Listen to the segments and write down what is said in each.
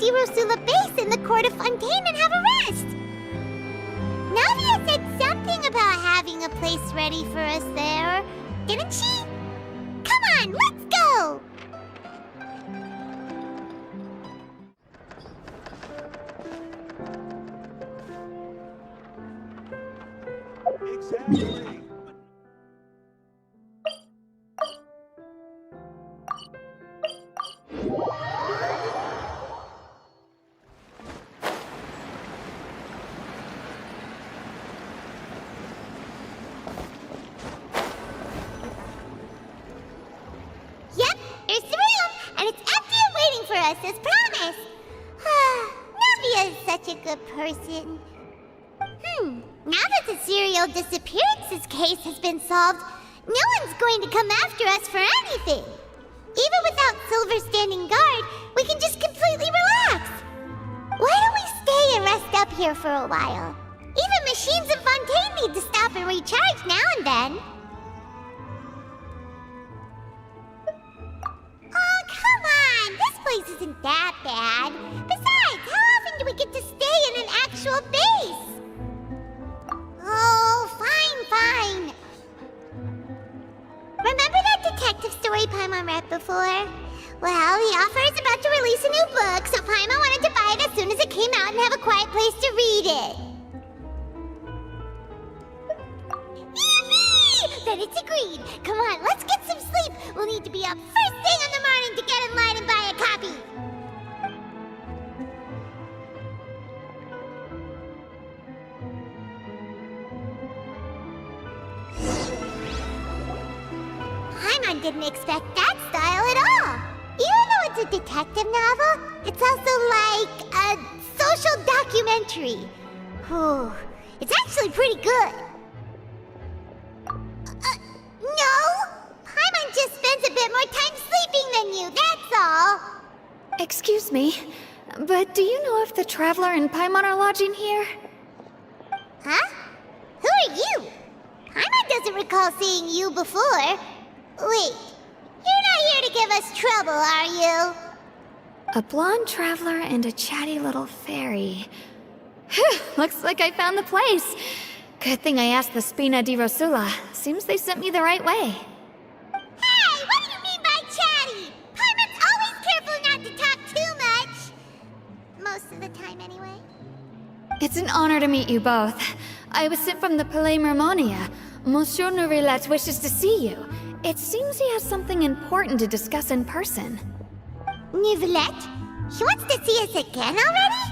de Rosula base in the court of Fontaine and have a rest. Navia said something about having a place ready for us there, didn't she? Come on, let's go! Exactly. Yep, here's the room, and it's empty and waiting for us as promised. Navia is such a good person. Now that the serial disappearances case has been solved, no one's going to come after us for anything. Even without Silver standing guard, we can just completely relax. Why don't we stay and rest up here for a while? Even machines in Fontaine need to stop and recharge now and then. Oh, come on! This place isn't that bad. Besides, how often do we get to stay in an actual base? Oh, fine. Remember that detective story Paimon read before? Well, the author is about to release a new book, so Paimon wanted to buy it as soon as it came out and have a quiet place to read it. Yippee! Then it's agreed. Come on, let's get some sleep. We'll need to be up first thing in the morning to get in line and buy a copy. Paimon didn't expect that style at all. Even though it's a detective novel, it's also like a social documentary. Whew. It's actually pretty good. No! Paimon just spends a bit more time sleeping than you, that's all. Excuse me, but do you know if the Traveler and Paimon are lodging here? Huh? Who are you? Paimon doesn't recall seeing you before. Wait, you're not here to give us trouble, are you? A blonde traveler and a chatty little fairy. Whew, looks like I found the place. Good thing I asked the Spina di Rosula. Seems they sent me the right way. Hey, what do you mean by chatty? Paimon's always careful not to talk too much. Most of the time, anyway. It's an honor to meet you both. I was sent from the Palais Mermonia. Monsieur Nourillet wishes to see you. It seems he has something important to discuss in person. Nouvelette? He wants to see us again already?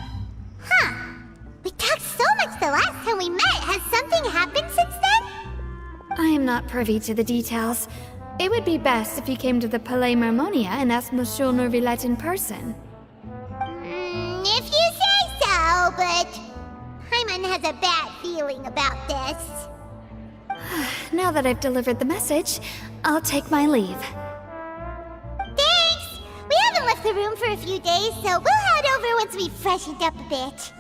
Huh. We talked so much the last time we met. Has something happened since then? I am not privy to the details. It would be best if you came to the Palais Mermonia and asked Monsieur Nourillet in person. If you say so, but Paimon has a bad feeling about this. Now that I've delivered the message, I'll take my leave. Thanks! We haven't left the room for a few days, so we'll head over once we've freshened up a bit.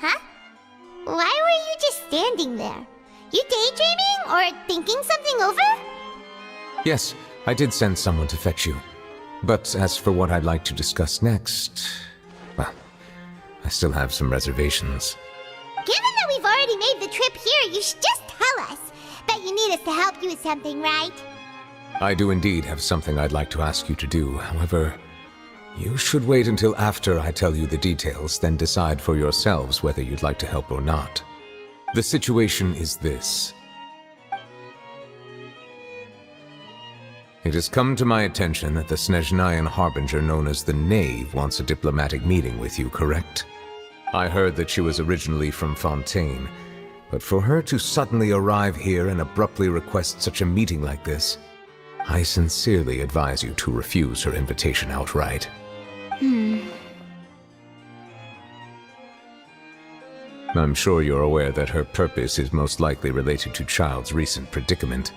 Huh? Why were you just standing there? You daydreaming or thinking something over? Yes, I did send someone to fetch you. But as for what I'd like to discuss next, well, I still have some reservations. Given that we've already made the trip here, you should just tell us. Bet you need us to help you with something, right? I do indeed have something I'd like to ask you to do. However, You should wait until after I tell you the details, then decide for yourselves whether you'd like to help or not. The situation is this. It has come to my attention that the Snezhnayan harbinger known as the Knave wants a diplomatic meeting with you, correct? I heard that she was originally from Fontaine, but for her to suddenly arrive here and abruptly request such a meeting like this, I sincerely advise you to refuse her invitation outright. I'm sure you're aware that her purpose is most likely related to Child's recent predicament.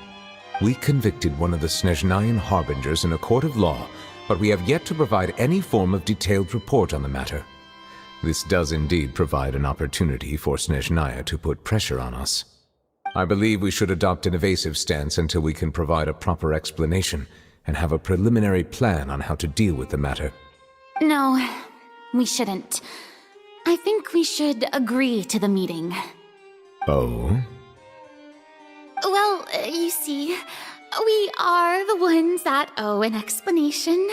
We convicted one of the Snezhnayan harbingers in a court of law, but we have yet to provide any form of detailed report on the matter. This does indeed provide an opportunity for Snezhnaya to put pressure on us. I believe we should adopt an evasive stance until we can provide a proper explanation and have a preliminary plan on how to deal with the matter. No, we shouldn't. I think we should agree to the meeting. Oh? Well, you see, we are the ones that owe an explanation.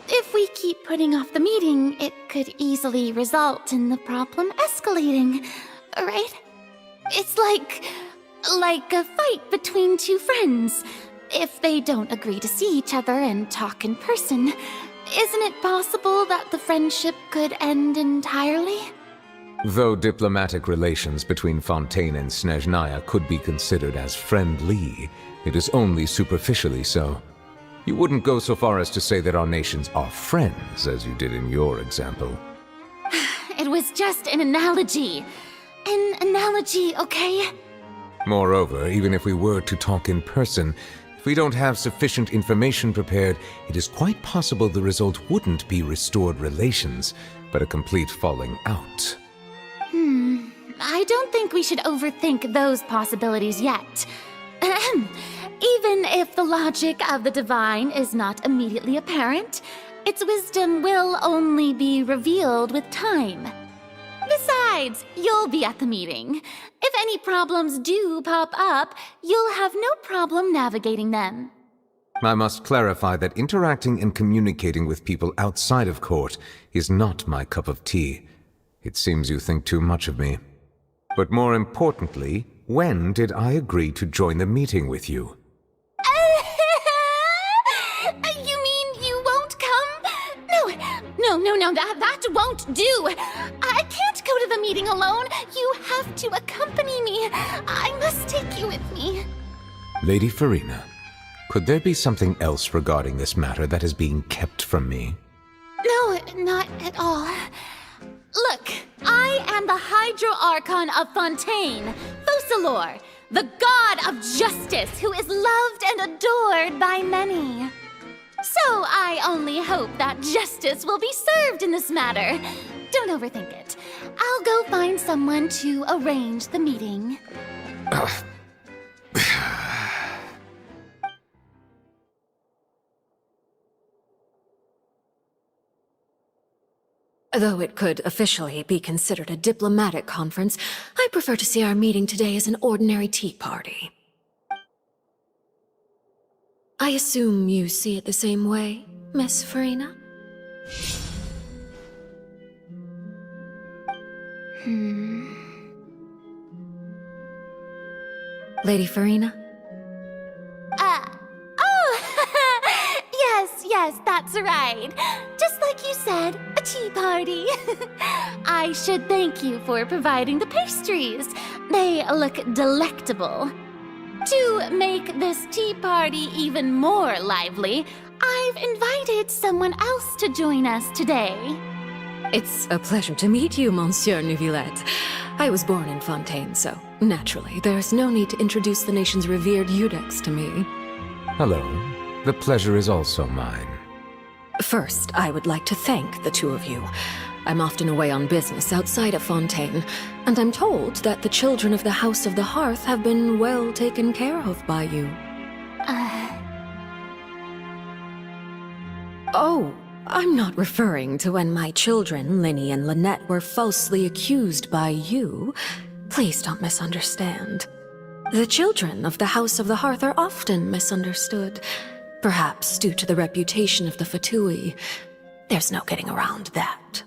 If we keep putting off the meeting, it could easily result in the problem escalating, right? It's like a fight between two friends. If they don't agree to see each other and talk in person, isn't it possible that the friendship could end entirely? Though diplomatic relations between Fontaine and Snezhnaya could be considered as friendly, it is only superficially so. You wouldn't go so far as to say that our nations are friends, as you did in your example. It was just an analogy. An analogy, okay? Moreover, even if we were to talk in person, if we don't have sufficient information prepared, it is quite possible the result wouldn't be restored relations, but a complete falling out. I don't think we should overthink those possibilities yet. Ahem. Even if the logic of the divine is not immediately apparent, its wisdom will only be revealed with time. Besides, you'll be at the meeting. If any problems do pop up, you'll have no problem navigating them. I must clarify that interacting and communicating with people outside of court is not my cup of tea. It seems you think too much of me. But more importantly, when did I agree to join the meeting with you? You mean you won't come? No, that won't do. I can't go to the meeting alone. You have to accompany me. I must take you with me. Lady Farina, could there be something else regarding this matter that is being kept from me? No, not at all. Look, I am the Hydro Archon of Fontaine, Focalor, the god of justice who is loved and adored by many. So I only hope that justice will be served in this matter. Don't overthink it. I'll go find someone to arrange the meeting. Though it could officially be considered a diplomatic conference, I prefer to see our meeting today as an ordinary tea party. I assume you see it the same way, Miss Farina? Lady Farina? Yes, that's right. Just like you said, a tea party. I should thank you for providing the pastries. They look delectable. To make this tea party even more lively, I've invited someone else to join us today. It's a pleasure to meet you, Monsieur Neuvillette. I was born in Fontaine, so naturally, there's no need to introduce the nation's revered Eudex to me. Hello. The pleasure is also mine. First, I would like to thank the two of you. I'm often away on business outside of Fontaine, and I'm told that the children of the House of the Hearth have been well taken care of by you. Oh, I'm not referring to when my children, Linny and Lynette, were falsely accused by you. Please don't misunderstand. The children of the House of the Hearth are often misunderstood. Perhaps due to the reputation of the Fatui. There's no getting around that.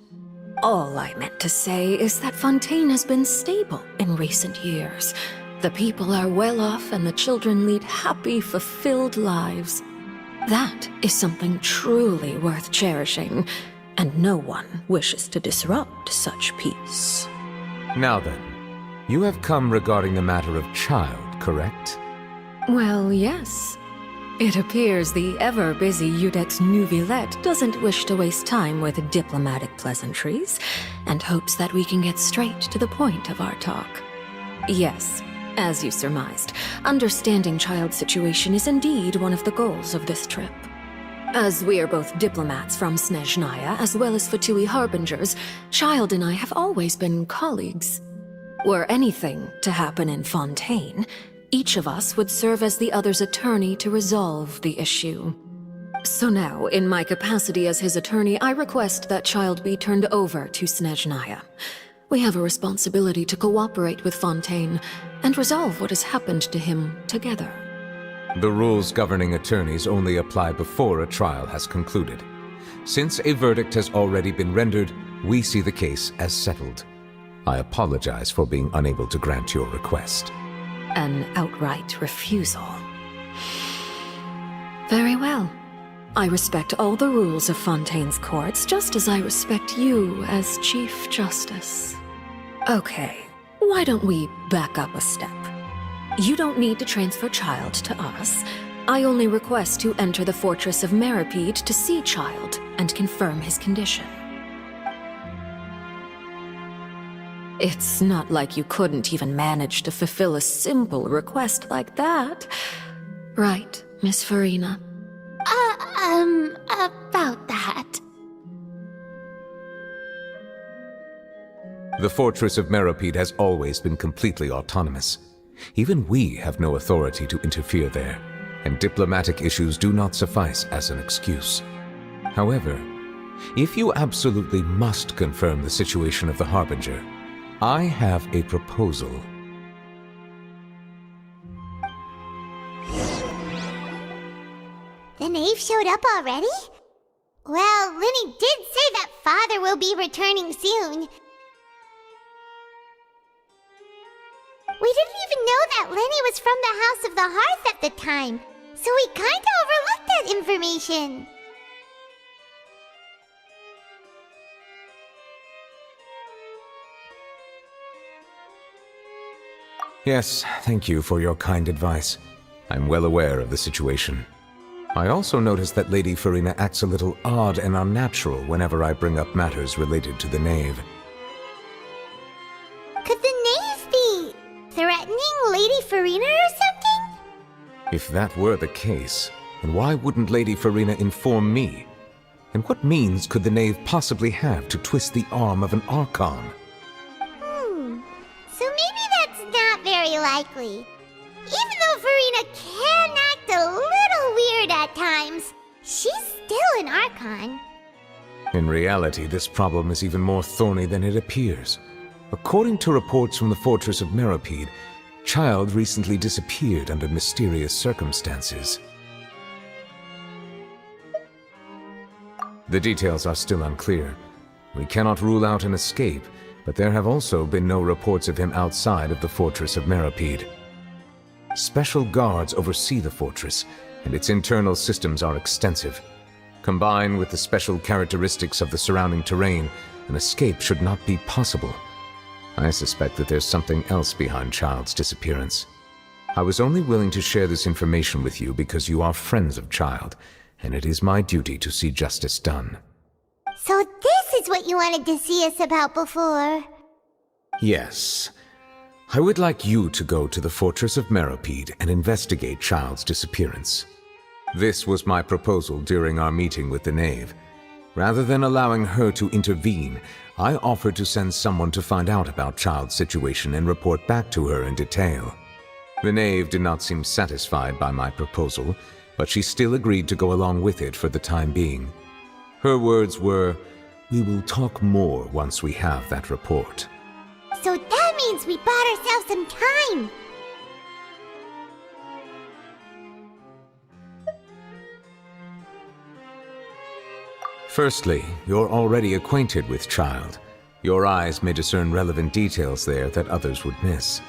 All I meant to say is that Fontaine has been stable in recent years. The people are well off and the children lead happy, fulfilled lives. That is something truly worth cherishing, and no one wishes to disrupt such peace. Now then, you have come regarding the matter of child, correct? Well, yes. It appears the ever-busy Iudex Nuvilette doesn't wish to waste time with diplomatic pleasantries, and hopes that we can get straight to the point of our talk. Yes, as you surmised, understanding Child's situation is indeed one of the goals of this trip. As we are both diplomats from Snezhnaya as well as Fatui Harbingers, Child and I have always been colleagues. Were anything to happen in Fontaine, each of us would serve as the other's attorney to resolve the issue. So now, in my capacity as his attorney, I request that Child be turned over to Snezhnaya. We have a responsibility to cooperate with Fontaine and resolve what has happened to him together. The rules governing attorneys only apply before a trial has concluded. Since a verdict has already been rendered, we see the case as settled. I apologize for being unable to grant your request. An outright refusal. Very well. I respect all the rules of Fontaine's courts, just as I respect you as Chief Justice. Okay, why don't we back up a step? You don't need to transfer Child to us. I only request to enter the fortress of Meripede to see Child and confirm his condition. It's not like you couldn't even manage to fulfill a simple request like that. Right, Miss Farina? About that. The fortress of Meripede has always been completely autonomous. Even we have no authority to interfere there, and diplomatic issues do not suffice as an excuse. However, if you absolutely must confirm the situation of the Harbinger, I have a proposal. The knave showed up already? Well, Linny did say that Father will be returning soon. We didn't even know that Lenny was from the House of the Hearth at the time, so we kinda overlooked that information. Yes, thank you for your kind advice. I'm well aware of the situation. I also noticed that Lady Farina acts a little odd and unnatural whenever I bring up matters related to the knave. Could the knave be threatening Lady Farina or something? If that were the case, then why wouldn't Lady Farina inform me? And what means could the knave possibly have to twist the arm of an Archon? So maybe that's not very likely. Even though Farina can act a little weird at times, she's still an Archon. In reality, this problem is even more thorny than it appears. According to reports from the fortress of Meripede, Child recently disappeared under mysterious circumstances. The details are still unclear. We cannot rule out an escape, but there have also been no reports of him outside of the fortress of Meripede. Special guards oversee the fortress, and its internal systems are extensive. Combined with the special characteristics of the surrounding terrain, an escape should not be possible. I suspect that there's something else behind Child's disappearance. I was only willing to share this information with you because you are friends of Child, and it is my duty to see justice done. So this is what you wanted to see us about before. Yes. I would like you to go to the fortress of Meripede and investigate Child's disappearance. This was my proposal during our meeting with the knave. Rather than allowing her to intervene, I offered to send someone to find out about Child's situation and report back to her in detail. The knave did not seem satisfied by my proposal, but she still agreed to go along with it for the time being. Her words were, "We will talk more once we have that report." So that means we bought ourselves some time. Firstly, you're already acquainted with Child. Your eyes may discern relevant details there that others would miss.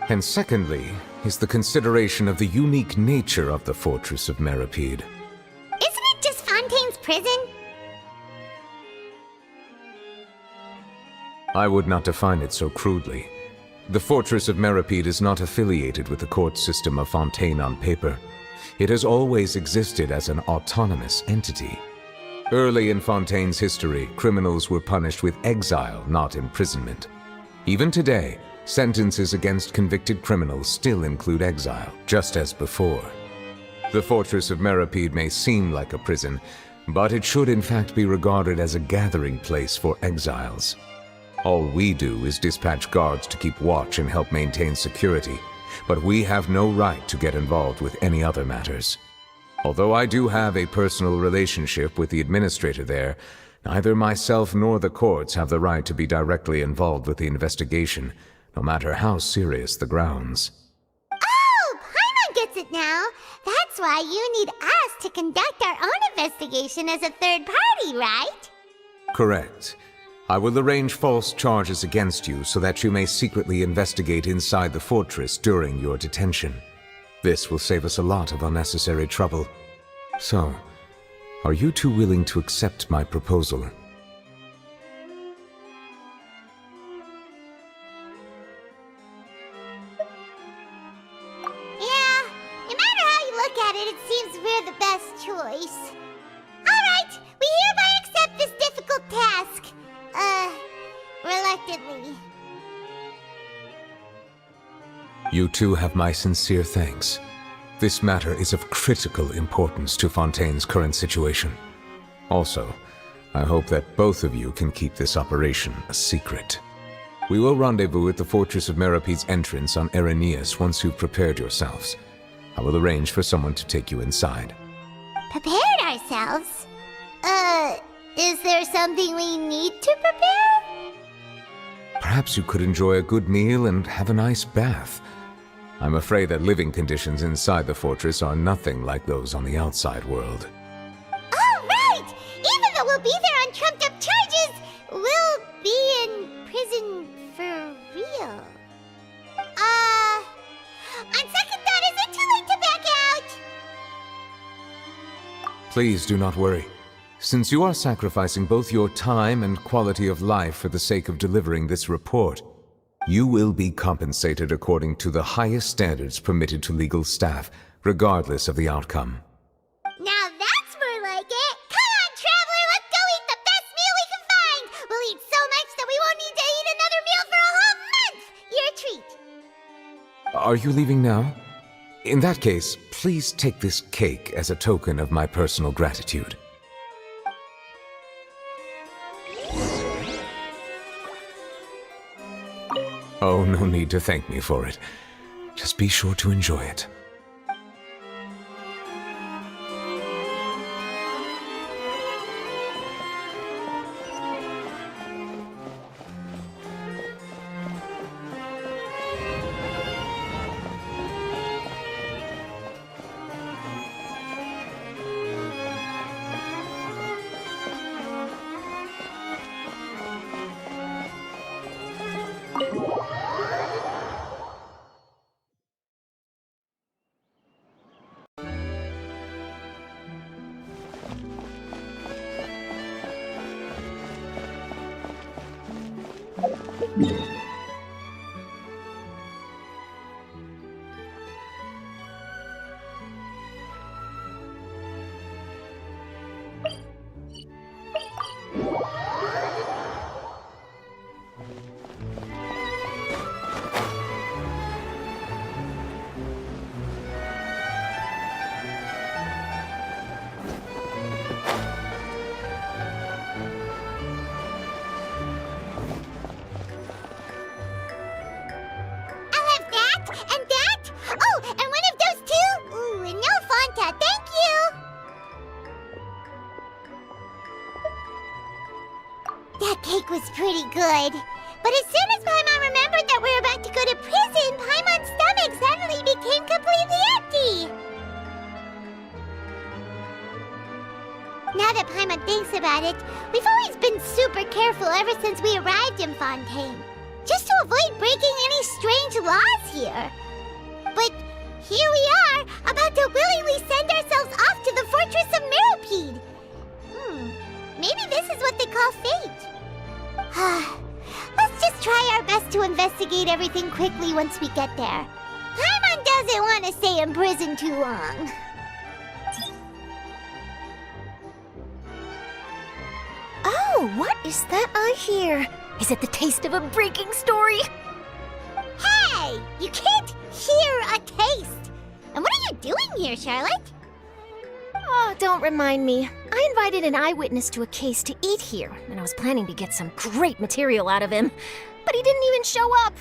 And secondly, is the consideration of the unique nature of the Fortress of Meripede. Isn't it just Fontaine's prison? I would not define it so crudely. The Fortress of Meripede is not affiliated with the court system of Fontaine on paper. It has always existed as an autonomous entity. Early in Fontaine's history, criminals were punished with exile, not imprisonment. Even today, sentences against convicted criminals still include exile, just as before. The Fortress of Meripede may seem like a prison, but it should in fact be regarded as a gathering place for exiles. All we do is dispatch guards to keep watch and help maintain security, but we have no right to get involved with any other matters. Although I do have a personal relationship with the administrator there, neither myself nor the courts have the right to be directly involved with the investigation, no matter how serious the grounds. Oh, Paimon gets it now. That's why you need us to conduct our own investigation as a third party, right? Correct. I will arrange false charges against you so that you may secretly investigate inside the fortress during your detention. This will save us a lot of unnecessary trouble. So, are you two willing to accept my proposal? Yeah, no matter how you look at it, it seems we're the best choice. Alright, we hereby accept this difficult task. Reluctantly. You two have my sincere thanks. This matter is of critical importance to Fontaine's current situation. Also, I hope that both of you can keep this operation a secret. We will rendezvous at the Fortress of Meripede's entrance on Erinius once you've prepared yourselves. I will arrange for someone to take you inside. Prepared ourselves? Is there something we need to prepare? Perhaps you could enjoy a good meal and have a nice bath. I'm afraid that living conditions inside the fortress are nothing like those on the outside world. Oh, right! Even though we'll be there on trumped-up charges, we'll be in prison for real. On second thought, is it too late to back out? Please do not worry. Since you are sacrificing both your time and quality of life for the sake of delivering this report, you will be compensated according to the highest standards permitted to legal staff, regardless of the outcome. Now that's more like it! Come on, traveler, let's go eat the best meal we can find! We'll eat so much that we won't need to eat another meal for a whole month! You're a treat. Are you leaving now? In that case, please take this cake as a token of my personal gratitude. Oh, no need to thank me for it. Just be sure to enjoy it. Was pretty good. But as soon as Paimon remembered that we were about to go to prison, Paimon's stomach suddenly became completely empty. Now that Paimon thinks about it, we've always been super careful ever since we arrived in Fontaine. Just to avoid breaking any strange laws here. But here we are, about to willingly send ourselves off to the Fortress of Mirrapede. Maybe this is what they call fate. Let's just try our best to investigate everything quickly once we get there. Paimon doesn't want to stay in prison too long. Oh, what is that I hear? Is it the taste of a breaking story? Hey! You can't hear a taste! And what are you doing here, Charlotte? Oh, don't remind me. I invited an eyewitness to a case to eat here, and I was planning to get some great material out of him. But he didn't even show up.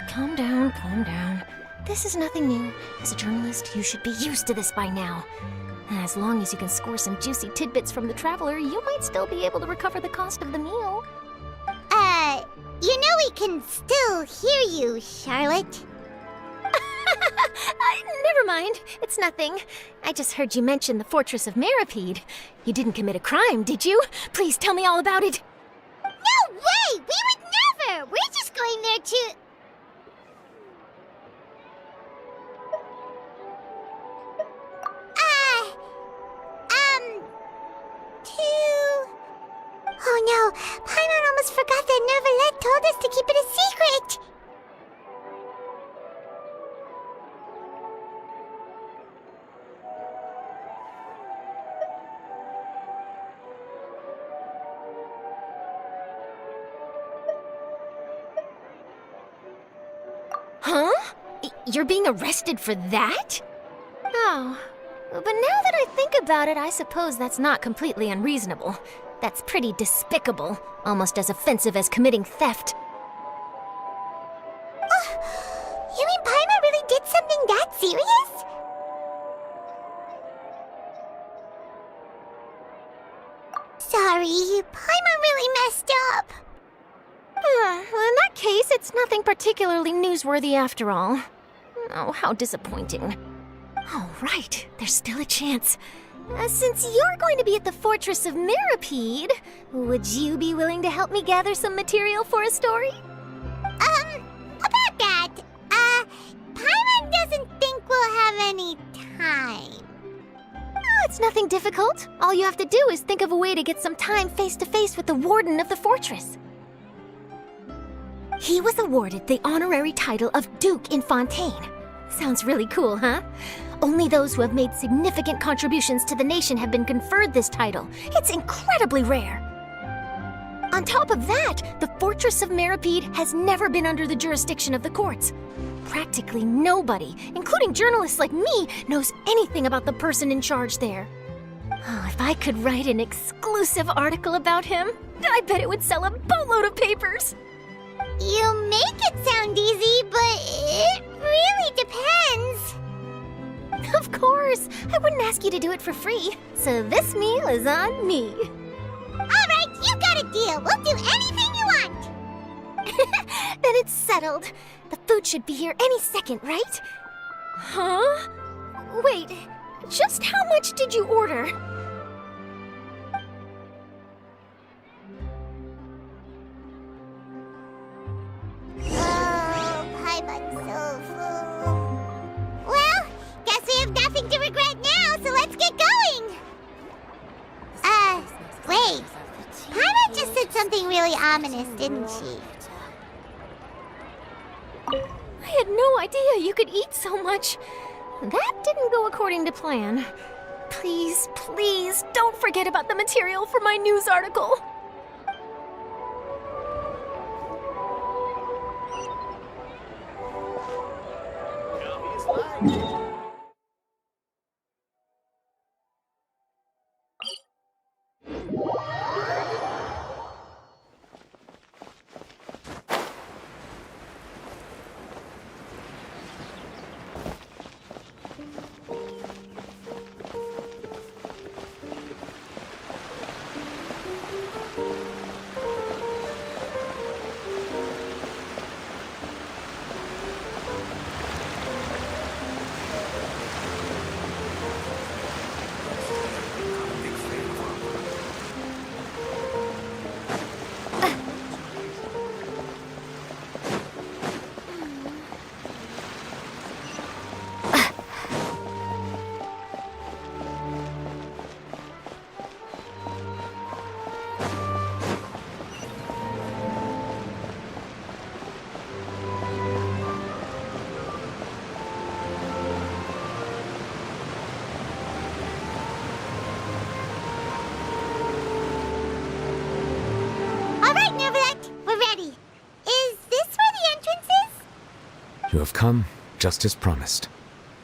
Calm down, calm down. This is nothing new. As a journalist, you should be used to this by now. As long as you can score some juicy tidbits from the Traveler, you might still be able to recover the cost of the meal. You know we can still hear you, Charlotte. Never mind. It's nothing. I just heard you mention the Fortress of Mirrapede. You didn't commit a crime, did you? Please tell me all about it. No way! We would never! We're just going there to... Oh no, Paimon almost forgot that Neverlet told us to keep it a secret! Huh? You're being arrested for that? Oh, but now that I think about it, I suppose that's not completely unreasonable. That's pretty despicable, almost as offensive as committing theft. You mean Paimon really did something that serious? Sorry, Paimon really messed up. Well, in that case, it's nothing particularly newsworthy after all. Oh, how disappointing. All right, there's still a chance. Since you're going to be at the Fortress of Mirrapede, would you be willing to help me gather some material for a story? About that, Paimon doesn't think we'll have any time. Oh, it's nothing difficult. All you have to do is think of a way to get some time face-to-face with the Warden of the Fortress. He was awarded the honorary title of Duke in Fontaine. Sounds really cool, huh? Only those who have made significant contributions to the nation have been conferred this title. It's incredibly rare. On top of that, the Fortress of Mirrapede has never been under the jurisdiction of the courts. Practically nobody, including journalists like me, knows anything about the person in charge there. Oh, if I could write an exclusive article about him, I bet it would sell a boatload of papers. You make it sound easy, but it really depends. Of course, I wouldn't ask you to do it for free, so this meal is on me. All right, you got a deal. We'll do anything you want. Then it's settled. The food should be here any second, right? Huh? Wait, just how much did you order? Oh, Paimon's so full. Well, guess we have nothing to regret now, so let's get going. Wait. Paimon just said something really ominous, didn't she? I had no idea you could eat so much. That didn't go according to plan. Please, please, don't forget about the material for my news article. have come, just as promised.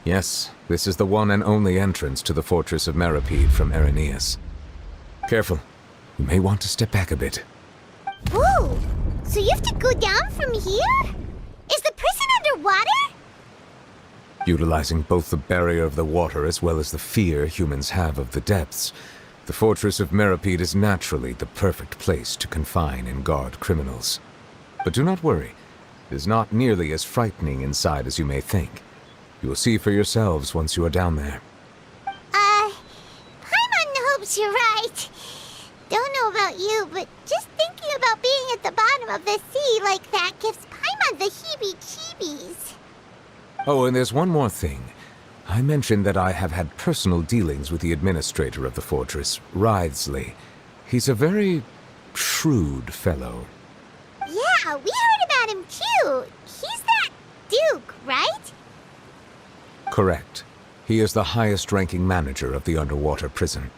Yes, this is the one and only entrance to the fortress of Meripede from Irenaeus. Careful. You may want to step back a bit. Whoa! So you have to go down from here? Is the prison underwater? Utilizing both the barrier of the water as well as the fear humans have of the depths, the fortress of Meripede is naturally the perfect place to confine and guard criminals. But do not worry. It is not nearly as frightening inside as you may think. You will see for yourselves once you are down there. Paimon hopes you're right. Don't know about you, but just thinking about being at the bottom of the sea like that gives Paimon the heebie-jeebies. Oh, and there's one more thing. I mentioned that I have had personal dealings with the administrator of the fortress, Wriothesley. He's a very shrewd fellow. Yeah, we heard about him too. He's that Duke, right? Correct. He is the highest-ranking manager of the underwater prison.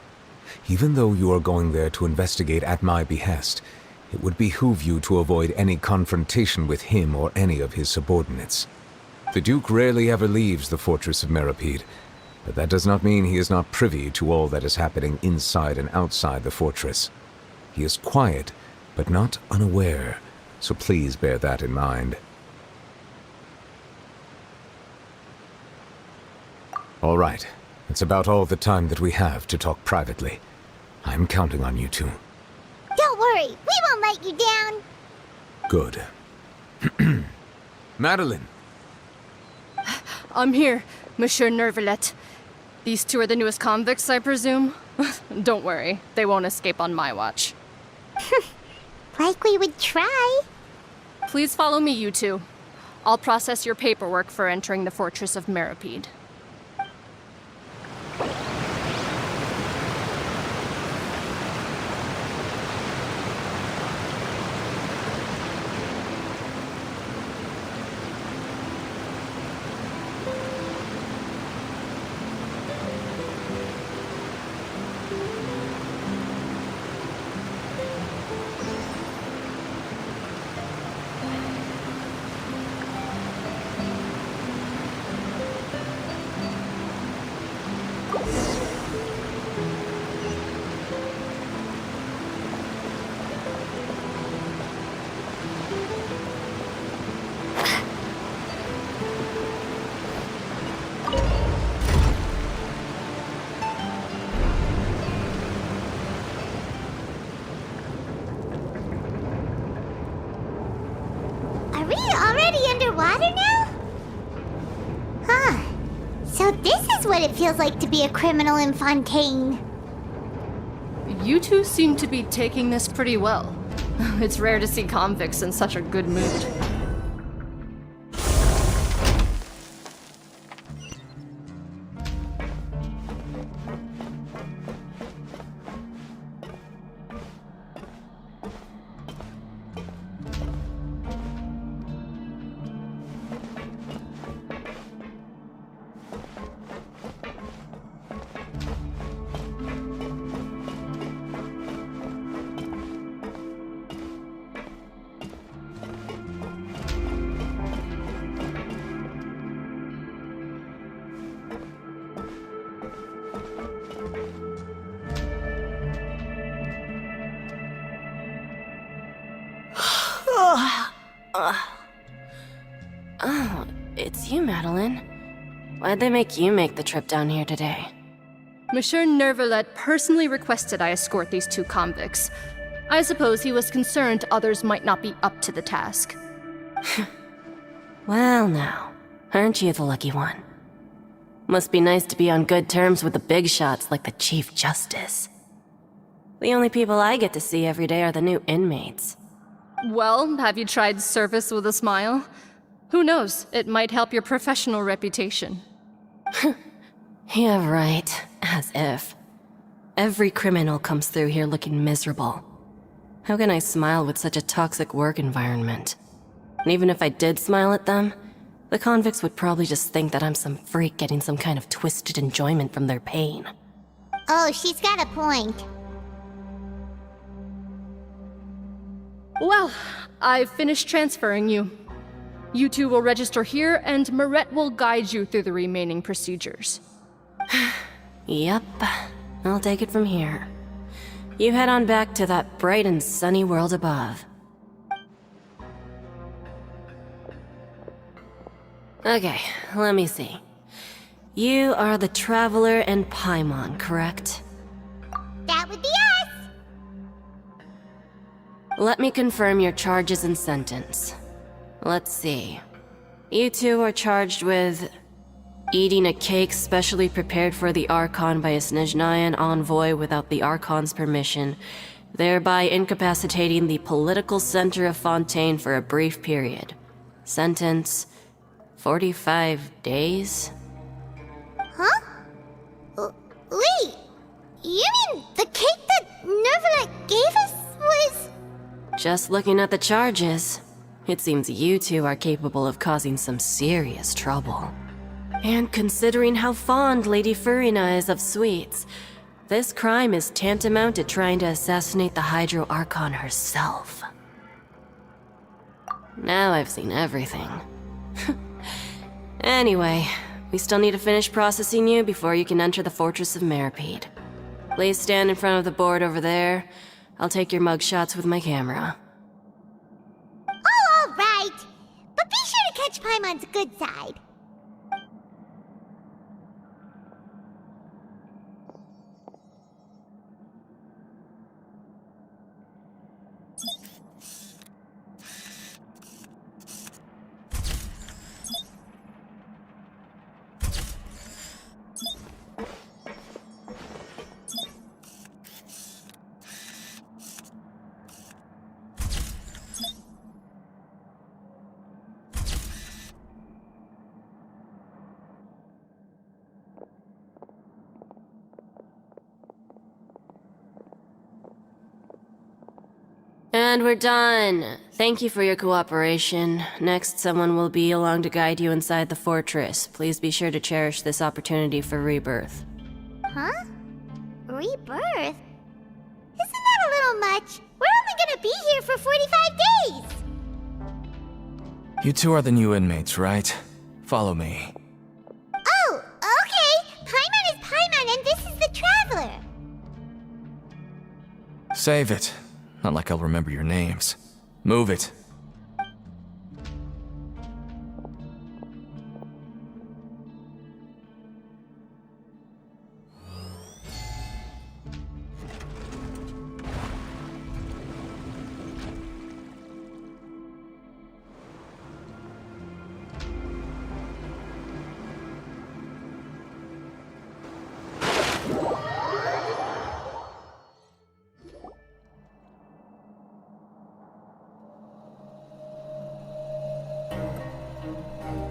Even though you are going there to investigate at my behest, it would behoove you to avoid any confrontation with him or any of his subordinates. The Duke rarely ever leaves the fortress of Meripede, but that does not mean he is not privy to all that is happening inside and outside the fortress. He is quiet, but not unaware, so please bear that in mind. All right, it's about all the time that we have to talk privately. I'm counting on you two. Don't worry, we won't let you down. Good. Madeline! I'm here, Monsieur Nervalet. These two are the newest convicts, I presume? Don't worry, they won't escape on my watch. Like we would try. Please follow me, you two. I'll process your paperwork for entering the Fortress of Meripede. Are we already underwater now? Huh. So this is what it feels like to be a criminal in Fontaine. You two seem to be taking this pretty well. It's rare to see convicts in such a good mood. Oh, it's you, Madeline. Why'd they make you make the trip down here today? Monsieur Nervalet personally requested I escort these two convicts. I suppose he was concerned others might not be up to the task. Well now, aren't you the lucky one? Must be nice to be on good terms with the big shots like the Chief Justice. The only people I get to see every day are the new inmates. Well, have you tried service with a smile? Who knows, it might help your professional reputation. Yeah, right. As if. Every criminal comes through here looking miserable. How can I smile with such a toxic work environment? And even if I did smile at them, the convicts would probably just think that I'm some freak getting some kind of twisted enjoyment from their pain. Oh, she's got a point. Well, I've finished transferring you. You two will register here, and Marette will guide you through the remaining procedures. Yep, I'll take it from here. You head on back to that bright and sunny world above. Okay, let me see. You are the Traveler and Paimon, correct? That would be us! Let me confirm your charges and sentence. Let's see. You two are charged with eating a cake specially prepared for the Archon by a Snezhnayan envoy without the Archon's permission, thereby incapacitating the political center of Fontaine for a brief period. Sentence: 45 days? Huh? Wait, you mean the cake that Nervalet gave us was... Just looking at the charges, it seems you two are capable of causing some serious trouble. And considering how fond Lady Furina is of sweets, this crime is tantamount to trying to assassinate the Hydro Archon herself. Now I've seen everything. Anyway, we still need to finish processing you before you can enter the Fortress of Meripede. Please stand in front of the board over there. I'll take your mugshots with my camera. Oh, all right. But be sure to catch Paimon's good side. And we're done. Thank you for your cooperation. Next, someone will be along to guide you inside the fortress. Please be sure to cherish this opportunity for rebirth. Huh? Rebirth? Isn't that a little much? We're only gonna be here for 45 days! You two are the new inmates, right? Follow me. Oh, okay! Paimon is Paimon and this is the Traveler! Save it. Not like I'll remember your names. Move it.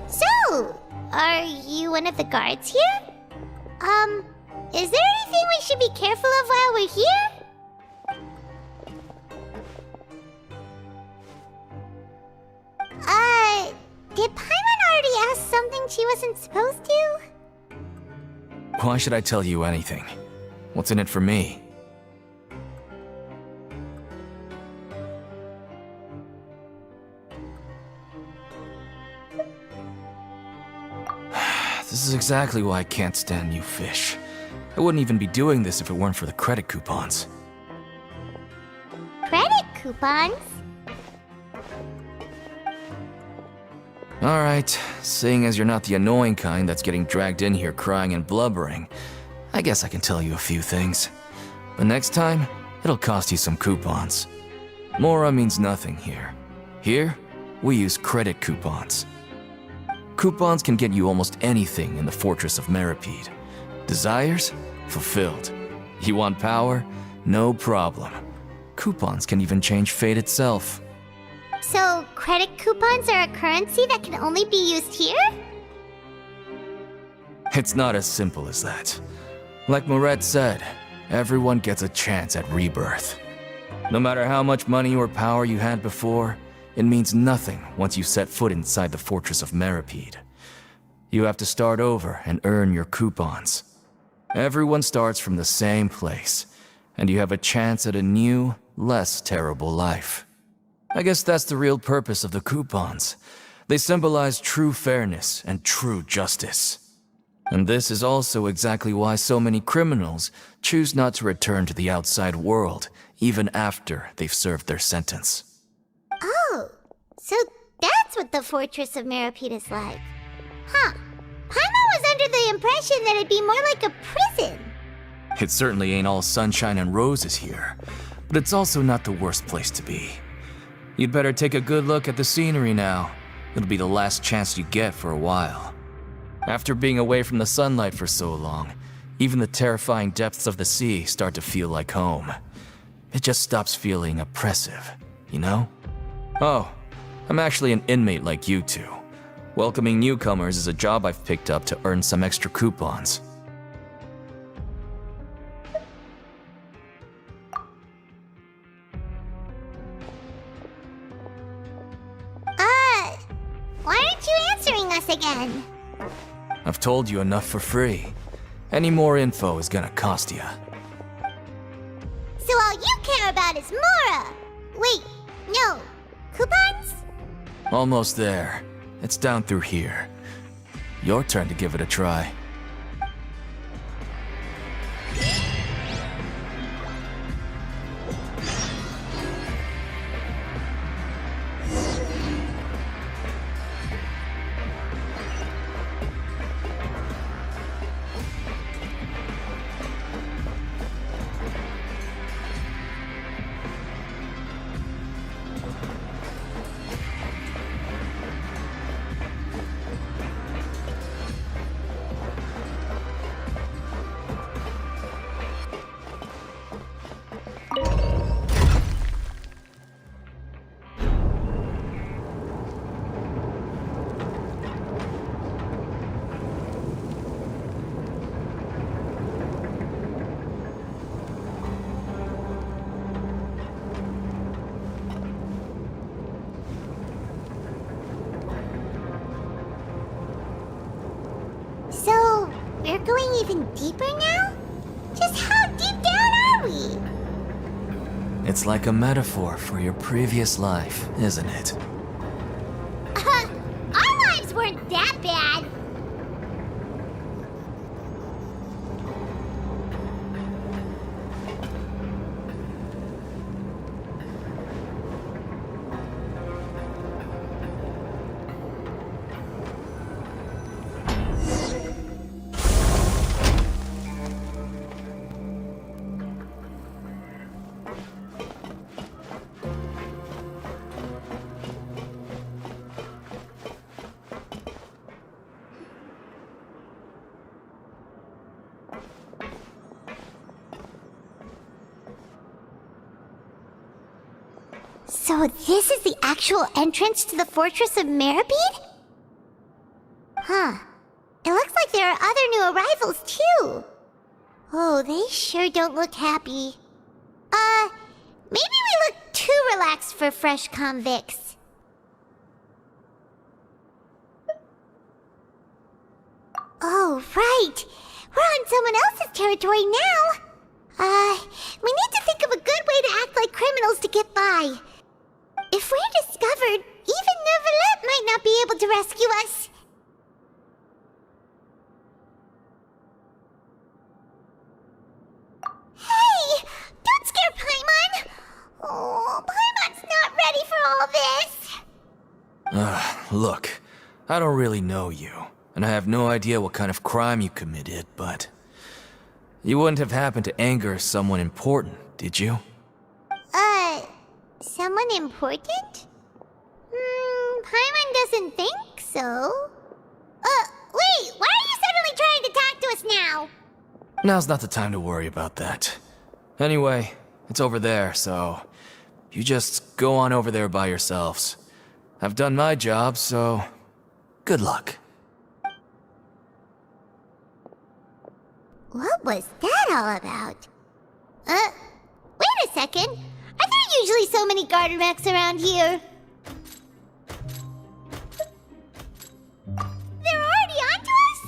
So, are you one of the guards here? Is there anything we should be careful of while we're here? Did Paimon already ask something she wasn't supposed to? Why should I tell you anything? What's in it for me? This is exactly why I can't stand you fish. I wouldn't even be doing this if it weren't for the credit coupons. Credit coupons? Alright, seeing as you're not the annoying kind that's getting dragged in here crying and blubbering, I guess I can tell you a few things. But next time, it'll cost you some coupons. Mora means nothing here. Here, we use credit coupons. Coupons can get you almost anything in the Fortress of Meripede. Desires? Fulfilled. You want power? No problem. Coupons can even change fate itself. So, credit coupons are a currency that can only be used here? It's not as simple as that. Like Moret said, everyone gets a chance at rebirth. No matter how much money or power you had before, it means nothing once you set foot inside the Fortress of Meripede. You have to start over and earn your coupons. Everyone starts from the same place, and you have a chance at a new, less terrible life. I guess that's the real purpose of the coupons. They symbolize true fairness and true justice. And this is also exactly why so many criminals choose not to return to the outside world, even after they've served their sentence. Oh, so that's what the Fortress of Meripede is like. Huh. Paimon was under the impression that it'd be more like a prison. It certainly ain't all sunshine and roses here, but it's also not the worst place to be. You'd better take a good look at the scenery now. It'll be the last chance you get for a while. After being away from the sunlight for so long, even the terrifying depths of the sea start to feel like home. It just stops feeling oppressive, you know? Oh, I'm actually an inmate like you two. Welcoming newcomers is a job I've picked up to earn some extra coupons. Why aren't you answering us again? I've told you enough for free. Any more info is gonna cost you. So all you care about is Mora! Wait, no. Coupons? Almost there. It's down through here. Your turn to give it a try. So, we're going even deeper now? Just how deep down are we? It's like a metaphor for your previous life, isn't it? Our lives weren't that bad. So this is the actual entrance to the Fortress of Meripede? Huh. It looks like there are other new arrivals, too. Oh, they sure don't look happy. Maybe we look too relaxed for fresh convicts. Oh, right. We're on someone else's territory now. We need to think of a good way to act like criminals to get by. If we're discovered, even Neuvillette might not be able to rescue us. Hey! Don't scare Paimon! Oh, Paimon's not ready for all this. Look, I don't really know you, and I have no idea what kind of crime you committed, but you wouldn't have happened to anger someone important, did you? Someone important? Paimon doesn't think so. Wait, why are you suddenly trying to talk to us now? Now's not the time to worry about that. Anyway, it's over there, so you just go on over there by yourselves. I've done my job, so good luck. What was that all about? Wait a second. Are there usually so many garter mechs around here? They're already onto us?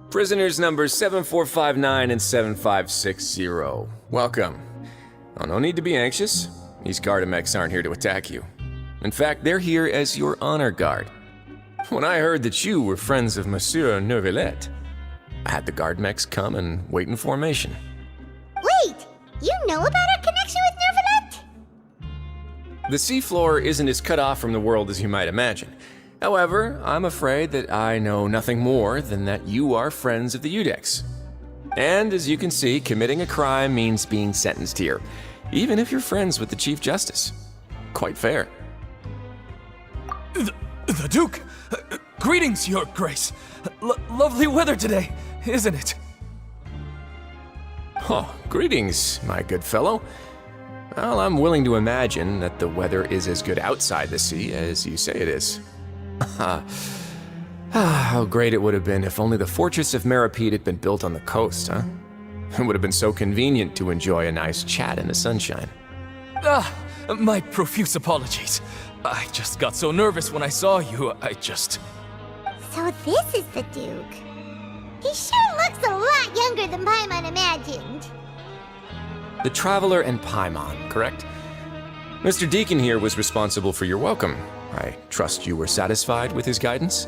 Prisoners numbers 7459 and 7560. Welcome. Oh, no need to be anxious. these Gardamex aren't here to attack you. In fact, they're here as your honor guard. When I heard that you were friends of Monsieur Neuvillette, I had the Gardamex come and wait in formation. Wait, you know about our connection with Neuvillette? The seafloor isn't as cut off from the world as you might imagine. However, I'm afraid that I know nothing more than that you are friends of the Udex. And as you can see, committing a crime means being sentenced here, even if you're friends with the Chief Justice. Quite fair. The Duke! Greetings, Your Grace. Lovely weather today, isn't it? Oh, greetings, my good fellow. Well, I'm willing to imagine that the weather is as good outside the sea as you say it is. How great it would have been if only the Fortress of Meripede had been built on the coast, huh? It would have been so convenient to enjoy a nice chat in the sunshine. My profuse apologies. I just got so nervous when I saw you, So this is the Duke. He sure looks a lot younger than Paimon imagined. The Traveler and Paimon, correct? Mr. Deacon here was responsible for your welcome. I trust you were satisfied with his guidance?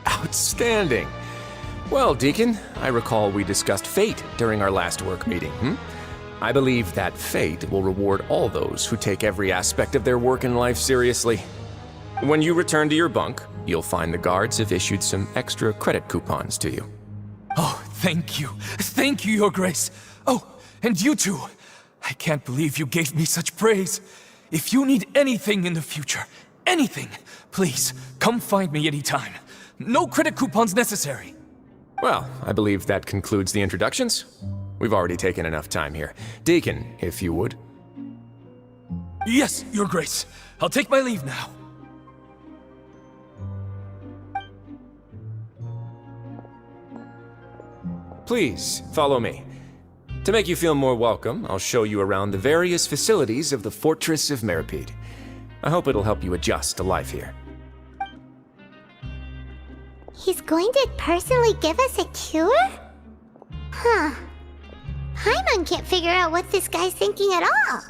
Outstanding! Well, Deacon, I recall we discussed fate during our last work meeting, I believe that fate will reward all those who take every aspect of their work in life seriously. When you return to your bunk, you'll find the guards have issued some extra credit coupons to you. Oh, thank you. Thank you, Your Grace. Oh, and you too. I can't believe you gave me such praise. If you need anything in the future, anything, please, come find me anytime. No credit coupons necessary. Well, I believe that concludes the introductions. We've already taken enough time here. Deacon, if you would. Yes, Your Grace. I'll take my leave now. Please, follow me. To make you feel more welcome, I'll show you around the various facilities of the Fortress of Meripede. I hope it'll help you adjust to life here. He's going to personally give us a cure? Huh. Paimon can't figure out what this guy's thinking at all.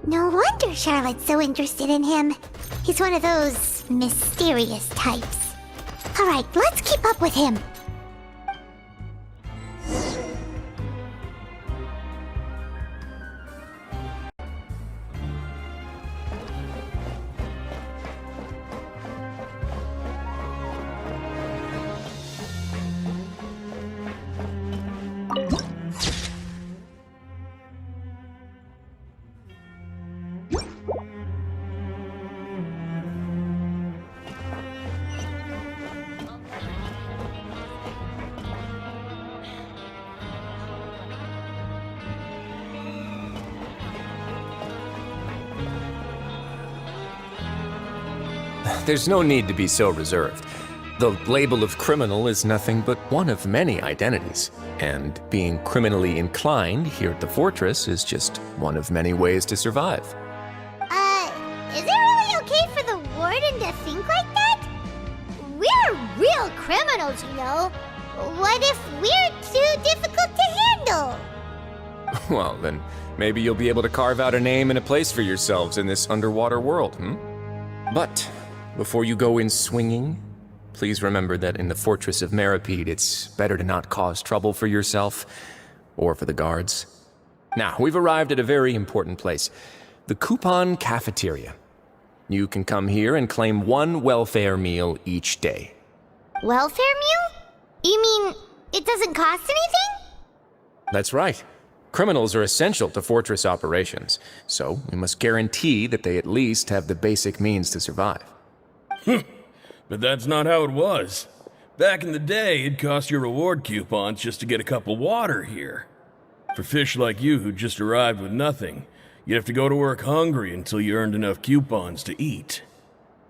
No wonder Charlotte's so interested in him. He's one of those mysterious types. Alright, let's keep up with him. There's no need to be so reserved. The label of criminal is nothing but one of many identities, and being criminally inclined here at the Fortress is just one of many ways to survive. Is it really okay for the Warden to think like that? We're real criminals, you know. What if we're too difficult to handle? Well, then maybe you'll be able to carve out a name and a place for yourselves in this underwater world, But before you go in swinging, please remember that in the Fortress of Meripede, it's better to not cause trouble for yourself or for the guards. Now, we've arrived at a very important place, the Coupon Cafeteria. You can come here and claim one welfare meal each day. Welfare meal? You mean it doesn't cost anything? That's right. Criminals are essential to Fortress operations, so we must guarantee that they at least have the basic means to survive. But that's not how it was. Back in the day, it cost your reward coupons just to get a cup of water here. For fish like you who just arrived with nothing, you'd have to go to work hungry until you earned enough coupons to eat.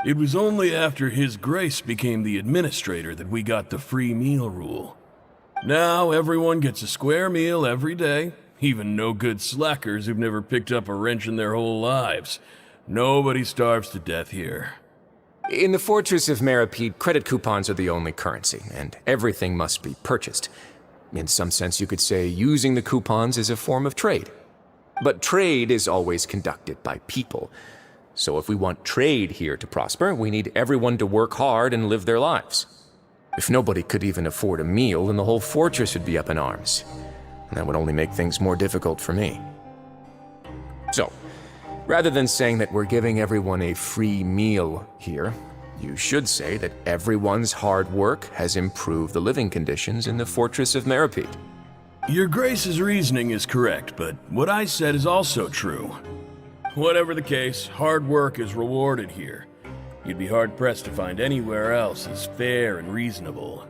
It was only after His Grace became the administrator that we got the free meal rule. Now everyone gets a square meal every day, even no-good slackers who've never picked up a wrench in their whole lives. Nobody starves to death here. In the Fortress of Meripede, credit coupons are the only currency, and everything must be purchased. In some sense, you could say using the coupons is a form of trade. But trade is always conducted by people. So if we want trade here to prosper, we need everyone to work hard and live their lives. If nobody could even afford a meal, then the whole fortress would be up in arms. And that would only make things more difficult for me. So, rather than saying that we're giving everyone a free meal here, you should say that everyone's hard work has improved the living conditions in the Fortress of Meripede. Your Grace's reasoning is correct, but what I said is also true. Whatever the case, hard work is rewarded here. You'd be hard-pressed to find anywhere else as fair and reasonable.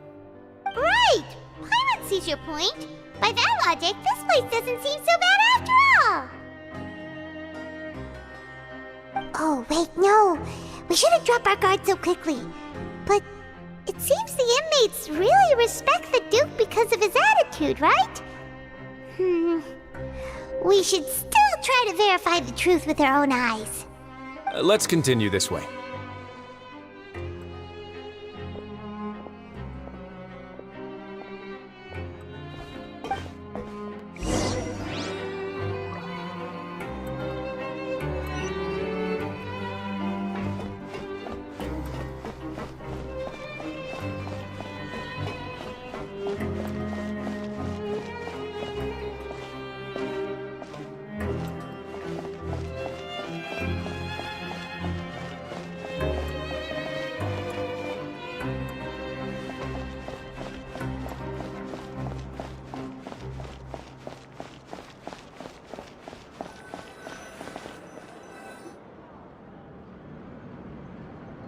Right! Paimon sees your point. By that logic, this place doesn't seem so bad after all. Oh, wait, no. We shouldn't drop our guard so quickly. But it seems the inmates really respect the Duke because of his attitude, right? We should still try to verify the truth with our own eyes. Let's continue this way.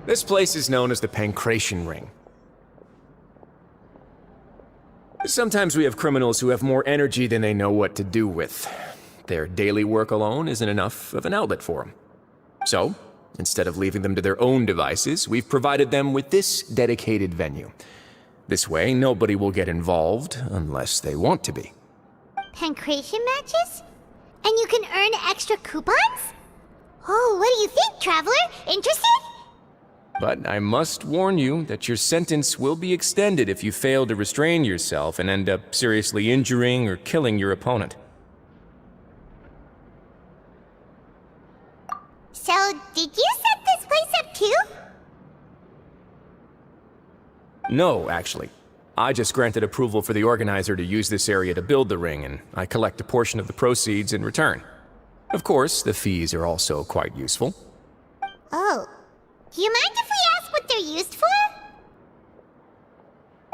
This place is known as the Pancration Ring. Sometimes we have criminals who have more energy than they know what to do with. Their daily work alone isn't enough of an outlet for them. So, instead of leaving them to their own devices, we've provided them with this dedicated venue. This way, nobody will get involved unless they want to be. Pancration matches? And you can earn extra coupons? Oh, what do you think, Traveler? Interested? But I must warn you that your sentence will be extended if you fail to restrain yourself and end up seriously injuring or killing your opponent. So, did you set this place up too? No, actually. I just granted approval for the organizer to use this area to build the ring, and I collect a portion of the proceeds in return. Of course, the fees are also quite useful. Oh. Do you mind if we ask what they're used for?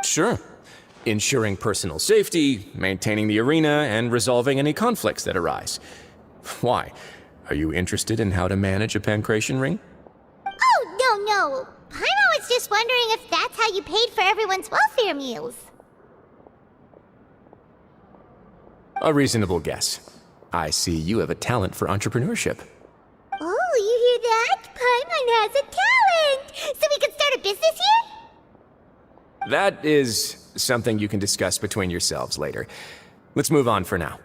Sure. Ensuring personal safety, maintaining the arena, and resolving any conflicts that arise. Why? Are you interested in how to manage a pancration ring? Oh, no. Paimon was just wondering if that's how you paid for everyone's welfare meals. A reasonable guess. I see you have a talent for entrepreneurship. Oh, you hear that? Paimon has a talent! So we can start a business here? That is something you can discuss between yourselves later. Let's move on for now.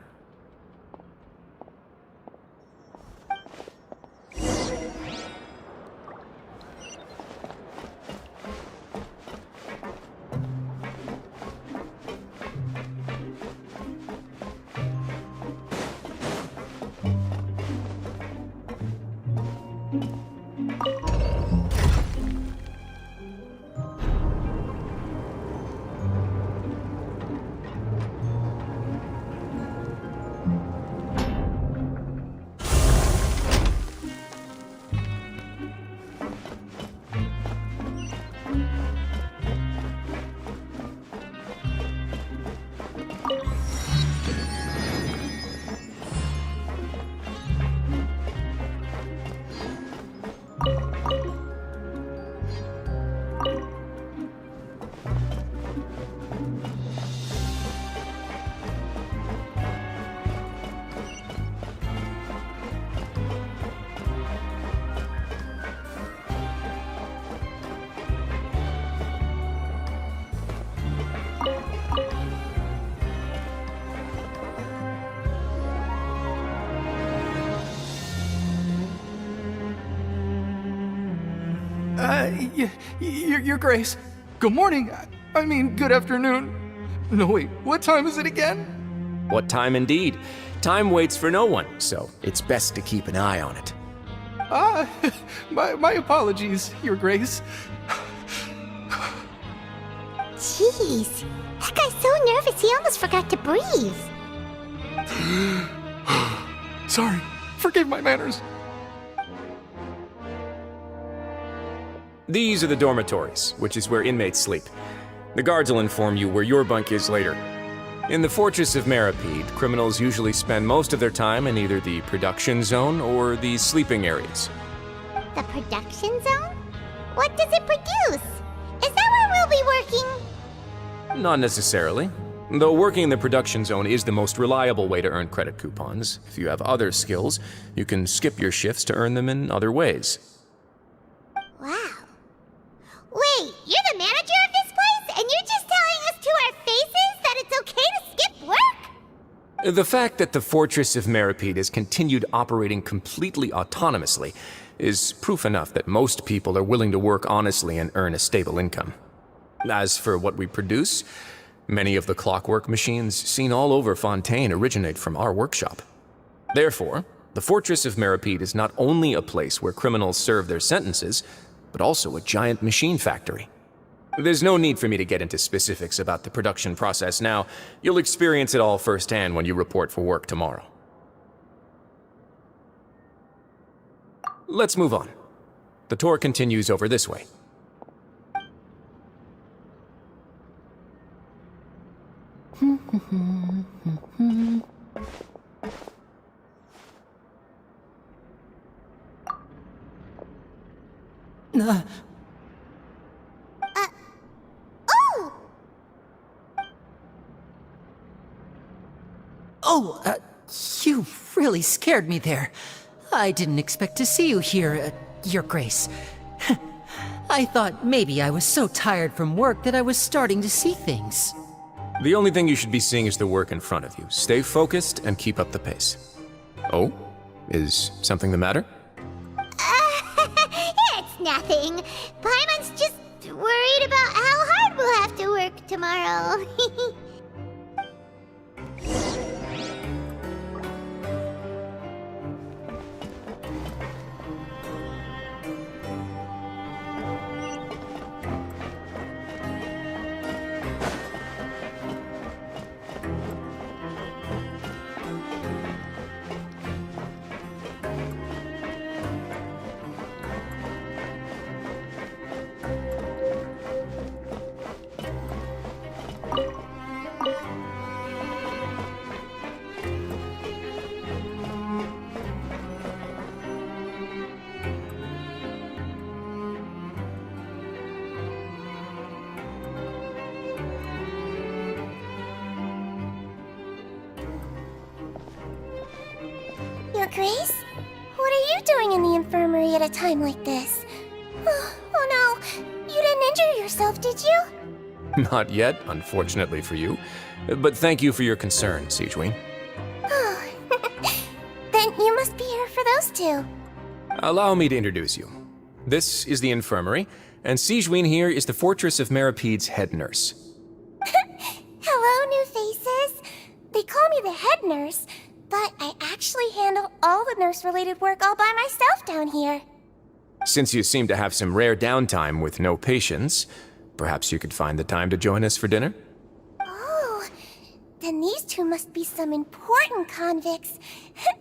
Your Grace. Good morning. I mean, good afternoon. No, wait, what time is it again? What time indeed? Time waits for no one, so it's best to keep an eye on it. My apologies, Your Grace. Jeez, that guy's so nervous he almost forgot to breathe. Sorry, forgive my manners. These are the dormitories, which is where inmates sleep. The guards will inform you where your bunk is later. In the Fortress of Meripede, criminals usually spend most of their time in either the production zone or the sleeping areas. The production zone? What does it produce? Is that where we'll be working? Not necessarily. Though working in the production zone is the most reliable way to earn credit coupons, if you have other skills, you can skip your shifts to earn them in other ways. Wow. Wait, you're the manager of this place, and you're just telling us to our faces that it's okay to skip work? The fact that the Fortress of Meripede has continued operating completely autonomously is proof enough that most people are willing to work honestly and earn a stable income. As for what we produce, many of the clockwork machines seen all over Fontaine originate from our workshop. Therefore, the Fortress of Meripede is not only a place where criminals serve their sentences, but also a giant machine factory. There's no need for me to get into specifics about the production process now. You'll experience it all firsthand when you report for work tomorrow. Let's move on. The tour continues over this way. You really scared me there. I didn't expect to see you here, Your Grace. I thought maybe I was so tired from work that I was starting to see things. The only thing you should be seeing is the work in front of you. Stay focused and keep up the pace. Oh? Is something the matter? It's nothing. Paimon's just worried about how hard we'll have to work tomorrow. Your Grace? What are you doing in the infirmary at a time like this? Oh no, you didn't injure yourself, did you? Not yet, unfortunately for you. But thank you for your concern, Sigewin. Then you must be here for those two. Allow me to introduce you. This is the infirmary, and Sigewin here is the Fortress of Meripede's head nurse. Hello, new faces. They call me the head nurse, but I actually handle all the nurse-related work all by myself down here. Since you seem to have some rare downtime with no patients, perhaps you could find the time to join us for dinner? Oh, then these two must be some important convicts.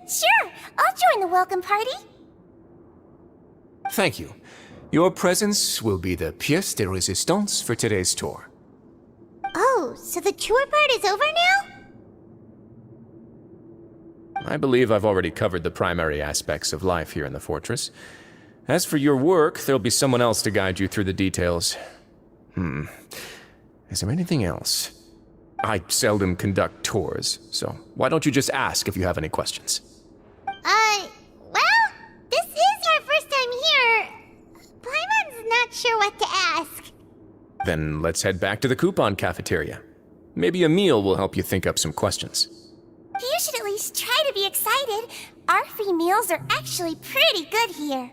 Sure, I'll join the welcome party. Thank you. Your presence will be the pièce de résistance for today's tour. Oh, so the tour part is over now? I believe I've already covered the primary aspects of life here in the fortress. As for your work, there'll be someone else to guide you through the details. Is there anything else? I seldom conduct tours, so why don't you just ask if you have any questions? Well, this is our first time here. Paimon's not sure what to ask. Then let's head back to the coupon cafeteria. Maybe a meal will help you think up some questions. You should at least try to be excited. Our free meals are actually pretty good here.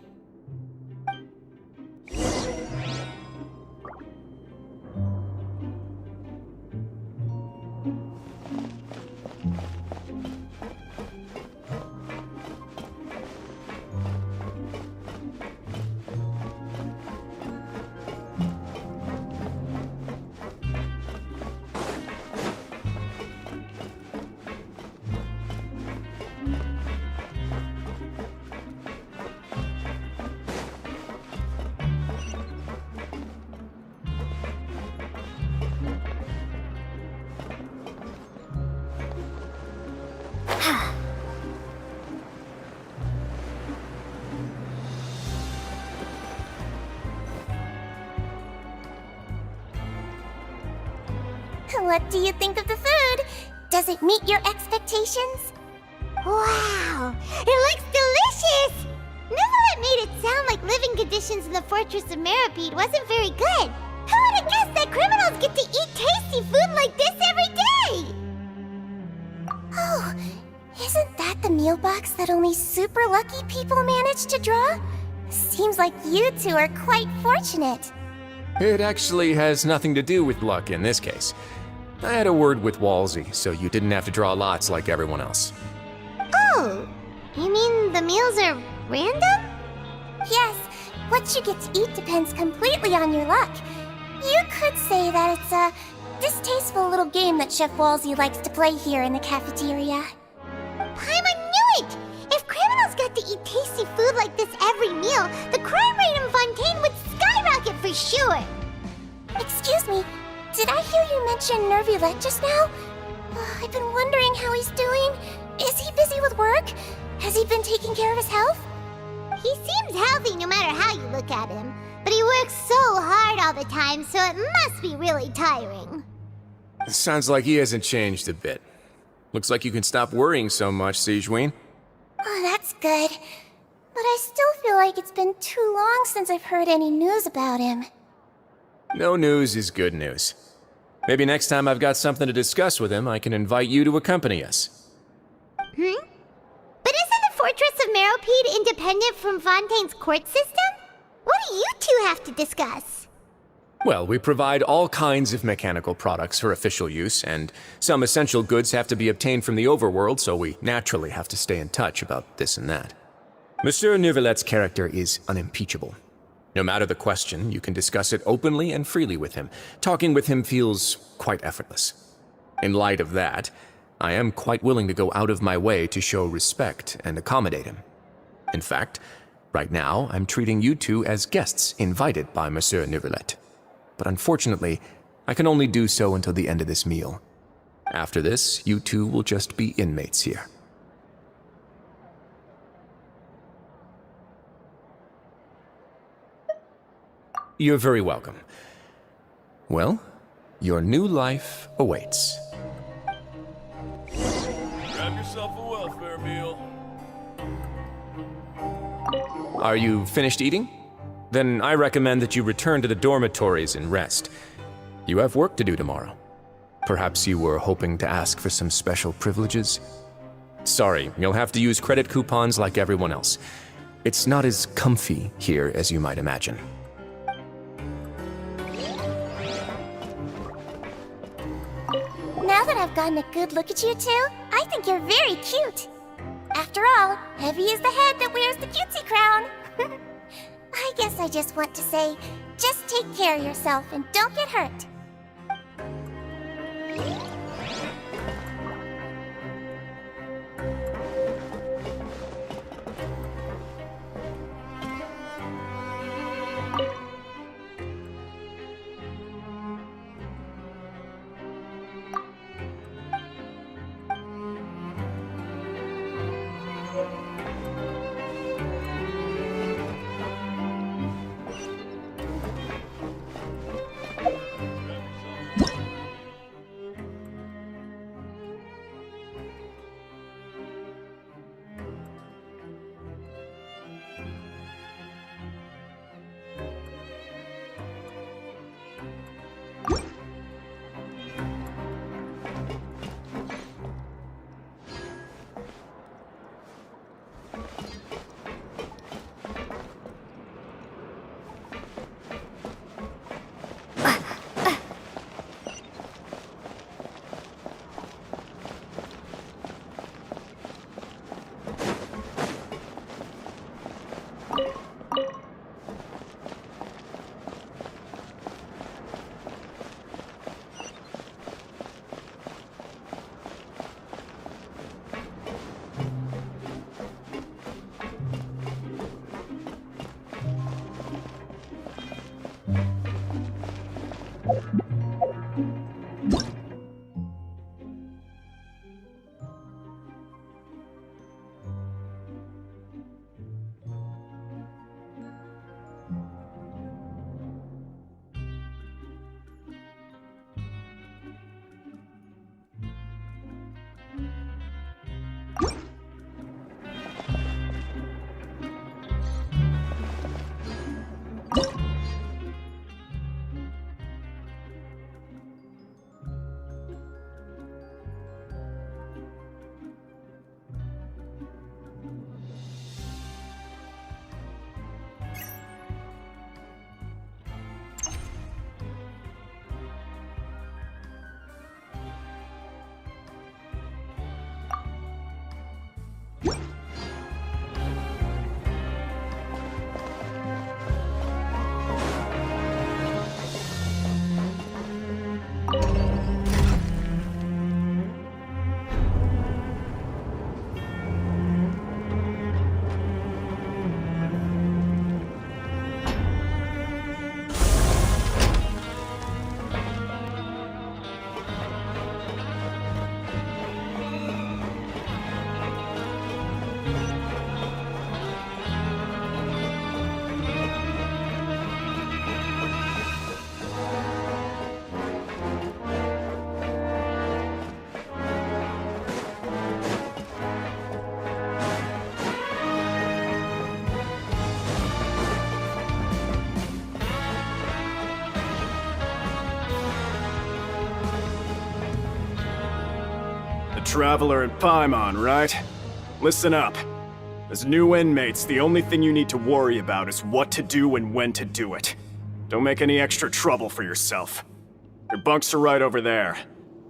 What do you think of the food? Does it meet your expectations? Wow, it looks delicious! Nicolette made it sound like living conditions in the Fortress of Meripede wasn't very good. Who would have guessed that criminals get to eat tasty food like this every day? Oh, isn't that the meal box that only super lucky people manage to draw? Seems like you two are quite fortunate. It actually has nothing to do with luck in this case. I had a word with Walsey, so you didn't have to draw lots like everyone else. Oh, you mean the meals are random? Yes, what you get to eat depends completely on your luck. You could say that it's a distasteful little game that Chef Walsey likes to play here in the cafeteria. Paimon knew it! If criminals got to eat tasty food like this every meal, the crime rate in Fontaine would skyrocket for sure! Excuse me, did I hear you mention Nervulette just now? I've been wondering how he's doing. Is he busy with work? Has he been taking care of his health? He seems healthy no matter how you look at him, but he works so hard all the time, so it must be really tiring. Sounds like he hasn't changed a bit. Looks like you can stop worrying so much, Sigewinne. Oh, that's good. But I still feel like it's been too long since I've heard any news about him. No news is good news. Maybe next time I've got something to discuss with him, I can invite you to accompany us. But isn't the Fortress of Meripede independent from Fontaine's court system? What do you two have to discuss? Well, we provide all kinds of mechanical products for official use, and some essential goods have to be obtained from the overworld, so we naturally have to stay in touch about this and that. Monsieur Neuvillette's character is unimpeachable. No matter the question, you can discuss it openly and freely with him. Talking with him feels quite effortless. In light of that, I am quite willing to go out of my way to show respect and accommodate him. In fact, right now, I'm treating you two as guests invited by Monsieur Neuvillette. But unfortunately, I can only do so until the end of this meal. After this, you two will just be inmates here. You're very welcome. Well, your new life awaits. Grab yourself a welfare meal. Are you finished eating? Then I recommend that you return to the dormitories and rest. You have work to do tomorrow. Perhaps you were hoping to ask for some special privileges? Sorry, you'll have to use credit coupons like everyone else. It's not as comfy here as you might imagine. Now that I've gotten a good look at you two, I think you're very cute. After all, heavy is the head that wears the cutesy crown. I guess I just want to say, just take care of yourself and don't get hurt. Traveler and Paimon, right? Listen up. As new inmates, the only thing you need to worry about is what to do and when to do it. Don't make any extra trouble for yourself. Your bunks are right over there.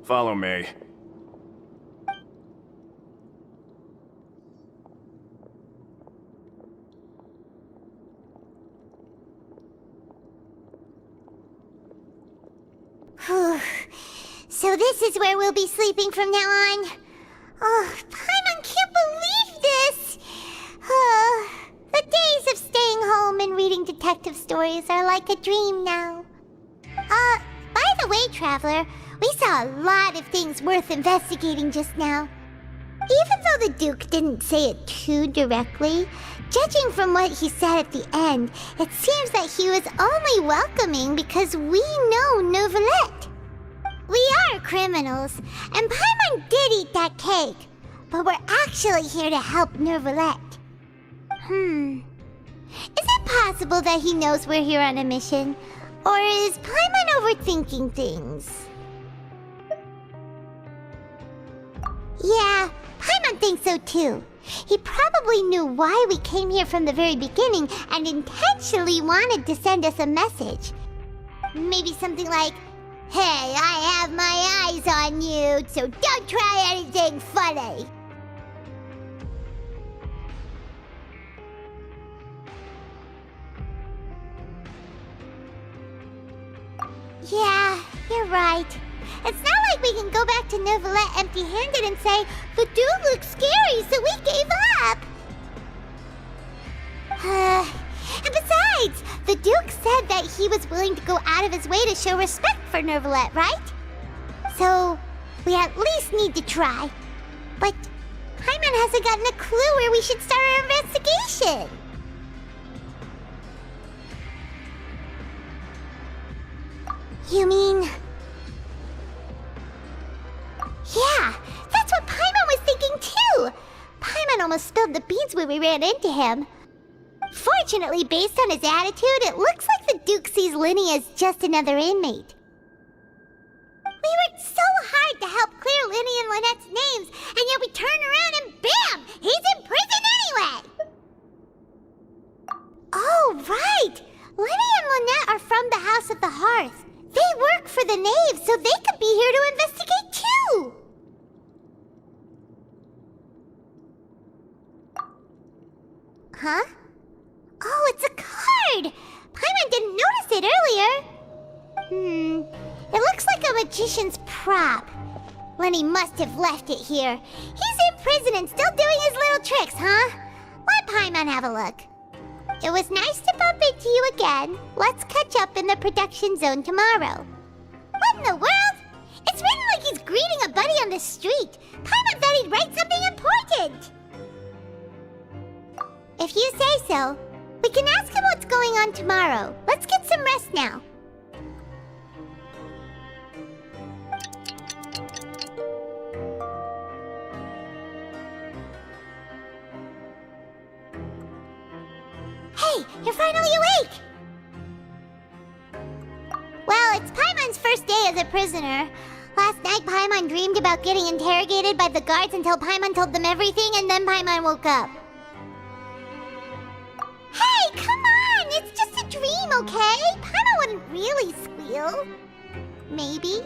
Follow me. So this is where we'll be sleeping from now on. Oh, Paimon can't believe this! The days of staying home and reading detective stories are like a dream now. By the way, Traveler, we saw a lot of things worth investigating just now. Even though the Duke didn't say it too directly, judging from what he said at the end, it seems that he was only welcoming because we know Neuvillette. We are criminals, and Paimon did eat that cake, but we're actually here to help Neuvillette. Is it possible that he knows we're here on a mission? Or is Paimon overthinking things? Yeah, Paimon thinks so too. He probably knew why we came here from the very beginning and intentionally wanted to send us a message. Maybe something like, "Hey, I have my eyes on you, so don't try anything funny." Yeah, you're right. It's not like we can go back to Neuvillette empty-handed and say, "The dude looks scary, so we gave up." And besides, the Duke said that he was willing to go out of his way to show respect for Neuvillette, right? So, we at least need to try. But Paimon hasn't gotten a clue where we should start our investigation. You mean... Yeah, that's what Paimon was thinking too! Paimon almost spilled the beans when we ran into him. Fortunately, based on his attitude, it looks like the Duke sees Linny as just another inmate. We worked so hard to help clear Linny and Lynette's names, and yet we turn around and bam! He's in prison anyway! Oh, right! Linny and Lynette are from the House of the Hearth. They work for the Knave, so they could be here to investigate too! Huh? Oh, it's a card! Paimon didn't notice it earlier. It looks like a magician's prop. Lenny must have left it here. He's in prison and still doing his little tricks, huh? Let Paimon have a look. It was nice to bump into you again. Let's catch up in the production zone tomorrow. What in the world? It's written like he's greeting a buddy on the street. Paimon thought he'd write something important. If you say so, we can ask him what's going on tomorrow. Let's get some rest now. Hey, you're finally awake! Well, it's Paimon's first day as a prisoner. Last night, Paimon dreamed about getting interrogated by the guards until Paimon told them everything, and then Paimon woke up. Hey, come on! It's just a dream, okay? Paimon wouldn't really squeal. Maybe?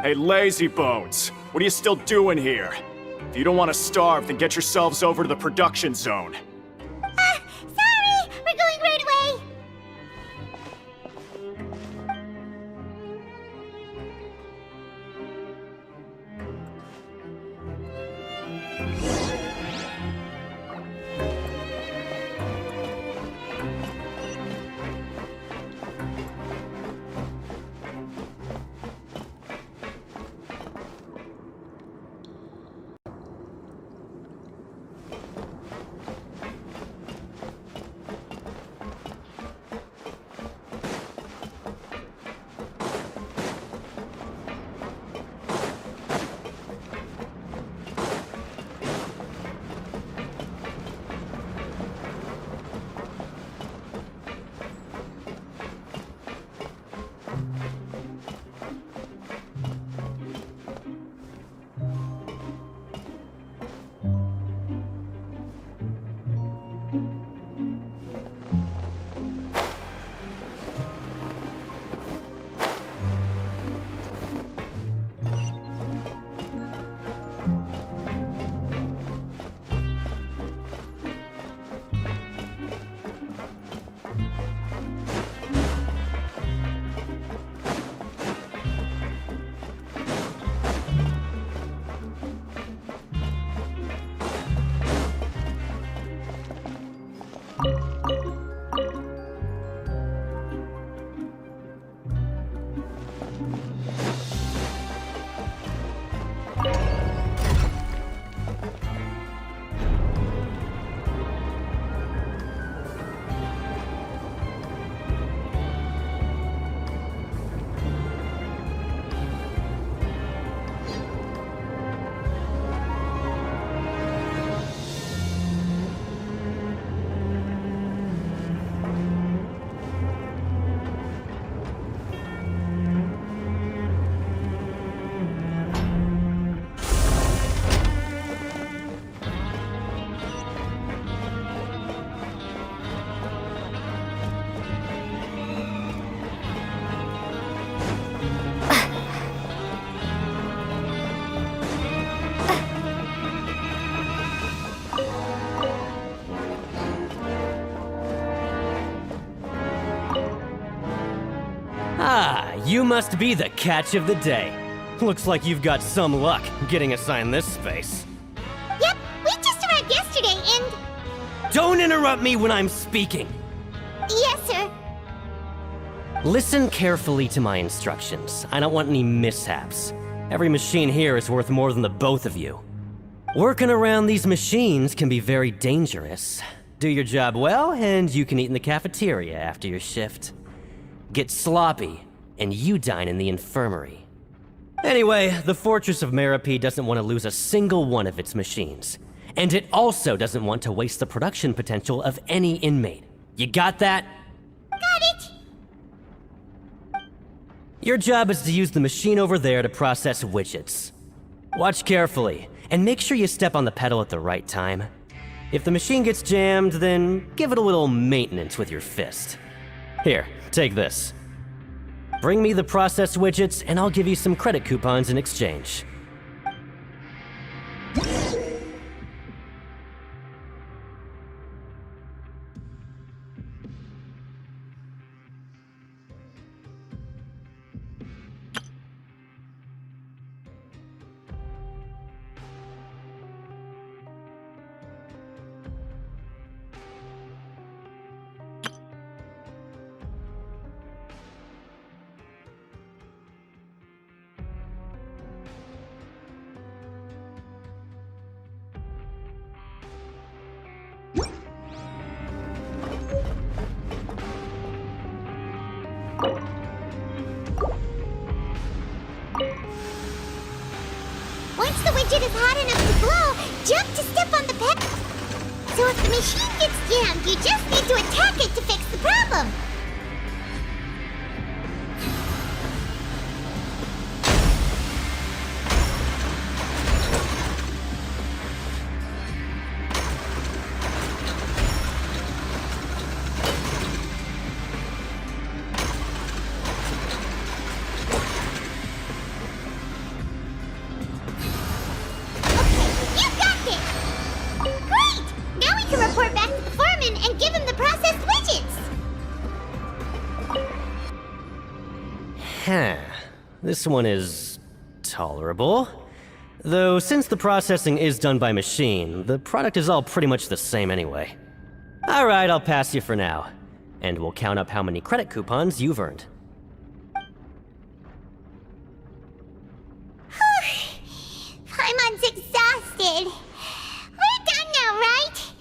Hey, lazy bones! What are you still doing here? If you don't want to starve, then get yourselves over to the production zone. Sorry! We're going right away! You must be the catch of the day. Looks like you've got some luck getting assigned this space. Yep, we just arrived yesterday and... Don't interrupt me when I'm speaking! Yes, sir. Listen carefully to my instructions. I don't want any mishaps. Every machine here is worth more than the both of you. Working around these machines can be very dangerous. Do your job well, and you can eat in the cafeteria after your shift. Get sloppy, and you dine in the infirmary. Anyway, the Fortress of Meropide doesn't want to lose a single one of its machines. And it also doesn't want to waste the production potential of any inmate. You got that? Got it! Your job is to use the machine over there to process widgets. Watch carefully, and make sure you step on the pedal at the right time. If the machine gets jammed, then give it a little maintenance with your fist. Here, take this. Bring me the processed widgets, and I'll give you some credit coupons in exchange. Once the widget is hot enough to glow, jump to step on the pedal. So if the machine gets jammed, you just need to attack it to fix the problem. Report back to the foreman and give him the processed widgets! This one is tolerable. Though since the processing is done by machine, the product is all pretty much the same anyway. Alright, I'll pass you for now. And we'll count up how many credit coupons you've earned. Paimon's exhausted. We're done now, right?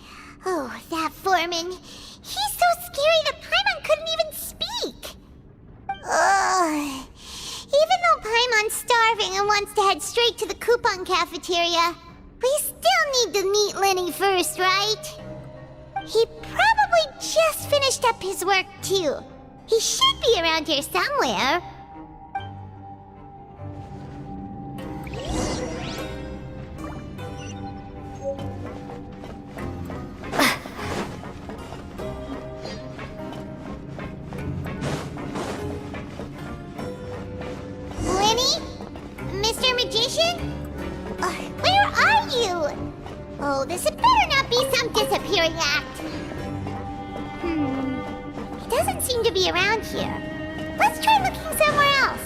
Oh, that foreman. He's so scary that Paimon couldn't even speak. Ugh. Even though Paimon's starving and wants to head straight to the coupon cafeteria, we still need to meet Lenny first, right? He probably just finished up his work, too. He should be around here somewhere. Where are you? Oh, this had better not be some disappearing act. He doesn't seem to be around here. Let's try looking somewhere else.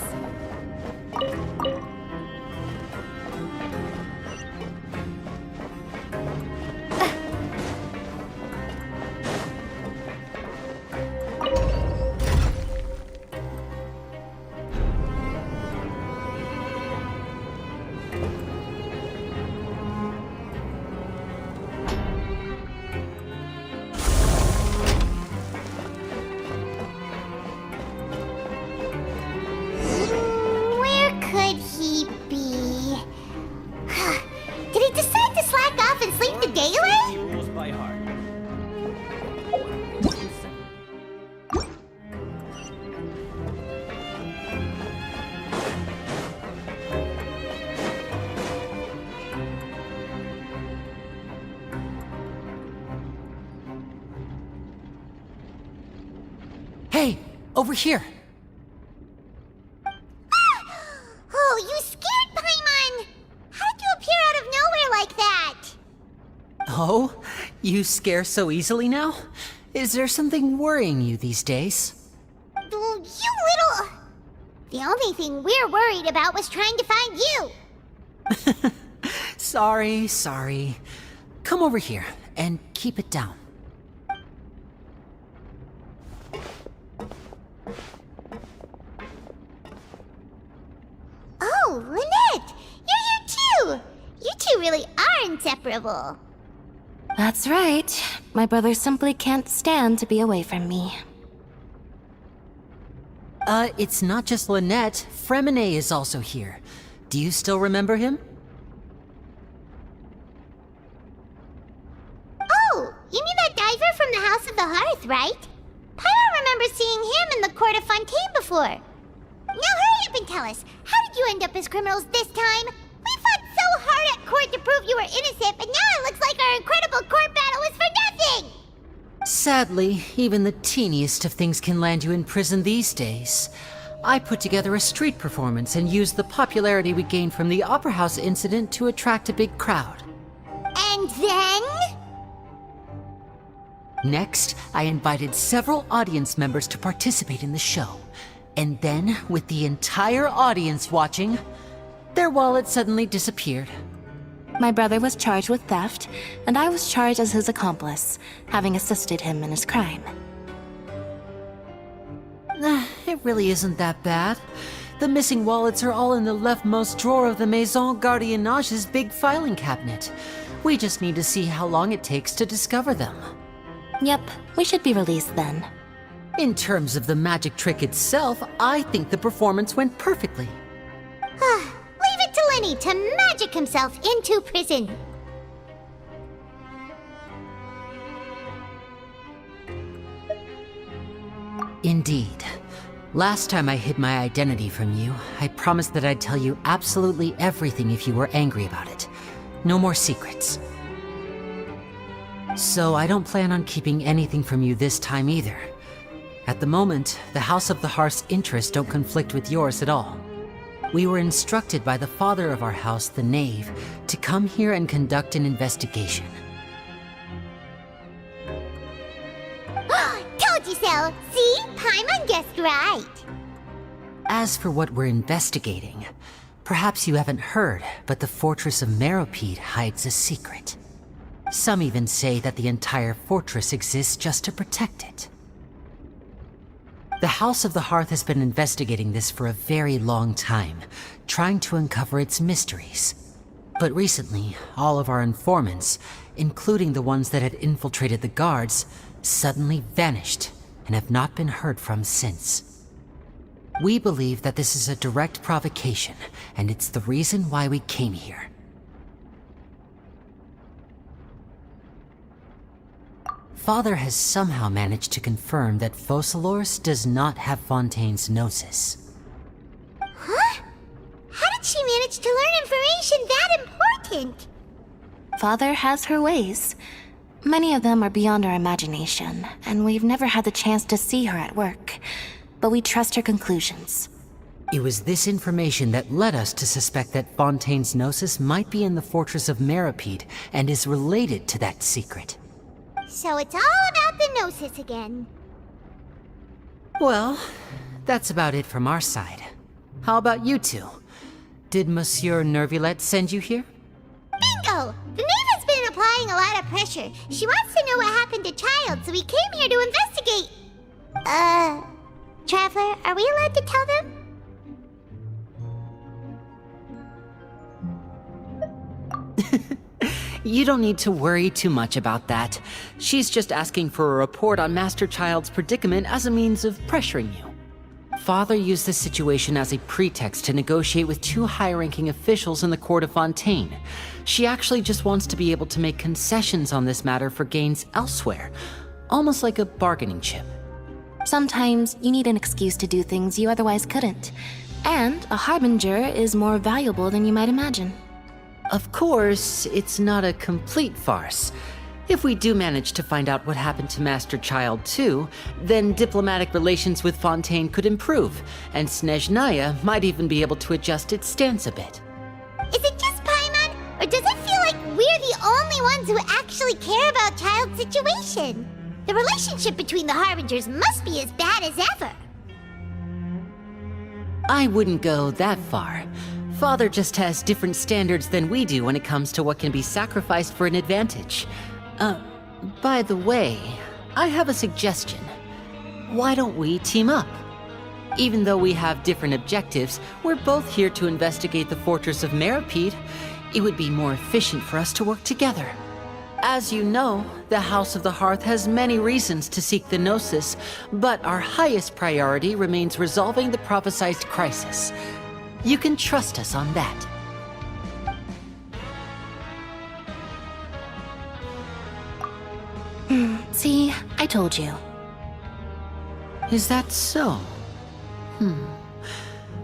Hey, over here. Oh, you scared Paimon! How did you appear out of nowhere like that? Oh, you scare so easily now? Is there something worrying you these days? You little... The only thing we're worried about was trying to find you. Sorry. Come over here and keep it down. Oh, Lynette! You're here too! You two really are inseparable. That's right. My brother simply can't stand to be away from me. It's not just Lynette. Fremine is also here. Do you still remember him? Oh, you mean that diver from the House of the Hearth, right? Paimon remembers seeing him in the court of Fontaine before. Now hurry up and tell us, how did you end up as criminals this time? We fought so hard at court to prove you were innocent, but now it looks like our incredible court battle was for nothing! Sadly, even the teeniest of things can land you in prison these days. I put together a street performance and used the popularity we gained from the Opera House incident to attract a big crowd. And then? Next, I invited several audience members to participate in the show. And then, with the entire audience watching, their wallet suddenly disappeared. My brother was charged with theft, and I was charged as his accomplice, having assisted him in his crime. It really isn't that bad. The missing wallets are all in the leftmost drawer of the Maison Gardiennage's big filing cabinet. We just need to see how long it takes to discover them. Yep, we should be released then. In terms of the magic trick itself, I think the performance went perfectly. Leave it to Lenny to magic himself into prison. Indeed. Last time I hid my identity from you, I promised that I'd tell you absolutely everything if you were angry about it. No more secrets. So I don't plan on keeping anything from you this time either. At the moment, the House of the Hearth's interests don't conflict with yours at all. We were instructed by the father of our house, the Knave, to come here and conduct an investigation. Told you so! See? Paimon guessed right. As for what we're investigating, perhaps you haven't heard, but the fortress of Meropide hides a secret. Some even say that the entire fortress exists just to protect it. The House of the Hearth has been investigating this for a very long time, trying to uncover its mysteries. But recently, all of our informants, including the ones that had infiltrated the guards, suddenly vanished and have not been heard from since. We believe that this is a direct provocation, and it's the reason why we came here. Father has somehow managed to confirm that Focalors does not have Fontaine's gnosis. Huh? How did she manage to learn information that important? Father has her ways. Many of them are beyond our imagination, and we've never had the chance to see her at work. But we trust her conclusions. It was this information that led us to suspect that Fontaine's gnosis might be in the fortress of Meropide and is related to that secret. So it's all about the Gnosis again. Well, that's about it from our side. How about you two? Did Monsieur Nervulette send you here? Bingo! The Knave has been applying a lot of pressure. She wants to know what happened to Child, so we came here to investigate. Traveler, are we allowed to tell them? You don't need to worry too much about that. She's just asking for a report on Master Child's predicament as a means of pressuring you. Father used this situation as a pretext to negotiate with two high-ranking officials in the court of Fontaine. She actually just wants to be able to make concessions on this matter for gains elsewhere, almost like a bargaining chip. Sometimes you need an excuse to do things you otherwise couldn't. And a harbinger is more valuable than you might imagine. Of course, it's not a complete farce. If we do manage to find out what happened to Master Child too, then diplomatic relations with Fontaine could improve, and Snezhnaya might even be able to adjust its stance a bit. Is it just Paimon, or does it feel like we're the only ones who actually care about Child's situation? The relationship between the Harbingers must be as bad as ever. I wouldn't go that far. Father just has different standards than we do when it comes to what can be sacrificed for an advantage. By the way, I have a suggestion. Why don't we team up? Even though we have different objectives, we're both here to investigate the fortress of Meripede. It would be more efficient for us to work together. As you know, the House of the Hearth has many reasons to seek the Gnosis, but our highest priority remains resolving the prophesized crisis. You can trust us on that. See, I told you. Is that so?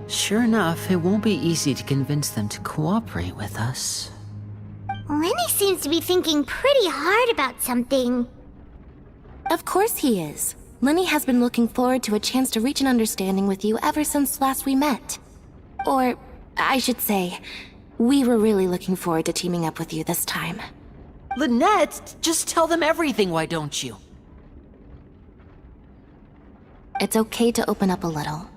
Sure enough, it won't be easy to convince them to cooperate with us. Lenny seems to be thinking pretty hard about something. Of course he is. Lenny has been looking forward to a chance to reach an understanding with you ever since last we met. Or, I should say, we were really looking forward to teaming up with you this time. Lynette, just tell them everything, why don't you? It's okay to open up a little.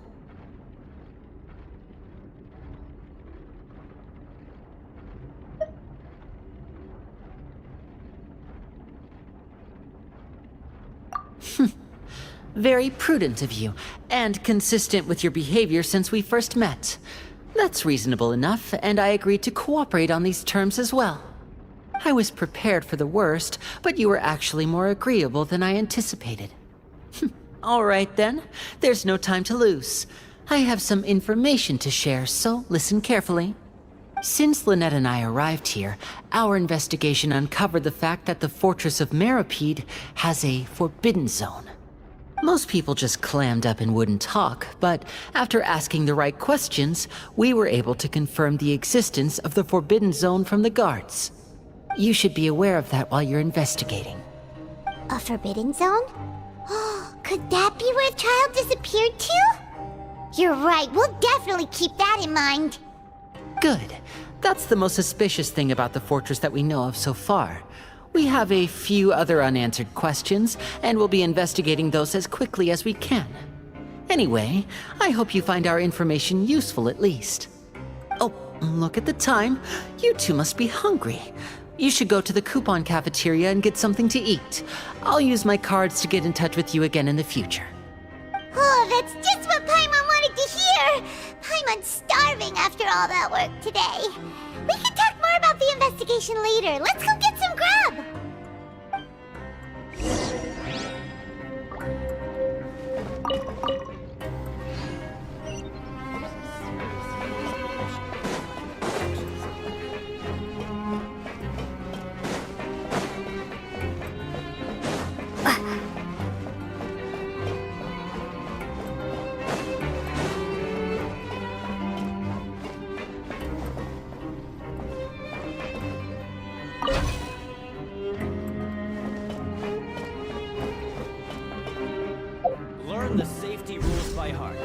Very prudent of you, and consistent with your behavior since we first met. That's reasonable enough, and I agreed to cooperate on these terms as well. I was prepared for the worst, but you were actually more agreeable than I anticipated. All right then, there's no time to lose. I have some information to share, so listen carefully. Since Lynette and I arrived here, our investigation uncovered the fact that the Fortress of Meripede has a forbidden zone. Most people just clammed up and wouldn't talk, but after asking the right questions, we were able to confirm the existence of the forbidden zone from the guards. You should be aware of that while you're investigating. A forbidden zone? Could that be where the child disappeared to? You're right, we'll definitely keep that in mind. Good. That's the most suspicious thing about the fortress that we know of so far. We have a few other unanswered questions, and we'll be investigating those as quickly as we can. Anyway, I hope you find our information useful at least. Oh, look at the time. You two must be hungry. You should go to the coupon cafeteria and get something to eat. I'll use my cards to get in touch with you again in the future. Oh, that's just what Paimon wanted to hear! Paimon's starving after all that work today. We can talk more about the investigation later. Let's go get some grub! Learn the safety rules by heart.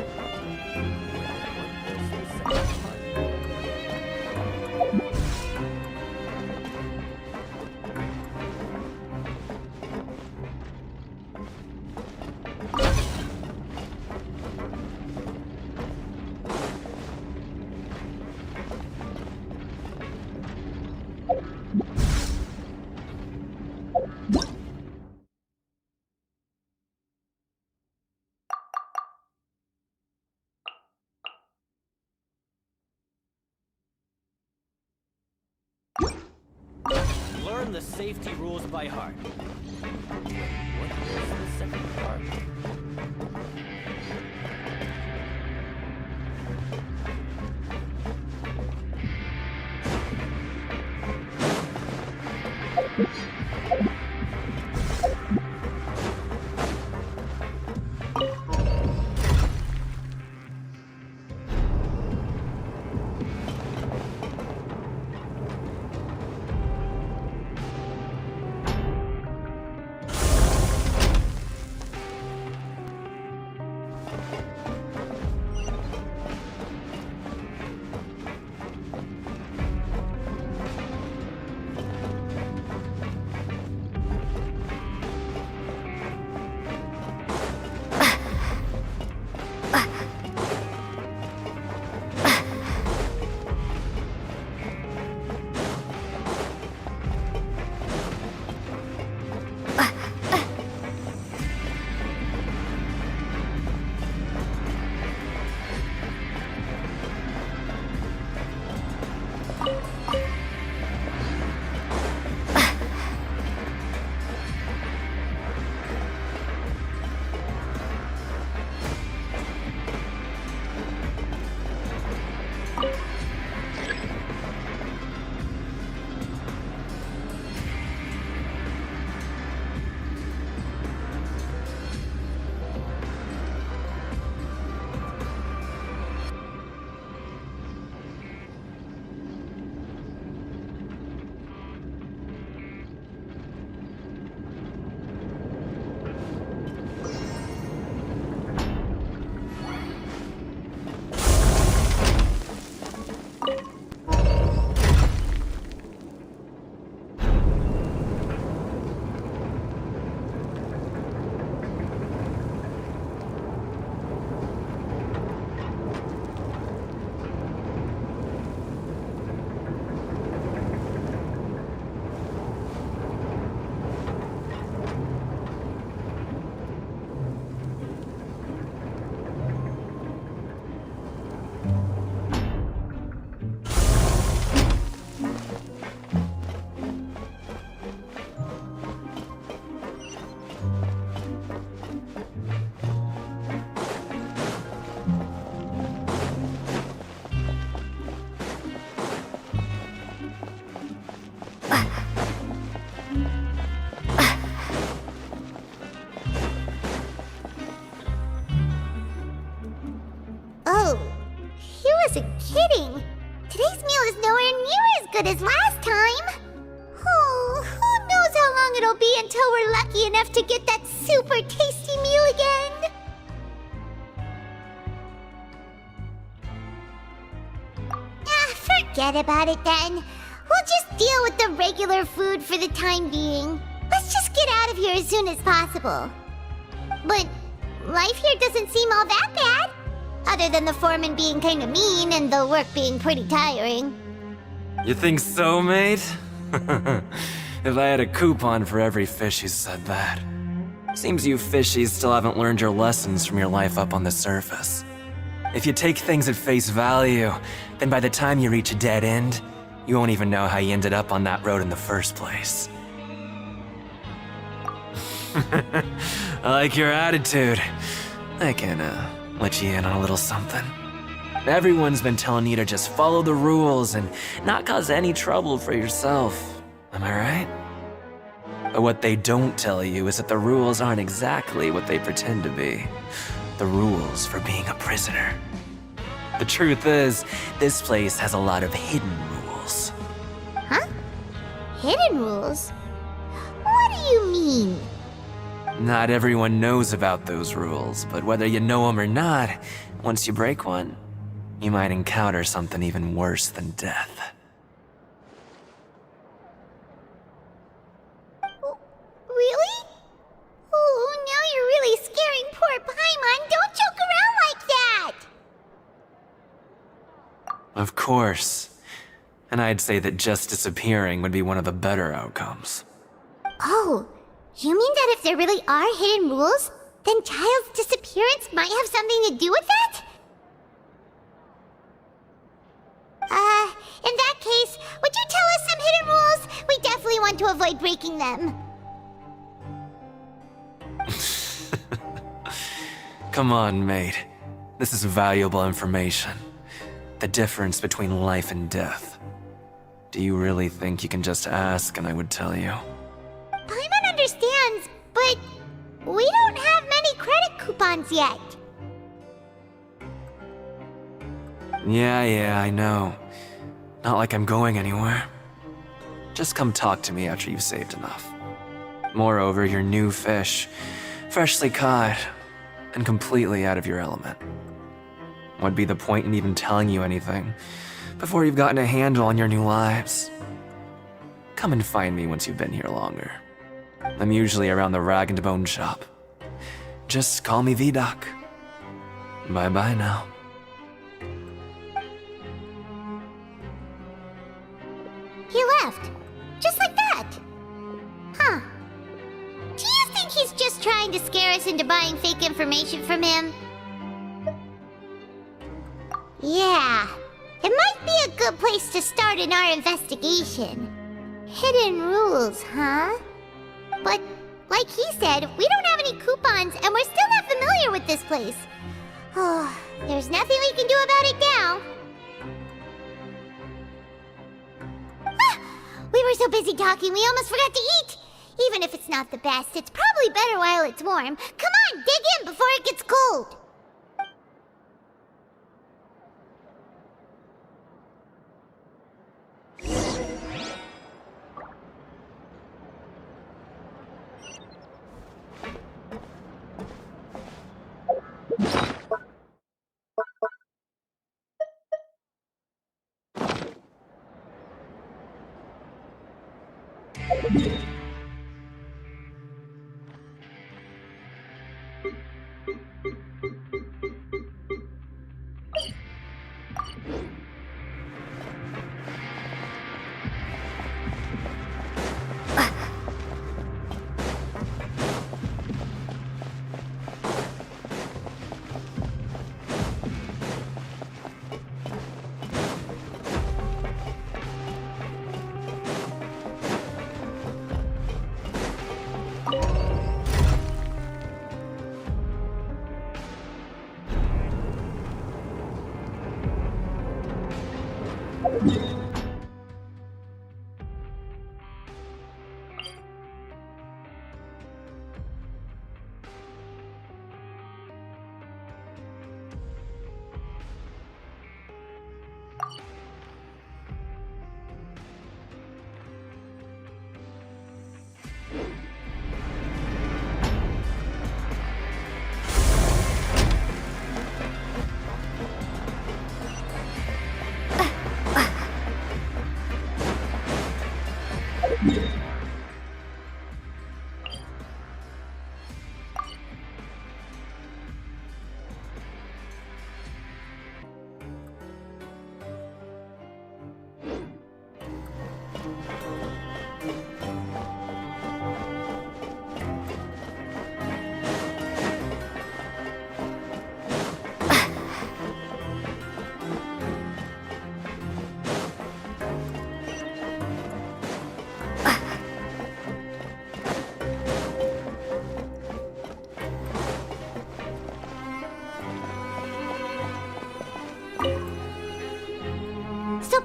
Learn the safety rules by heart. What is the second part? wasn't kidding. Today's meal is nowhere near as good as last time. Oh, who knows how long it'll be until we're lucky enough to get that super tasty meal again. Forget about it then. We'll just deal with the regular food for the time being. Let's just get out of here as soon as possible. But life here doesn't seem all that bad. Other than the foreman being kinda mean and the work being pretty tiring. You think so, mate? If I had a coupon for every fish who said that. Seems you fishies still haven't learned your lessons from your life up on the surface. If you take things at face value, then by the time you reach a dead end, you won't even know how you ended up on that road in the first place. I like your attitude. I can, let you in on a little something. Everyone's been telling you to just follow the rules and not cause any trouble for yourself. Am I right? But what they don't tell you is that the rules aren't exactly what they pretend to be. The rules for being a prisoner. The truth is, this place has a lot of hidden rules. Huh? Hidden rules? What do you mean? Not everyone knows about those rules, but whether you know them or not, once you break one, you might encounter something even worse than death. Really? Oh, now you're really scaring poor Paimon. Don't joke around like that! Of course. And I'd say that just disappearing would be one of the better outcomes. Oh, you mean that if there really are hidden rules, then Child's disappearance might have something to do with that? In that case, would you tell us some hidden rules? We definitely want to avoid breaking them. Come on, mate. This is valuable information. The difference between life and death. Do you really think you can just ask and I would tell you? Paimon understands, but we don't have many credit coupons yet. Yeah, I know. Not like I'm going anywhere. Just come talk to me after you've saved enough. Moreover, you're new fish, freshly caught, and completely out of your element. What'd be the point in even telling you anything before you've gotten a handle on your new lives? Come and find me once you've been here longer. I'm usually around the rag and bone shop. Just call me V-Doc. Bye-bye now. He left. Just like that. Huh. Do you think he's just trying to scare us into buying fake information from him? Yeah. It might be a good place to start in our investigation. Hidden rules, huh? But, like he said, we don't have any coupons and we're still not familiar with this place. Oh, there's nothing we can do about it now. We were so busy talking, we almost forgot to eat. Even if it's not the best, it's probably better while it's warm. Come on, dig in before it gets cold.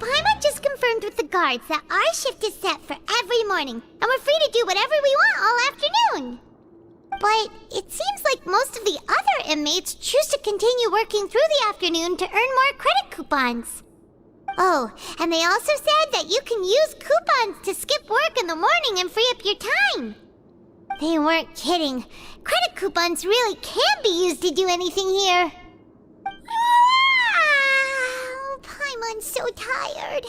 Paimon just confirmed with the guards that our shift is set for every morning, and we're free to do whatever we want all afternoon. But it seems like most of the other inmates choose to continue working through the afternoon to earn more credit coupons. Oh, and they also said that you can use coupons to skip work in the morning and free up your time. They weren't kidding. Credit coupons really can be used to do anything here. Paimon's so tired.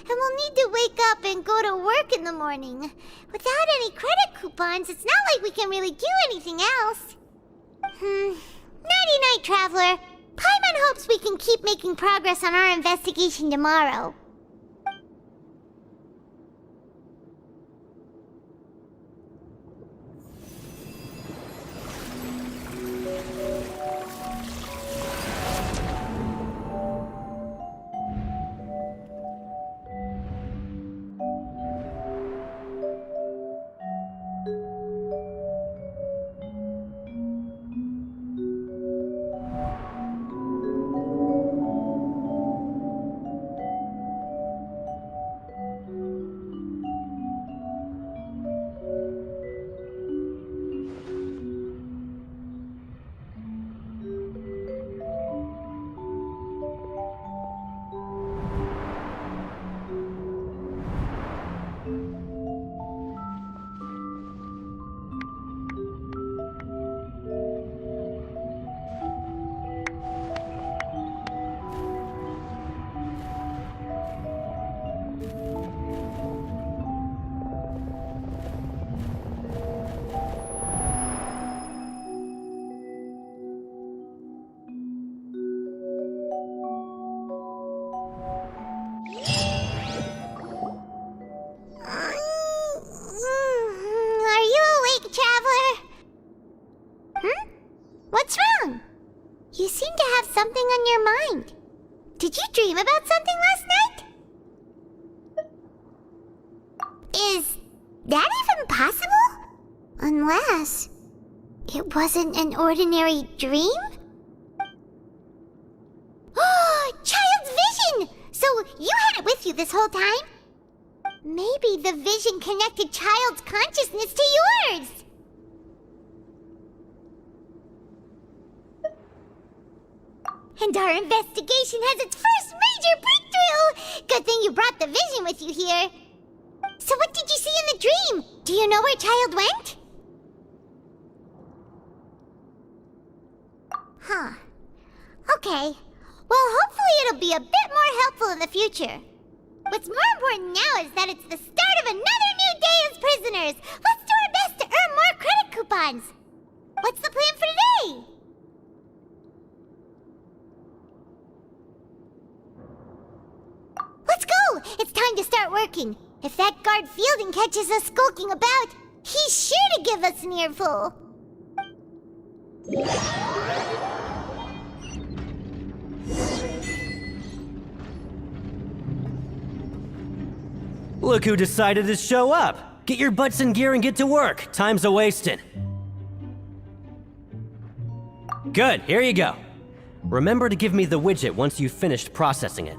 And we'll need to wake up and go to work in the morning. Without any credit coupons, it's not like we can really do anything else. Nighty-night, Traveler. Paimon hopes we can keep making progress on our investigation tomorrow. What's wrong? You seem to have something on your mind. Did you dream about something last night? Is that even possible? Unless it wasn't an ordinary dream? Oh, Child's vision! So you had it with you this whole time? Maybe the vision connected Child's consciousness to yours. And our investigation has its first major breakthrough! Good thing you brought the vision with you here. So what did you see in the dream? Do you know where Child went? Huh. Okay. Well, hopefully it'll be a bit more helpful in the future. What's more important now is that it's the start of another new day as prisoners. Let's do our best to earn more credit coupons. What's the plan for today? Let's go! It's time to start working. If that guard Fielding catches us skulking about, he's sure to give us an earful. Look who decided to show up! Get your butts in gear and get to work. Time's a-wasting. Good, here you go. Remember to give me the widget once you've finished processing it.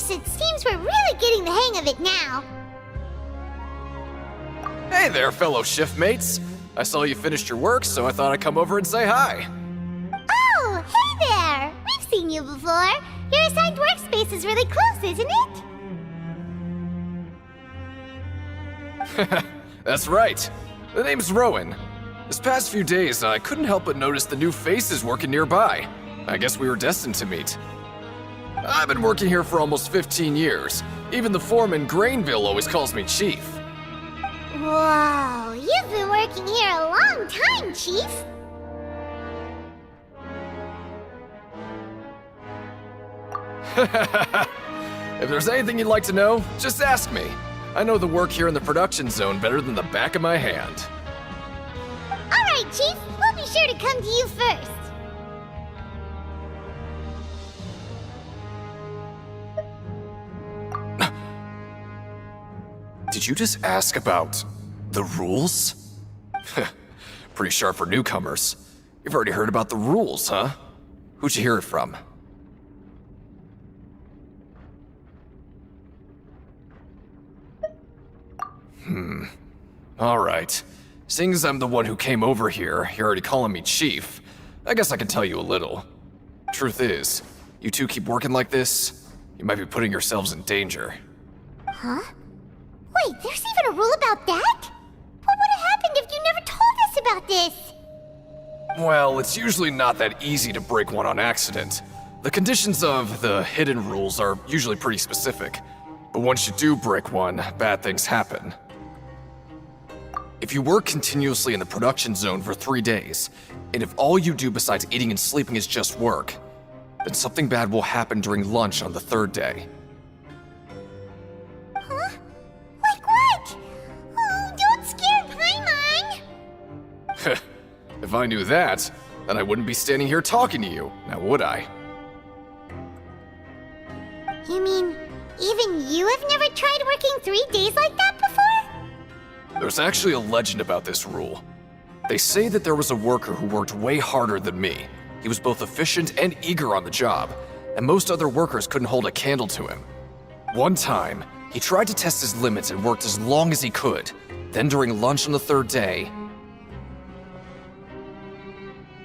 It seems we're really getting the hang of it now. Hey there, fellow shift mates. I saw you finished your work, so I thought I'd come over and say hi. Oh, hey there! We've seen you before. Your assigned workspace is really close, isn't it? That's right. The name's Rowan. This past few days, I couldn't help but notice the new faces working nearby. I guess we were destined to meet. I've been working here for almost 15 years. Even the foreman, Grainville, always calls me Chief. Whoa, you've been working here a long time, Chief. If there's anything you'd like to know, just ask me. I know the work here in the production zone better than the back of my hand. All right, Chief. We'll be sure to come to you first. Did you just ask about the rules? Pretty sharp for newcomers. You've already heard about the rules, huh? Who'd you hear it from? Alright. Seeing as I'm the one who came over here, you're already calling me Chief. I guess I can tell you a little. Truth is, you two keep working like this, you might be putting yourselves in danger. Huh? Wait, there's even a rule about that? What would have happened if you never told us about this? Well, it's usually not that easy to break one on accident. The conditions of the hidden rules are usually pretty specific. But once you do break one, bad things happen. If you work continuously in the production zone for 3 days, and if all you do besides eating and sleeping is just work, then something bad will happen during lunch on the 3rd day. Huh? Like what? Oh, don't scare Paimon! If I knew that, then I wouldn't be standing here talking to you, now would I? You mean, even you have never tried working 3 days like that before? There's actually a legend about this rule. They say that there was a worker who worked way harder than me. He was both efficient and eager on the job, and most other workers couldn't hold a candle to him. One time, he tried to test his limits and worked as long as he could. Then during lunch on the 3rd day,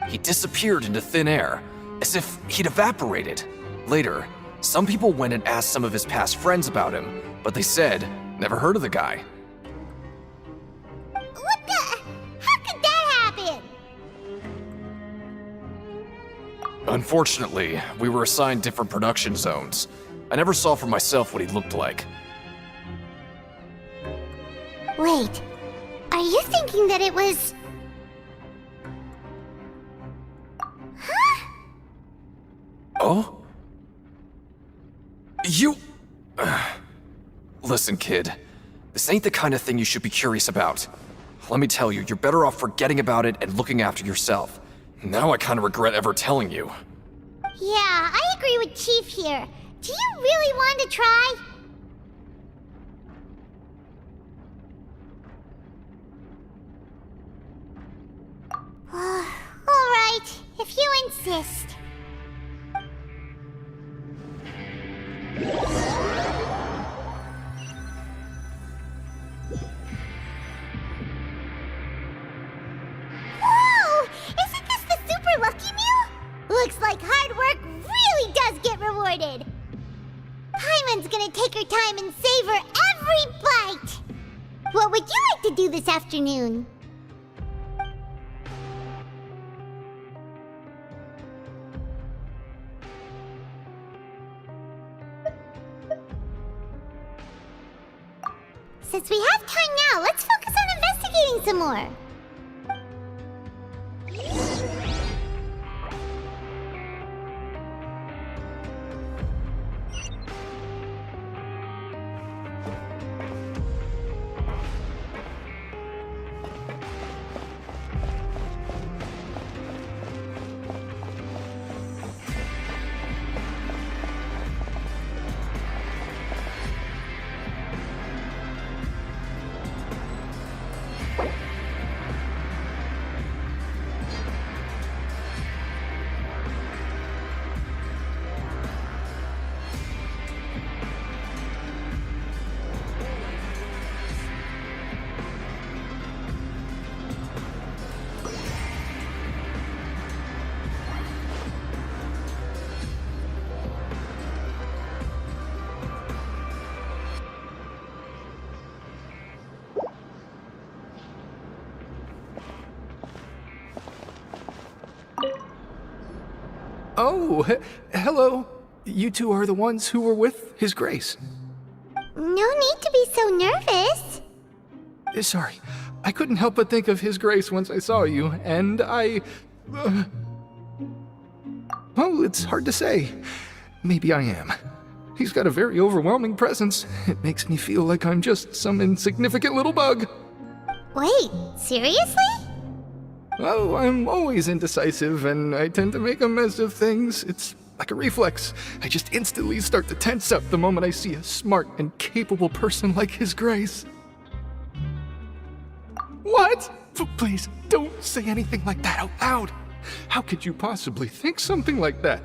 he disappeared into thin air, as if he'd evaporated. Later, some people went and asked some of his past friends about him, but they said, never heard of the guy. What the? How could that happen? Unfortunately, we were assigned different production zones. I never saw for myself what he looked like. Wait, are you thinking that it was... Huh? Oh? You... Listen, kid. This ain't the kind of thing you should be curious about. Let me tell you, you're better off forgetting about it and looking after yourself. Now I kind of regret ever telling you. Yeah, I agree with Chief here. Do you really want to try? Alright, if you insist. Whoa! Isn't this the super lucky meal? Looks like hard work really does get rewarded. Paimon's gonna take her time and savor every bite. What would you like to do this afternoon? Since we have time now, let's focus on investigating some more. Oh, hello. you two are the ones who were with His Grace. No need to be so nervous. Sorry, I couldn't help but think of His Grace once I saw you, and I... well, it's hard to say. Maybe I am. He's got a very overwhelming presence. It makes me feel like I'm just some insignificant little bug. Wait, seriously? Oh, I'm always indecisive, and I tend to make a mess of things. It's like a reflex. I just instantly start to tense up the moment I see a smart and capable person like His Grace. What? Please, don't say anything like that out loud. How could you possibly think something like that?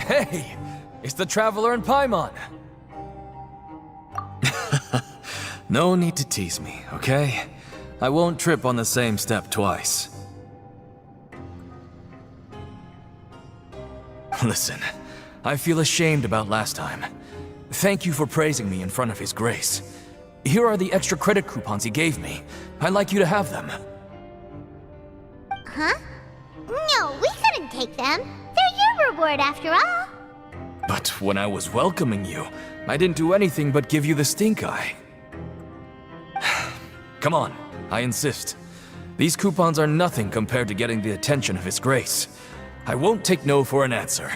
Hey! It's the Traveler and Paimon! No need to tease me, okay? I won't trip on the same step twice. Listen, I feel ashamed about last time. Thank you for praising me in front of His Grace. Here are the extra credit coupons he gave me. I'd like you to have them. Huh? No, we couldn't take them. They're your reward after all. But when I was welcoming you, I didn't do anything but give you the stink eye. Come on, I insist. These coupons are nothing compared to getting the attention of His Grace. I won't take no for an answer.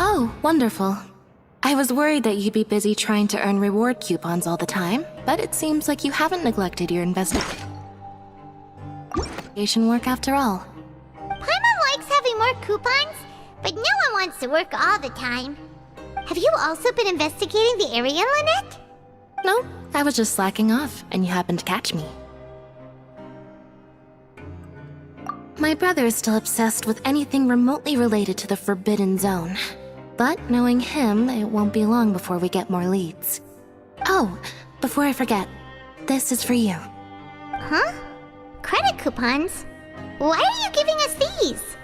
Oh, wonderful. I was worried that you'd be busy trying to earn reward coupons all the time, but it seems like you haven't neglected your investigation work after all. Paimon likes having more coupons, but no one wants to work all the time. Have you also been investigating the area, Lynette? No, I was just slacking off, and you happened to catch me. My brother is still obsessed with anything remotely related to the Forbidden Zone. But knowing him, it won't be long before we get more leads. Oh, before I forget, this is for you. Huh? Credit coupons? Why are you giving us these?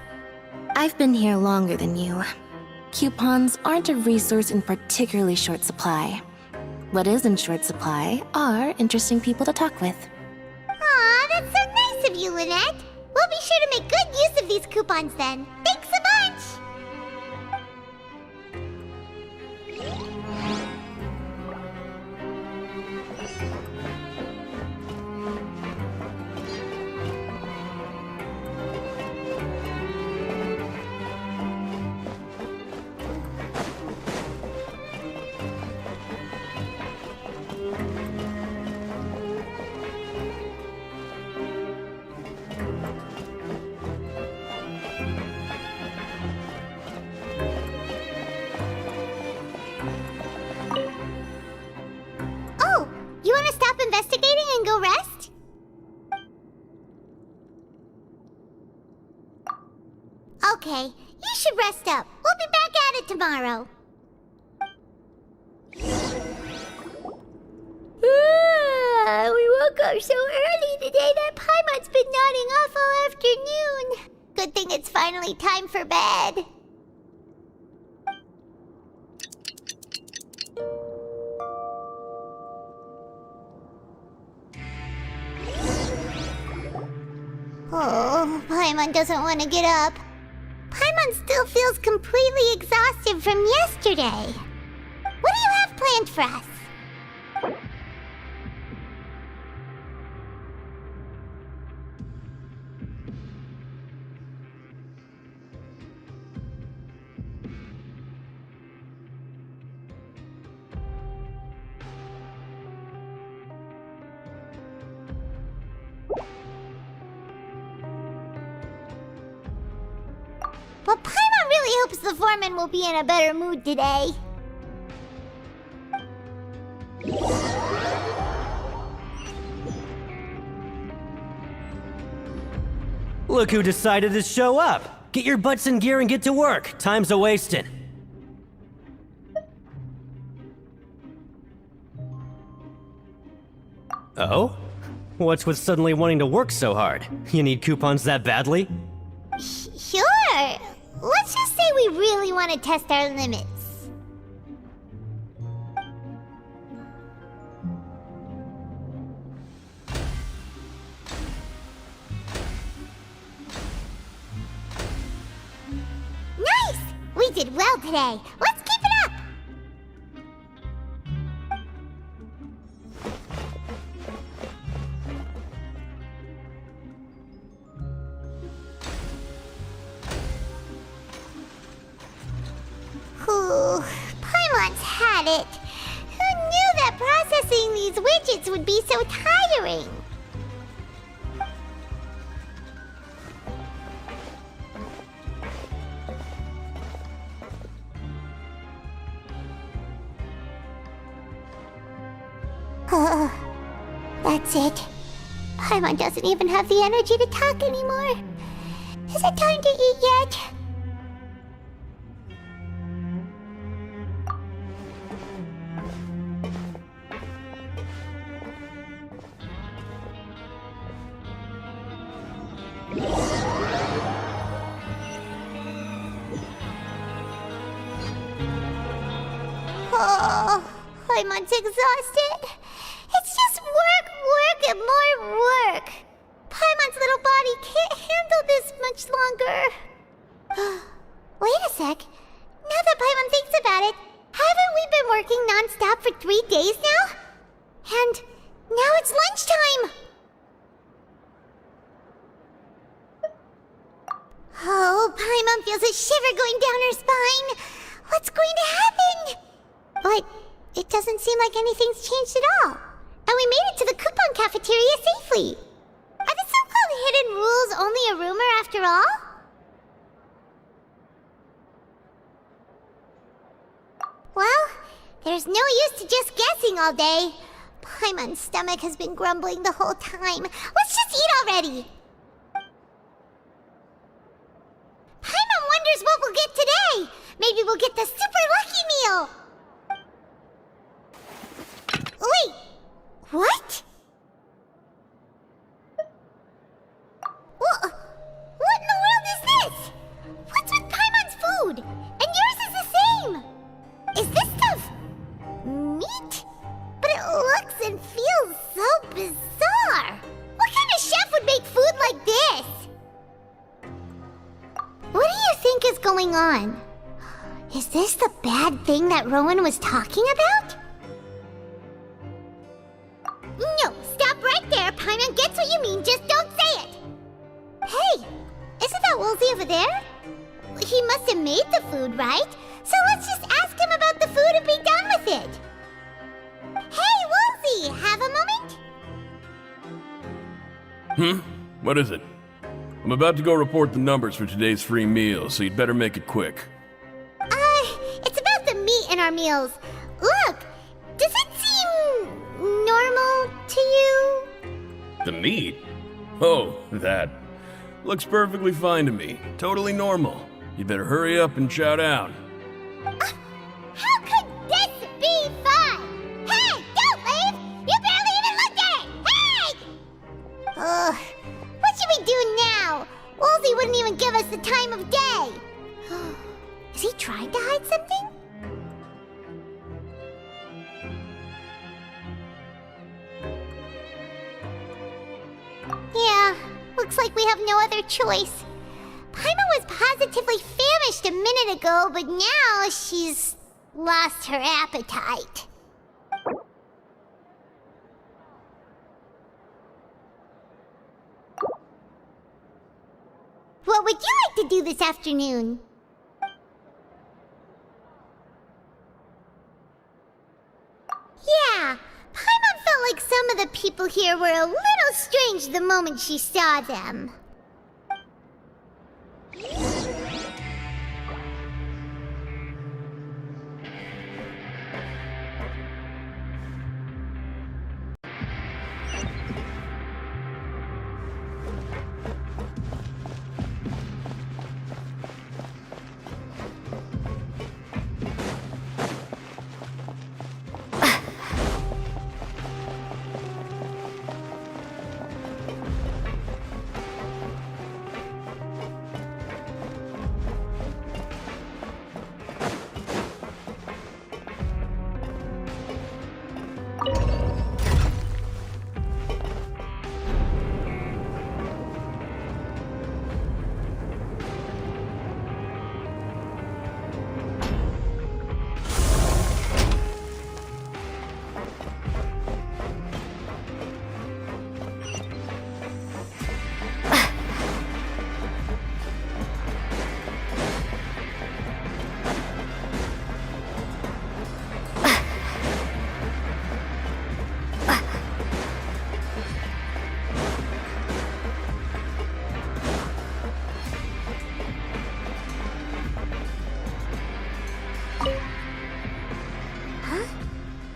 I've been here longer than you. Coupons aren't a resource in particularly short supply. What is in short supply are interesting people to talk with. Aw, that's so nice of you, Lynette. We'll be sure to make good use of these coupons then. Thanks a bunch! You want to stop investigating and go rest? Okay, you should rest up. We'll be back at it tomorrow. We woke up so early today that Paimon's been nodding off all afternoon. Good thing it's finally time for bed. Oh, Paimon doesn't want to get up. Paimon still feels completely exhausted from yesterday. What do you have planned for us? But Paimon really hopes the foreman will be in a better mood today. Look who decided to show up! Get your butts in gear and get to work. Time's a-wasting. Oh? What's with suddenly wanting to work so hard? You need coupons that badly? Sure. Let's just say we really want to test our limits. Nice! We did well today. Let's keep it up! Ooh, Paimon's had it. Who knew that processing these widgets would be so tiring? That's it. Paimon doesn't even have the energy to talk anymore. Is it time to eat yet? Oh, Paimon's exhausted. It's just work, and more work. Paimon's little body can't handle this much longer. Wait a sec. Now that Paimon thinks about it, haven't we been working non-stop for 3 days now? And now it's lunchtime! Oh, Paimon feels a shiver going down her spine. doesn't seem like anything's changed at all. And we made it to the coupon cafeteria safely. Are the so-called hidden rules only a rumor after all? Well, there's no use to just guessing all day. Paimon's stomach has been grumbling the whole time. Let's just eat already! Paimon wonders what we'll get today! Maybe we'll get the super lucky meal! Wait! What? What in the world is this? What's with Paimon's food? And yours is the same! Is this stuff meat? But it looks and feels so bizarre! What kind of chef would make food like this? What do you think is going on? Is this the bad thing that Rowan was talking about? No, stop right there. Paimon gets what you mean, just don't say it. Hey, isn't that Woolsey over there? He must have made the food, right? So let's just ask him about the food and be done with it. Hey, Woolsey, have a moment? What is it? I'm about to go report the numbers for today's free meal, so you'd better make it quick. It's about the meat in our meals. Look, does it seem normal to you? The meat? Oh, that. Looks perfectly fine to me. Totally normal. You better hurry up and chow down. How could this be fun? Hey, don't leave! You barely even looked at it! Hey! What should we do now? Woolsey wouldn't even give us the time of day. Is he trying to hide something? Yeah, looks like we have no other choice. Paimon was positively famished a minute ago, but now she's lost her appetite. What would you like to do this afternoon? Yeah, Paimon felt like some of the people here were a little strange the moment she saw them.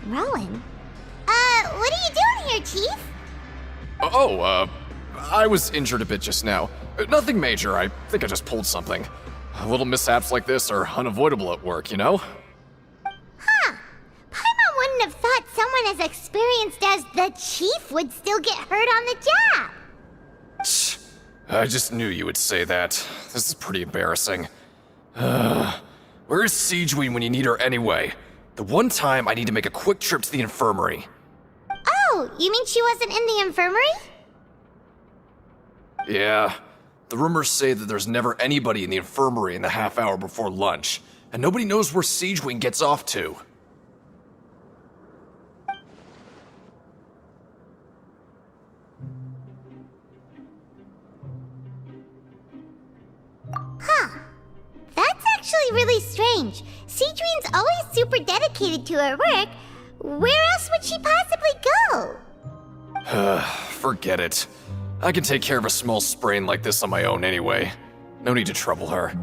Rowan? What are you doing here, Chief? I was injured a bit just now. Nothing major, I think I just pulled something. Little mishaps like this are unavoidable at work, you know? Huh. Paimon wouldn't have thought someone as experienced as the Chief would still get hurt on the job. I just knew you would say that. This is pretty embarrassing. Where's Siegeween when you need her anyway? The one time I need to make a quick trip to the infirmary. Oh, you mean she wasn't in the infirmary? Yeah. The rumors say that there's never anybody in the infirmary in the half hour before lunch, and nobody knows where Siegeween gets off to. Huh. That's actually really strange. Siegeween's always super dedicated to her work. Where else would she possibly go? Forget it. I can take care of a small sprain like this on my own anyway. No need to trouble her.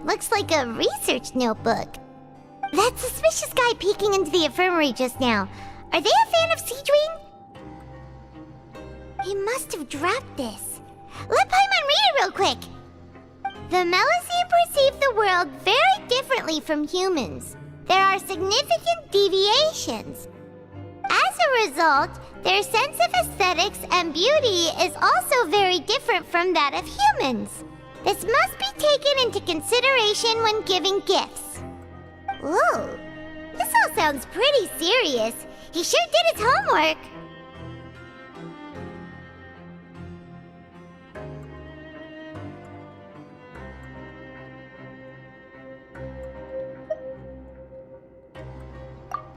Looks like a research notebook. That suspicious guy peeking into the infirmary just now. Are they a fan of Siegewing? He must have dropped this. Let Paimon read it real quick. The Melusine perceive the world very differently from humans. There are significant deviations. As a result, their sense of aesthetics and beauty is also very different from that of humans. This must be taken into consideration when giving gifts. Whoa, this all sounds pretty serious. He sure did his homework.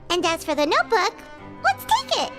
And as for the notebook, let's take it.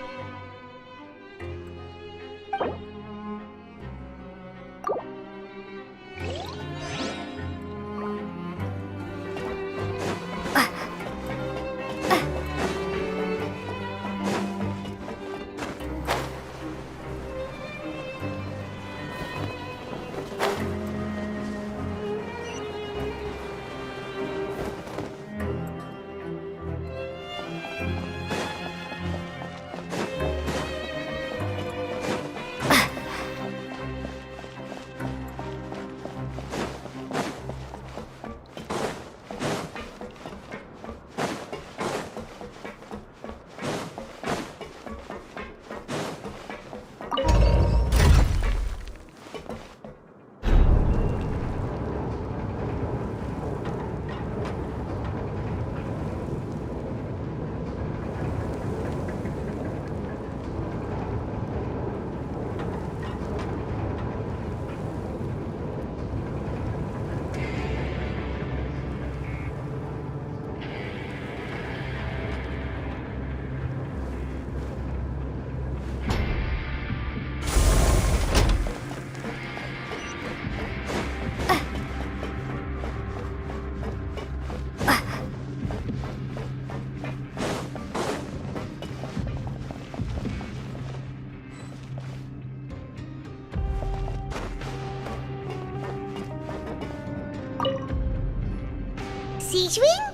Siegewing?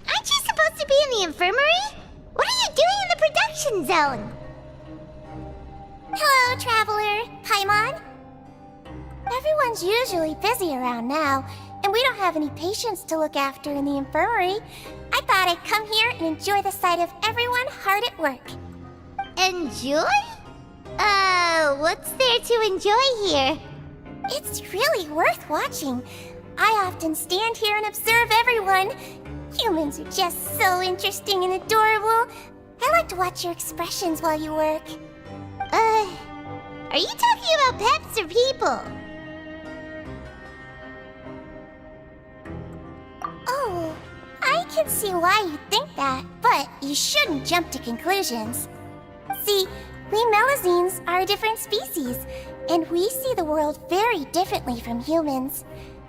Aren't you supposed to be in the infirmary? What are you doing in the production zone? Hello, Traveler. Paimon. Everyone's usually busy around now, and we don't have any patients to look after in the infirmary. I thought I'd come here and enjoy the sight of everyone hard at work. Enjoy? What's there to enjoy here? It's really worth watching. I often stand here and observe everyone. Humans are just so interesting and adorable. I like to watch your expressions while you work. Are you talking about pets or people? Oh, I can see why you think that, but you shouldn't jump to conclusions. See, we Melazines are a different species, and we see the world very differently from humans.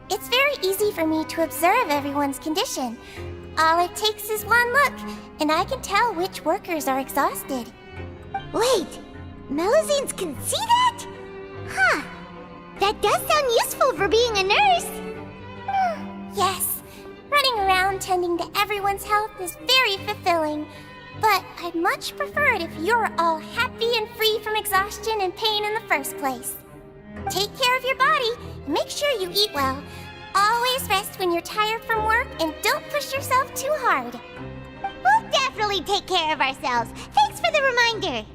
It's very easy for me to observe everyone's condition. All it takes is one look, and I can tell which workers are exhausted. Wait, Melazines can see that? Huh. That does sound useful for being a nurse. Yes, running around tending to everyone's health is very fulfilling. But I'd much prefer it if you're all happy and free from exhaustion and pain in the first place. Take care of your body and make sure you eat well. Always rest when you're tired from work and don't push yourself too hard. We'll definitely take care of ourselves. Thanks for the reminder.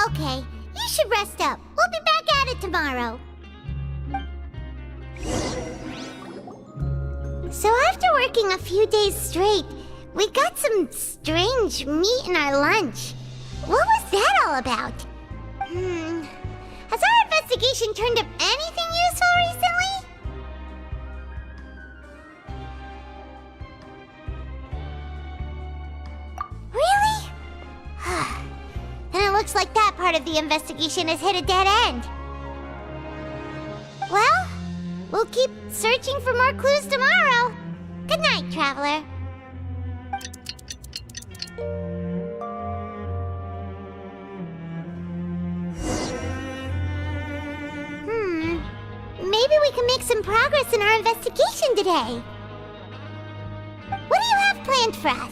Okay, you should rest up. We'll be back at it tomorrow. So after working a few days straight, we got some strange meat in our lunch. What was that all about? Has our investigation turned up anything useful recently? Really? Then it looks like that part of the investigation has hit a dead end. Well, we'll keep searching for more clues tomorrow. Good night, Traveler. Maybe we can make some progress in our investigation today. What do you have planned for us?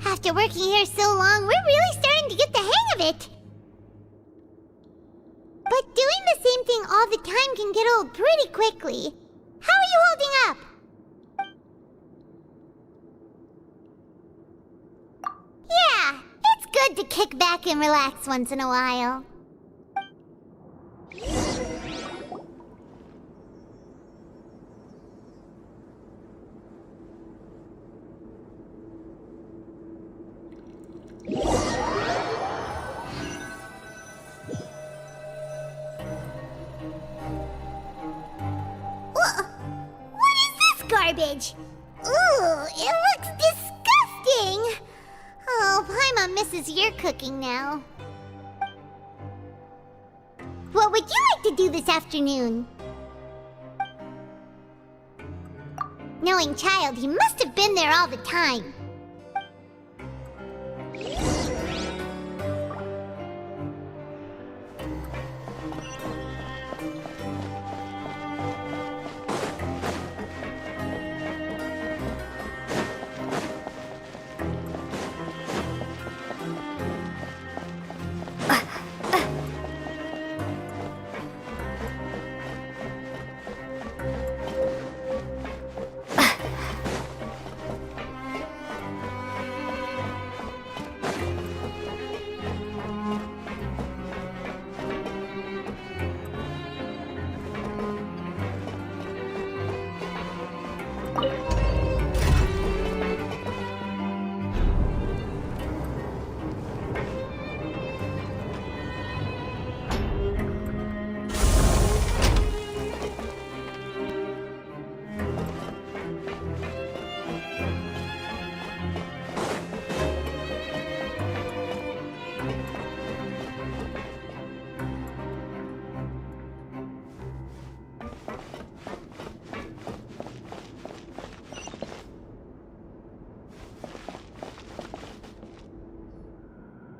After working here so long, we're really starting to get the hang of it. But doing the same thing all the time can get old pretty quickly. How are you holding up? Yeah, it's good to kick back and relax once in a while. garbage. Ooh, it looks disgusting. Oh, Paimon misses your cooking now. What would you like to do this afternoon? Knowing child, he must have been there all the time.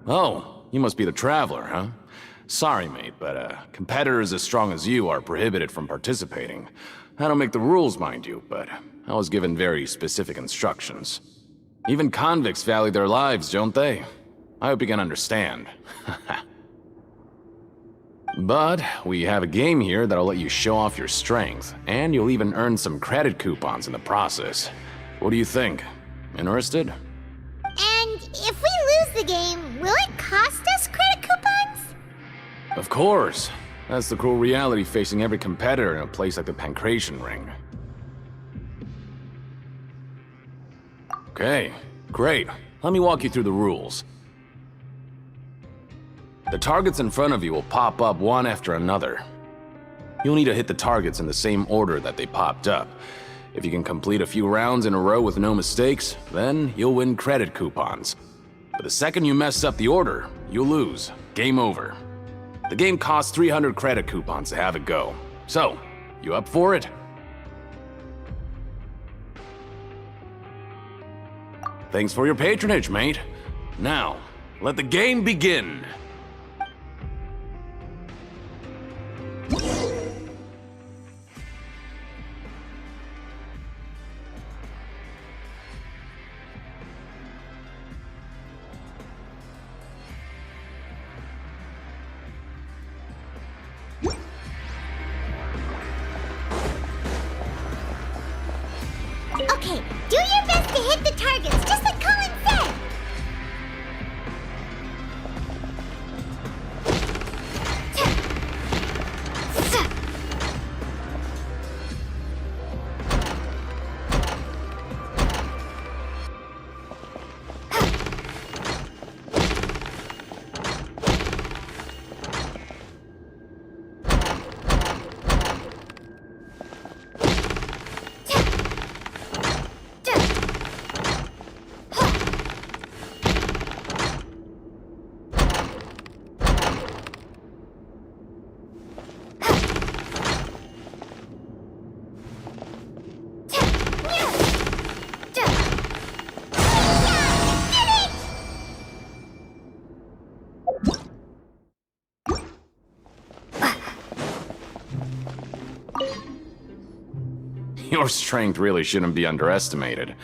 Oh, you must be the Traveler, huh? Sorry, mate, but competitors as strong as you are prohibited from participating. I don't make the rules, mind you, but I was given very specific instructions. Even convicts value their lives, don't they? I hope you can understand. But we have a game here that'll let you show off your strength, and you'll even earn some credit coupons in the process. What do you think? Interested? And if we lose the game, will it cost us credit coupons? Of course. That's the cruel reality facing every competitor in a place like the Pancration Ring. Okay, great. Let me walk you through the rules. The targets in front of you will pop up one after another. You'll need to hit the targets in the same order that they popped up. If you can complete a few rounds in a row with no mistakes, then you'll win credit coupons. But the second you mess up the order, you'll lose. Game over. The game costs 300 credit coupons to have it go. So, you up for it? Thanks for your patronage, mate. Now, let the game begin. Okay, do your best to hit the targets, just like Colin said! Your strength really shouldn't be underestimated.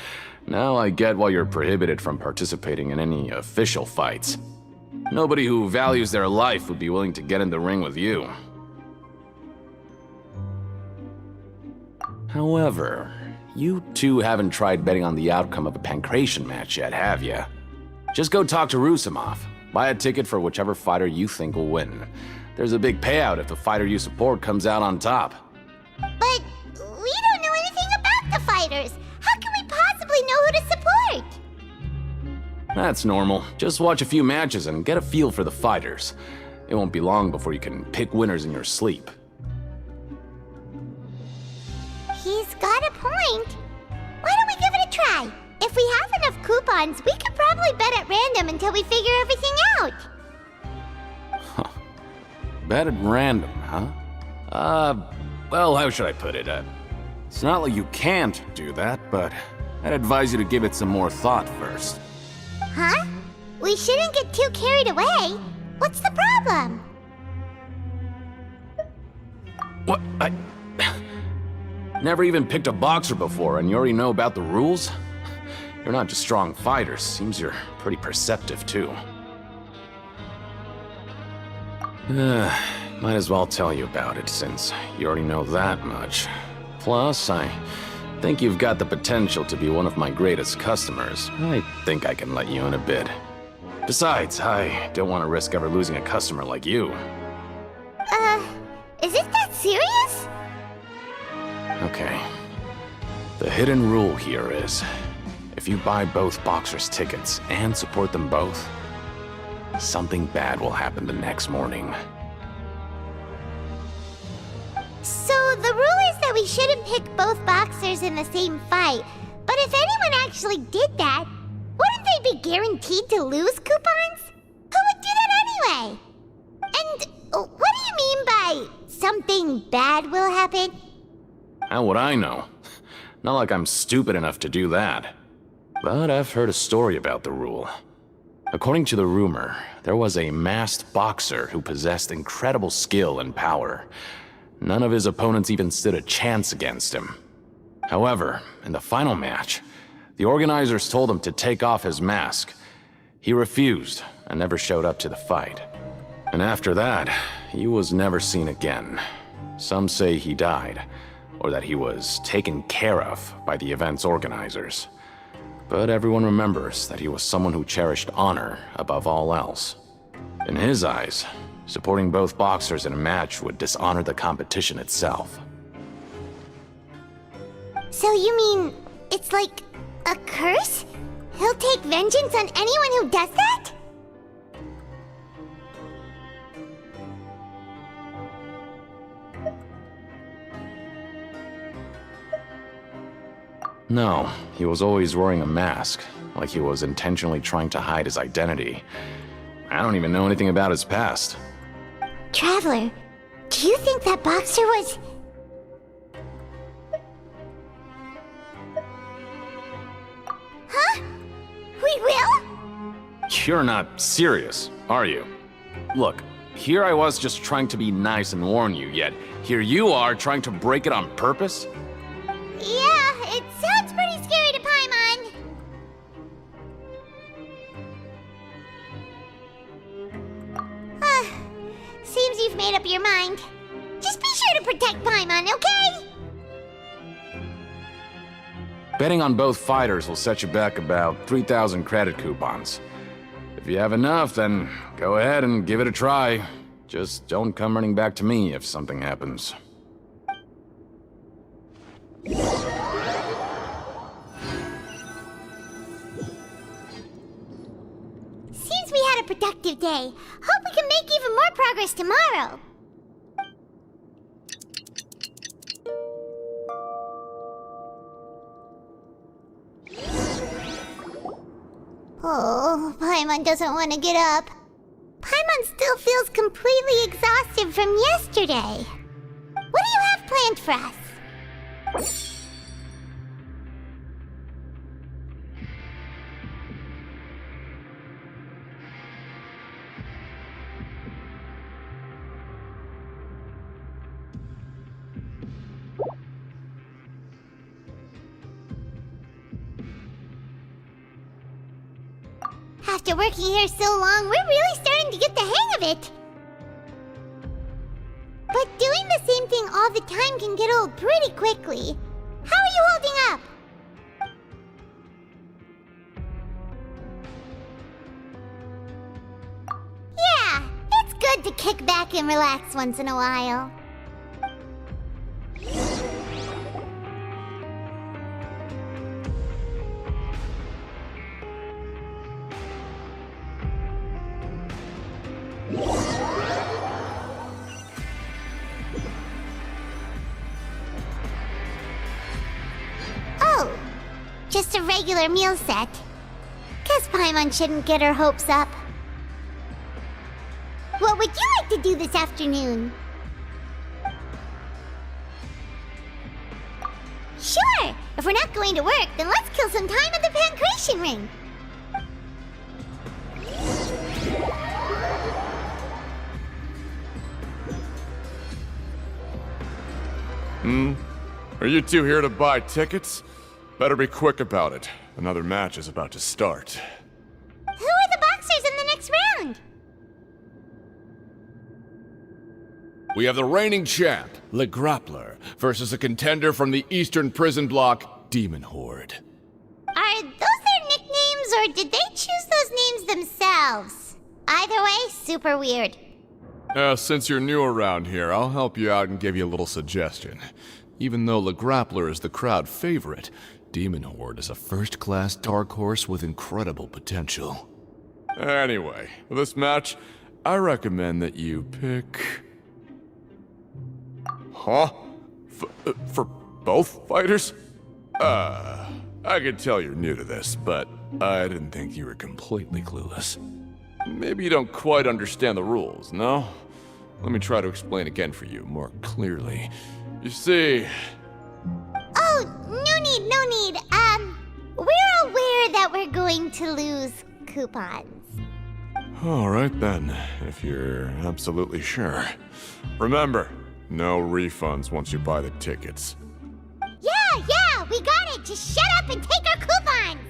Now I get why you're prohibited from participating in any official fights. Nobody who values their life would be willing to get in the ring with you. However, you two haven't tried betting on the outcome of a Pancration match yet, have ya? Just go talk to Rusimov. Buy a ticket for whichever fighter you think will win. There's a big payout if the fighter you support comes out on top. But we don't know anything about the fighters. How can we possibly know who to support? That's normal. Just watch a few matches and get a feel for the fighters. It won't be long before you can pick winners in your sleep. He's got a point. a try. If we have enough coupons, we could probably bet at random until we figure everything out. Bet at random, huh? Well, how should I put it? It's not like you can't do that, but I'd advise you to give it some more thought first. Huh? We shouldn't get too carried away. What's the problem? What? I never even picked a boxer before, and you already know about the rules? You're not just strong fighters. Seems you're pretty perceptive, too. Might as well tell you about it, since you already know that much. Plus, I think you've got the potential to be one of my greatest customers. I think I can let you in a bit. Besides, I don't want to risk ever losing a customer like you. Is it that serious? Okay. The hidden rule here is, if you buy both boxers' tickets and support them both, something bad will happen the next morning. So the rule is that we shouldn't pick both boxers in the same fight. But if anyone actually did that, wouldn't they be guaranteed to lose coupons? Who would do that anyway? And what do you mean by something bad will happen? How would I know? Not like I'm stupid enough to do that. But I've heard a story about the rule. According to the rumor, there was a masked boxer who possessed incredible skill and power. None of his opponents even stood a chance against him. However, in the final match, the organizers told him to take off his mask. He refused and never showed up to the fight. And after that, he was never seen again. Some say he died, or that he was taken care of by the event's organizers. But everyone remembers that he was someone who cherished honor above all else. In his eyes, supporting both boxers in a match would dishonor the competition itself. So you mean it's like a curse? He'll take vengeance on anyone who does that? No, he was always wearing a mask, like he was intentionally trying to hide his identity. I don't even know anything about his past. Traveler, do you think that boxer was... Huh? We will? You're not serious, are you? Look, here I was just trying to be nice and warn you, yet here you are trying to break it on purpose? Yeah, it sounds pretty scary to Paimon. Seems you've made up your mind. Just be sure to protect Paimon, okay? Betting on both fighters will set you back about 3,000 credit coupons. If you have enough, then go ahead and give it a try. Just don't come running back to me if something happens. Seems we had a productive day. Hope we can make even more progress tomorrow. Oh, Paimon doesn't want to get up. Paimon still feels completely exhausted from yesterday. What do you have planned for us? After working here so long, we're really starting to get the hang of it. But doing the same thing all the time can get old pretty quickly. How are you holding up? Yeah, it's good to kick back and relax once in a while. Just just a regular meal set. Guess Paimon shouldn't get her hopes up. What would you like to do this afternoon? Sure! If we're not going to work, then let's kill some time at the Pancration Ring. Are you two here to buy tickets? Better be quick about it. Another match is about to start. Who are the boxers in the next round? We have the reigning champ, Le Grappler, versus a contender from the Eastern Prison Block, Demon Horde. Are those their nicknames, or did they choose those names themselves? Either way, super weird. Since you're new around here, I'll help you out and give you a little suggestion. Even though Le Grappler is the crowd favorite, Demon Horde is a first-class dark horse with incredible potential. Anyway, for this match, I recommend that you pick... Huh? For both fighters? I can tell you're new to this, but I didn't think you were completely clueless. Maybe you don't quite understand the rules, no? Let me try to explain again for you more clearly. You see... Oh, no need. We're aware that we're going to lose coupons. Alright then, if you're absolutely sure. Remember, no refunds once you buy the tickets. Yeah, we got it! Just shut up and take our coupons!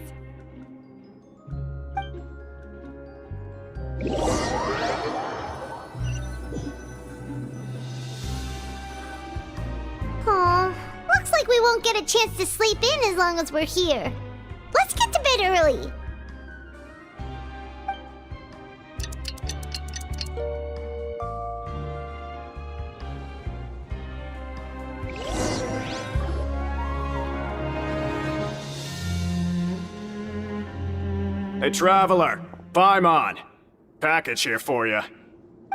Aw, looks like we won't get a chance to sleep in as long as we're here. Let's get to bed early. Hey, Traveler! Paimon! Package here for you.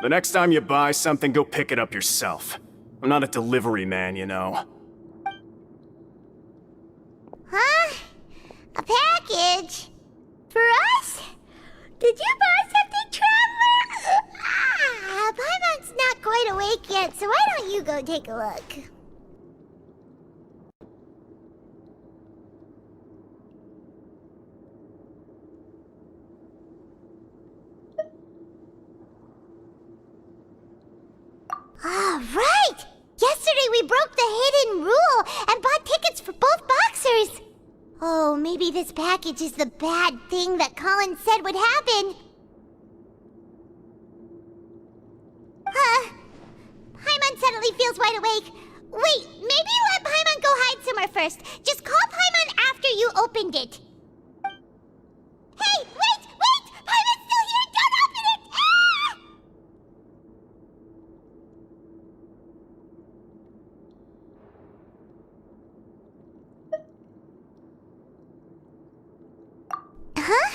The next time you buy something, go pick it up yourself. I'm not a delivery man, you know. Huh? A package? For us? Did you buy something, Traveler? Paimon's not quite awake yet, so why don't you go take a look? Right! Yesterday we broke the hidden rule and bought tickets for both boxers. Oh, maybe this package is the bad thing that Colin said would happen. Paimon suddenly feels wide awake. Wait, maybe let Paimon go hide somewhere first. Just call Paimon after you opened it. Hey, wait! Paimon's still here! Don't open it! Ah! Huh?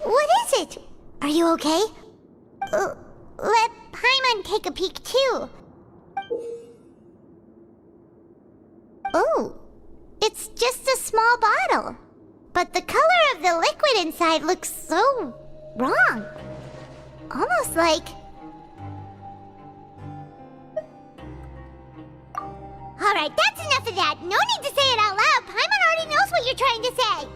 What is it? Are you okay? Let Paimon take a peek too. Oh, it's just a small bottle. But the color of the liquid inside looks so wrong. Almost like... Alright, that's enough of that. No need to say it out loud. Paimon already knows what you're trying to say.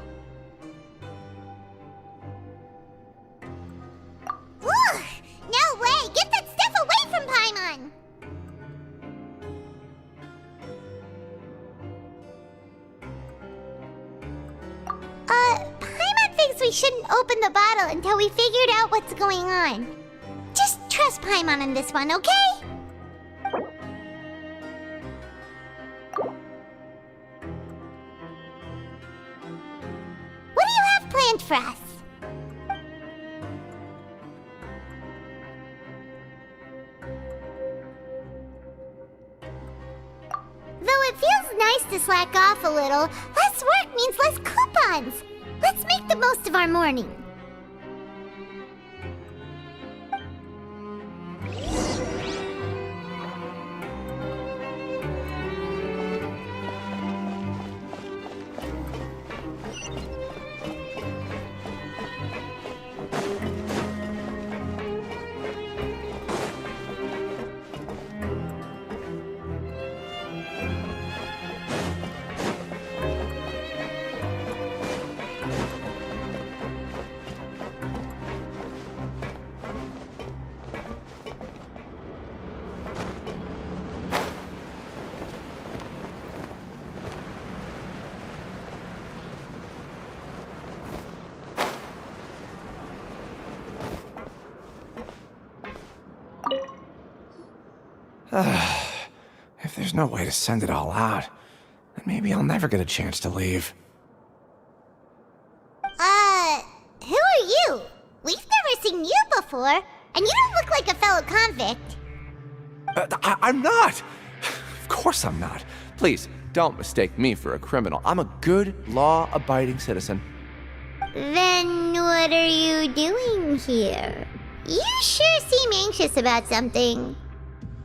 Ugh! No way! Get that stuff away from Paimon! Paimon thinks we shouldn't open the bottle until we figured out what's going on. Just trust Paimon on this one, okay? What do you have planned for us? Though it feels nice to slack off a little, less work means less coupons. Let's make the most of our morning. If there's no way to send it all out, then maybe I'll never get a chance to leave. Who are you? We've never seen you before, and you don't look like a fellow convict. I'm not! Of course I'm not. Please, don't mistake me for a criminal. I'm a good, law-abiding citizen. Then what are you doing here? You sure seem anxious about something.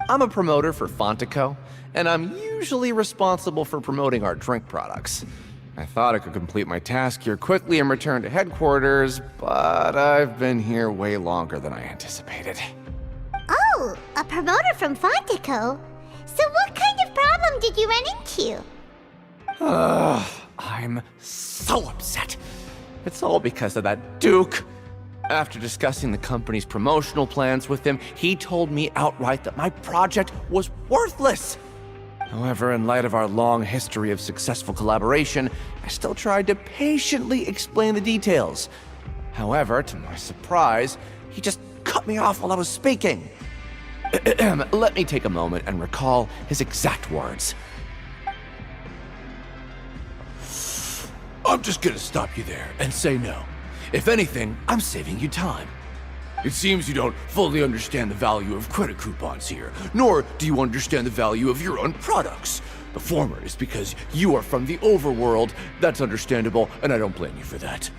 I'm a promoter for Fontico, and I'm usually responsible for promoting our drink products. I thought I could complete my task here quickly and return to headquarters, but I've been here way longer than I anticipated. Oh, a promoter from Fontico? So what kind of problem did you run into? I'm so upset. It's all because of that Duke. After discussing the company's promotional plans with him, he told me outright that my project was worthless. However, in light of our long history of successful collaboration, I still tried to patiently explain the details. However, to my surprise, he just cut me off while I was speaking. Let me take a moment and recall his exact words. I'm just gonna stop you there and say no. If anything, I'm saving you time. It seems you don't fully understand the value of credit coupons here, nor do you understand the value of your own products. The former is because you are from the overworld. That's understandable, and I don't blame you for that.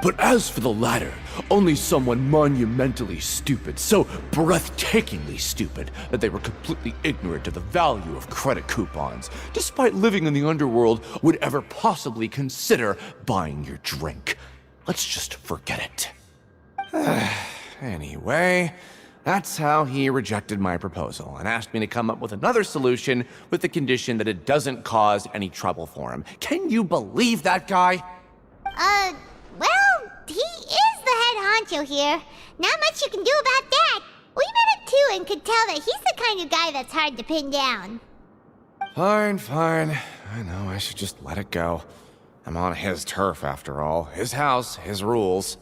But as for the latter, only someone monumentally stupid, so breathtakingly stupid that they were completely ignorant of the value of credit coupons, despite living in the underworld, would ever possibly consider buying your drink. Let's just forget it. Anyway, that's how he rejected my proposal and asked me to come up with another solution with the condition that it doesn't cause any trouble for him. Can you believe that guy? Well, he is the head honcho here. Not much you can do about that. We met him too and could tell that he's the kind of guy that's hard to pin down. Fine. I know I should just let it go. I'm on his turf after all. His house, his rules.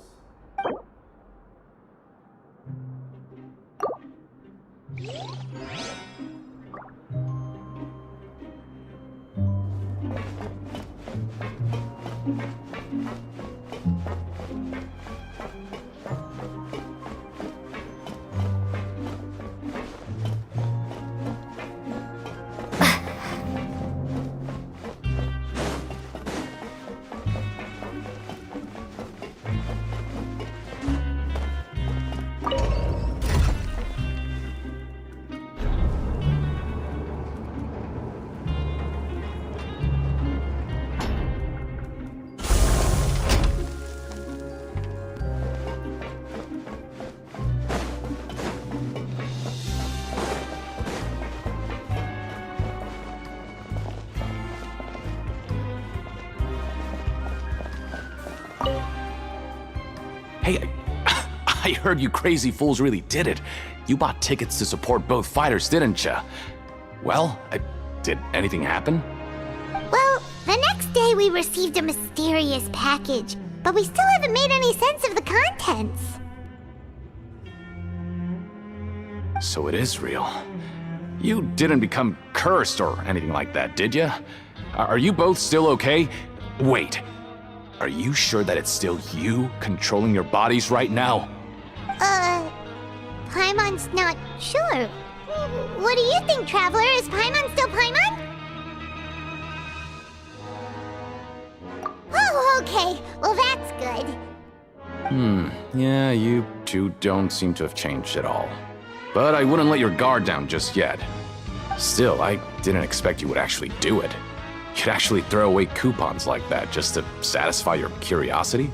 Hey, I heard you crazy fools really did it. You bought tickets to support both fighters, didn't ya? Well, did anything happen? Well, the next day we received a mysterious package, but we still haven't made any sense of the contents. So it is real. You didn't become cursed or anything like that, did ya? Are you both still okay? Wait. Are you sure that it's still you controlling your bodies right now? Paimon's not sure. What do you think, Traveler? Is Paimon still Paimon? Oh, okay. Well, that's good. Yeah, you two don't seem to have changed at all. But I wouldn't let your guard down just yet. Still, I didn't expect you would actually do it. You'd actually throw away coupons like that just to satisfy your curiosity?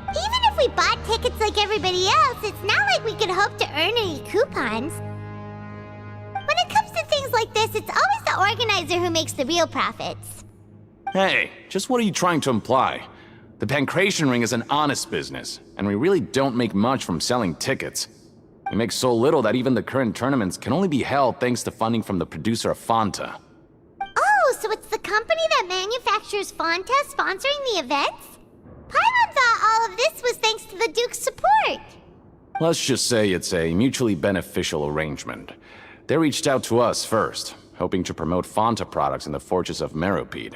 Even if we bought tickets like everybody else, it's not like we could hope to earn any coupons. When it comes to things like this, it's always the organizer who makes the real profits. Hey, just what are you trying to imply? The Pancration Ring is an honest business, and we really don't make much from selling tickets. We make so little that even the current tournaments can only be held thanks to funding from the producer of Fanta. Oh, so it's the company that manufactures Fanta sponsoring the events? Paimon thought all of this was thanks to the Duke's support. Let's just say it's a mutually beneficial arrangement. They reached out to us first, hoping to promote Fanta products in the Fortress of Meropide.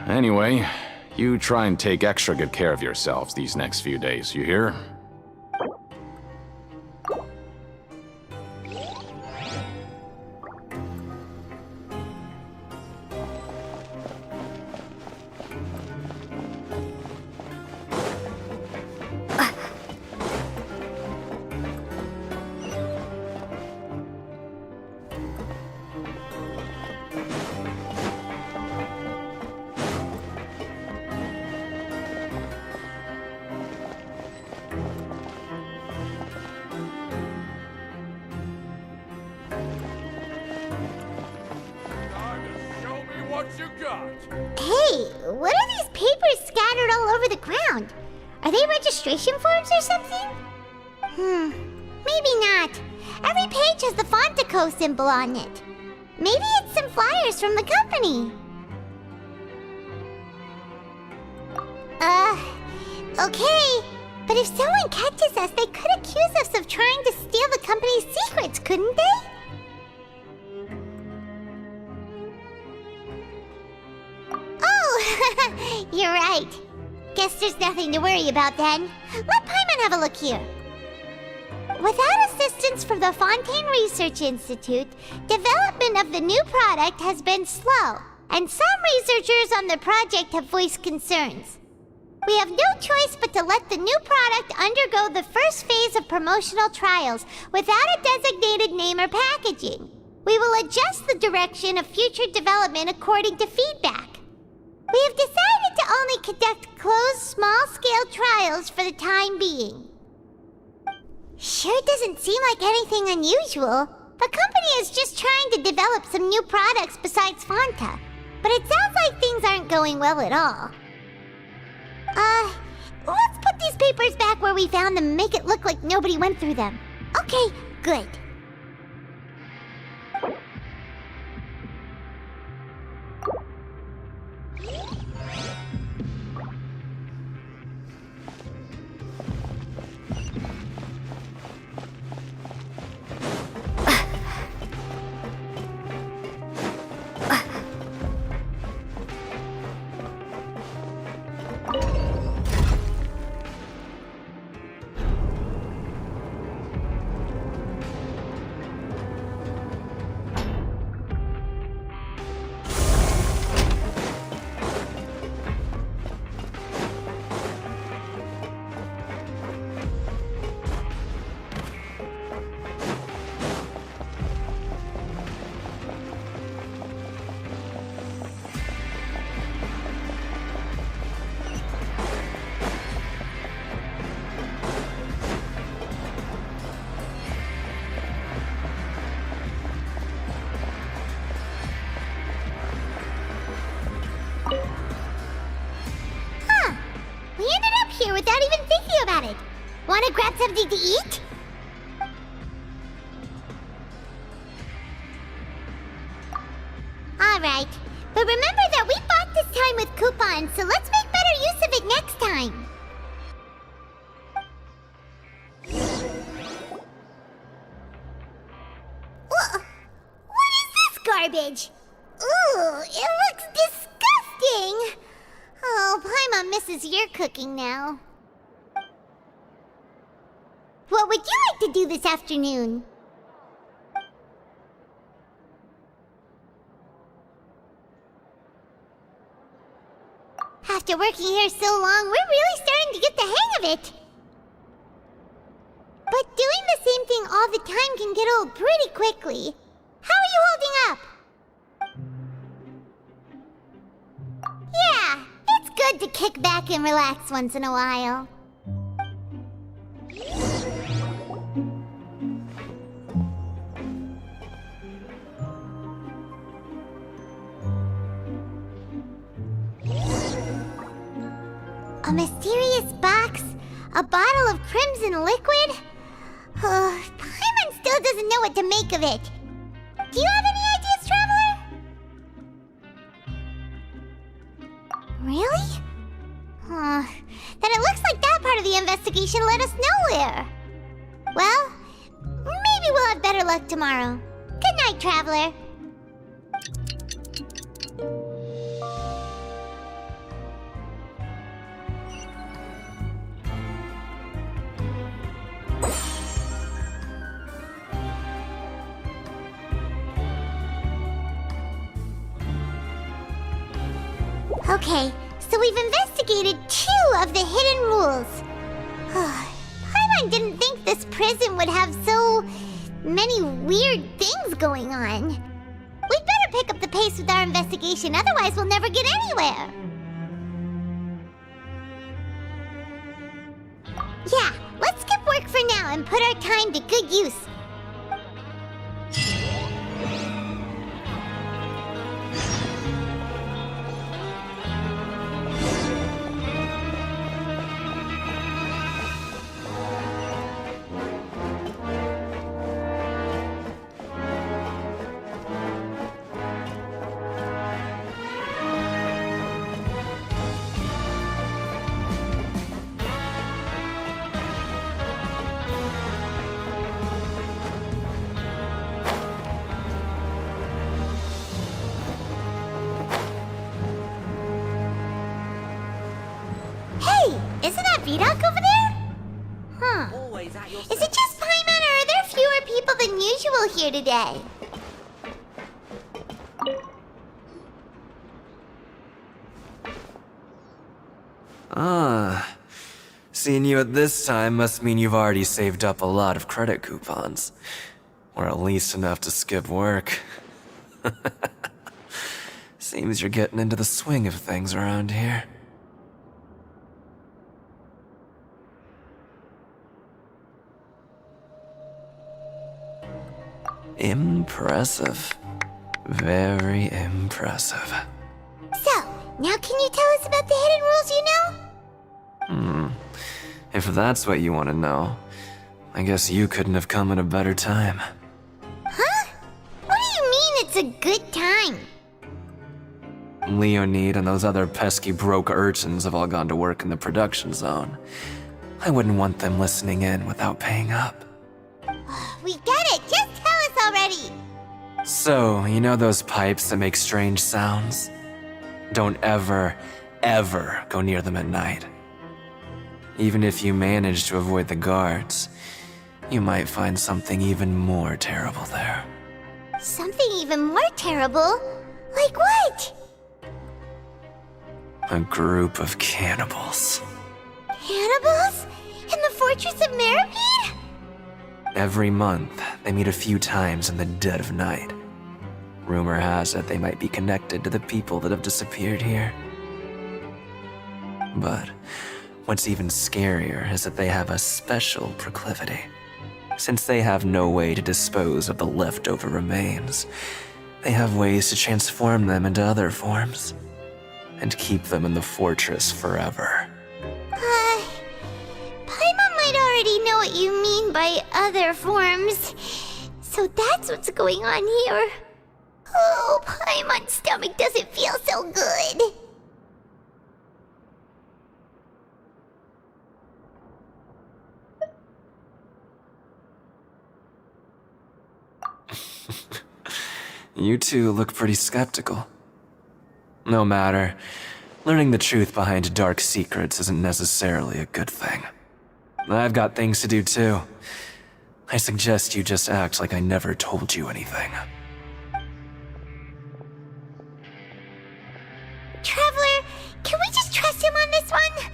Anyway, you try and take extra good care of yourselves these next few days, you hear? Hey, what are these papers scattered all over the ground? Are they registration forms or something? Maybe not. Every page has the Fontico symbol on it. Maybe it's some flyers from the company. Okay. But if someone catches us, they could accuse us of trying to steal the company's secrets, couldn't they? Oh, you're right. Guess there's nothing to worry about then. Let Paimon have a look here. Without assistance from the Fontaine Research Institute, development of the new product has been slow, and some researchers on the project have voiced concerns. We have no choice but to let the new product undergo the first phase of promotional trials without a designated name or packaging. We will adjust the direction of future development according to feedback. We have decided to only conduct closed, small-scale trials for the time being. Sure doesn't seem like anything unusual. The company is just trying to develop some new products besides Fanta. But it sounds like things aren't going well at all. Let's put these papers back where we found them and make it look like nobody went through them. Okay, good. Here without even thinking about it. Want to grab something to eat? Alright, but remember that we bought this time with coupons, so let's make better use of it next time. What is this garbage? Ooh, it looks disgusting! Oh, Paimon misses your cooking now. What would you like to do this afternoon? After working here so long, we're really starting to get the hang of it. But doing the same thing all the time can get old pretty quickly. How are you holding up? Yeah, it's good to kick back and relax once in a while. A mysterious box? A bottle of crimson liquid? Paimon still doesn't know what to make of it. Do you have any ideas, Traveler? Really? Then it looks like that part of the investigation led us nowhere. Well, maybe we'll have better luck tomorrow. Good night, Traveler. Okay, so we've investigated 2 of the hidden rules. Paimon didn't think this prison would have so many weird things going on. We'd better pick up the pace with our investigation, otherwise we'll never get anywhere. Yeah, let's skip work for now and put our time to good use. Vidoc over there? Is it just Paimon, or are there fewer people than usual here today? Seeing you at this time must mean you've already saved up a lot of credit coupons. Or at least enough to skip work. Seems you're getting into the swing of things around here. Impressive. Very impressive. So, now can you tell us about the hidden rules you know? If that's what you want to know, I guess you couldn't have come at a better time. Huh? What do you mean it's a good time? Leonid and those other pesky broke urchins have all gone to work in the production zone. I wouldn't want them listening in without paying up. We get it! Just tell us already! So, you know those pipes that make strange sounds? Don't ever, ever go near them at night. Even if you manage to avoid the guards, you might find something even more terrible there. Something even more terrible? Like what? A group of cannibals. Cannibals? In the Fortress of Meripede? Every month, they meet a few times in the dead of night. Rumor has it they might be connected to the people that have disappeared here. But what's even scarier is that they have a special proclivity. Since they have no way to dispose of the leftover remains, they have ways to transform them into other forms and keep them in the fortress forever. Paimon might already know what you mean by other forms. So that's what's going on here. Oh, Paimon's stomach doesn't feel so good. You two look pretty skeptical. No matter, learning the truth behind dark secrets isn't necessarily a good thing. I've got things to do too. I suggest you just act like I never told you anything. Traveler, can we just trust him on this one?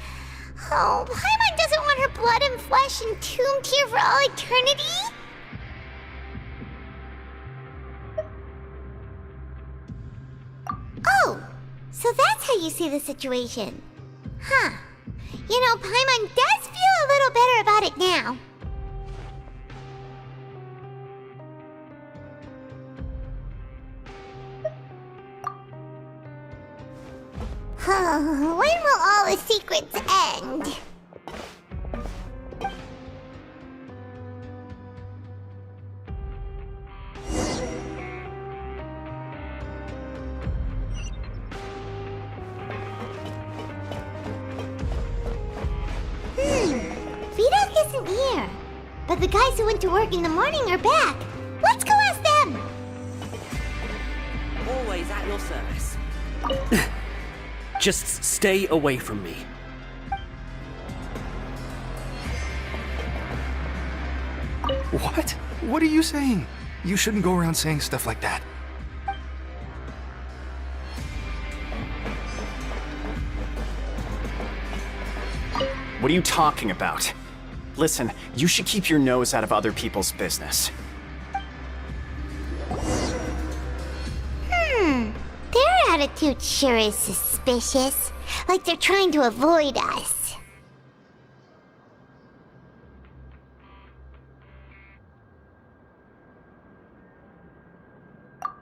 Oh, Paimon doesn't want her blood and flesh entombed here for all eternity? Oh, so that's how you see the situation. Huh. You know, Paimon does feel a little better about it now. When will all the secrets end? isn't here. But the guys who went to work in the morning are back. Let's go ask them! Always at your service. Just stay away from me. What? What are you saying? You shouldn't go around saying stuff like that. What are you talking about? Listen, you should keep your nose out of other people's business. Their attitude sure is suspicious. Like they're trying to avoid us.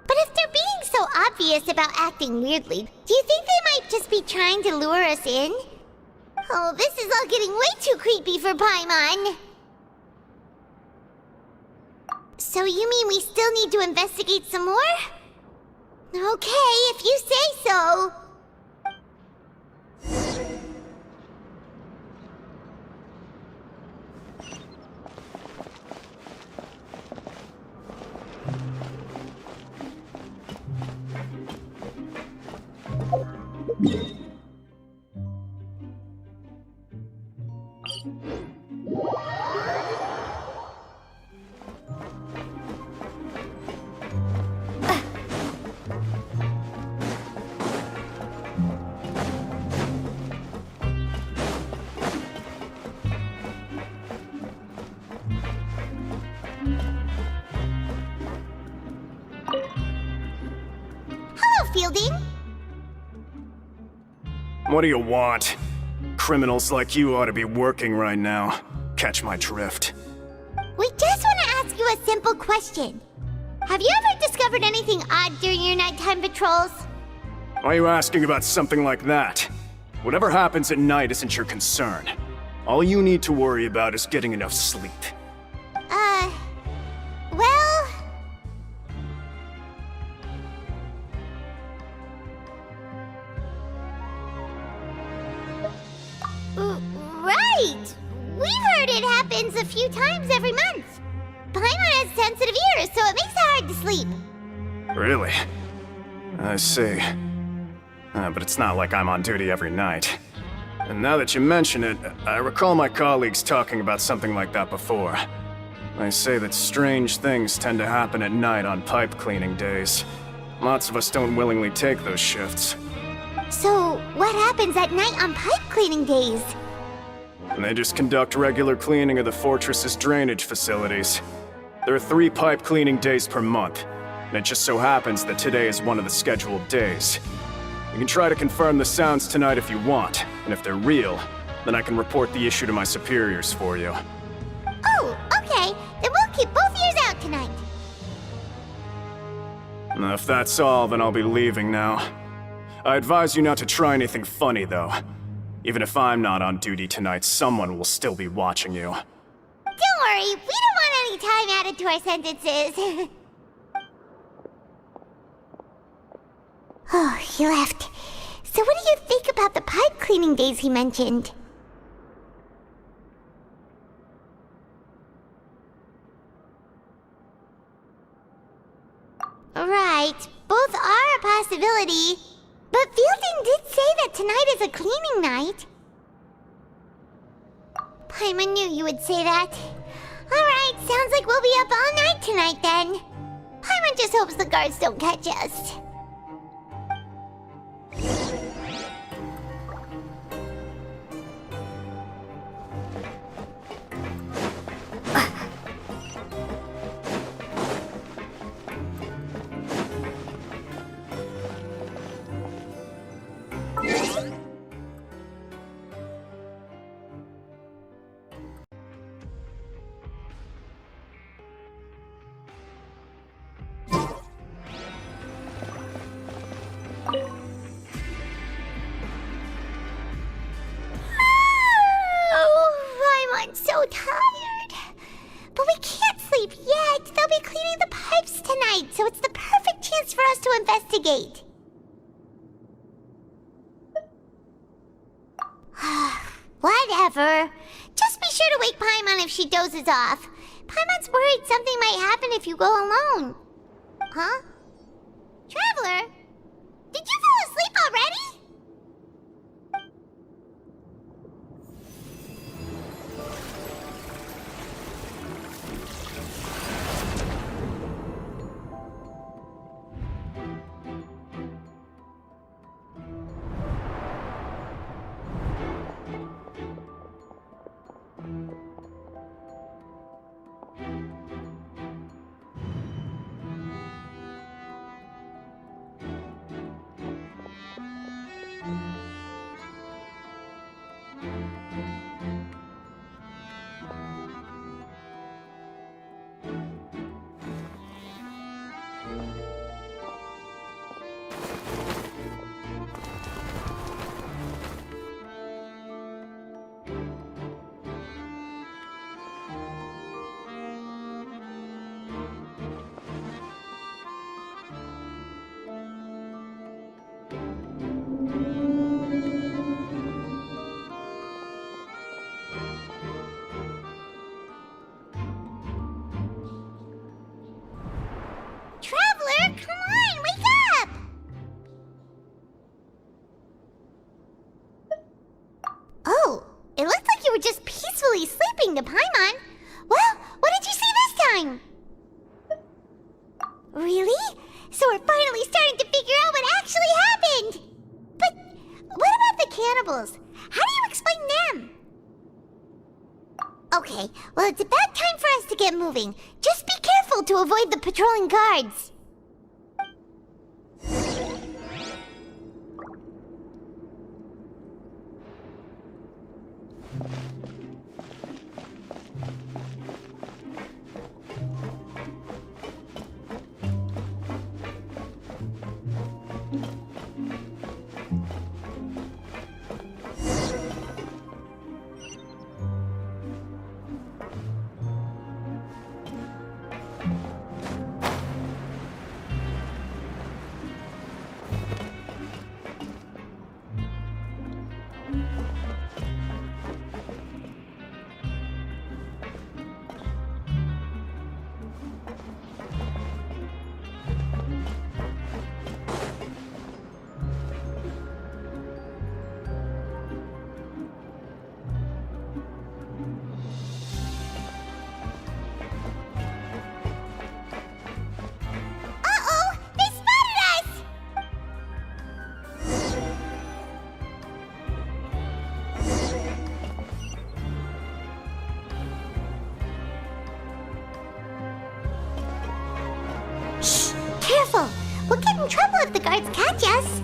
But if they're being so obvious about acting weirdly, do you think they might just be trying to lure us in? Oh, this is all getting way too creepy for Paimon. So you mean we still need to investigate some more? Okay, if you say so. Hello, Fielding. What do you want? Criminals like you ought to be working right now. Catch my drift. We just want to ask you a simple question. Have you ever discovered anything odd during your nighttime patrols? Why are you asking about something like that? Whatever happens at night isn't your concern. All you need to worry about is getting enough sleep. Well... Right! We've heard it happens a few times every month. Paimon has sensitive ears, so it makes it hard to sleep. Really? I see. But it's not like I'm on duty every night. And now that you mention it, I recall my colleagues talking about something like that before. They say that strange things tend to happen at night on pipe cleaning days. Lots of us don't willingly take those shifts. So, what happens at night on pipe cleaning days? And they just conduct regular cleaning of the fortress's drainage facilities. There are 3 pipe cleaning days per month, and it just so happens that today is one of the scheduled days. You can try to confirm the sounds tonight if you want, and if they're real, then I can report the issue to my superiors for you. Oh, okay. Then we'll keep both ears out tonight. And if that's all, then I'll be leaving now. I advise you not to try anything funny, though. Even if I'm not on duty tonight, someone will still be watching you. Don't worry, we don't want any time added to our sentences. Oh, he left. So what do you think about the pipe cleaning days he mentioned? Right, both are a possibility. But Fielding did say that tonight is a cleaning night. Paimon knew you would say that. Alright, sounds like we'll be up all night tonight then. Paimon just hopes the guards don't catch us. I'm so tired. But we can't sleep yet. They'll be cleaning the pipes tonight, so it's the perfect chance for us to investigate. Whatever. Just be sure to wake Paimon if she dozes off. Paimon's worried something might happen if you go alone. Huh? Traveler? Did you fall asleep already? Traveler, come on, wake up! Oh, it looks like you were just peacefully sleeping to Paimon. Well, what did you see this time? Really? So we're finally starting to figure out what actually happened! But what about the cannibals? How do you explain them? Okay, well, it's about time for us to get moving. Just be careful to avoid the patrolling guards. Careful! We'll get in trouble if the guards catch us.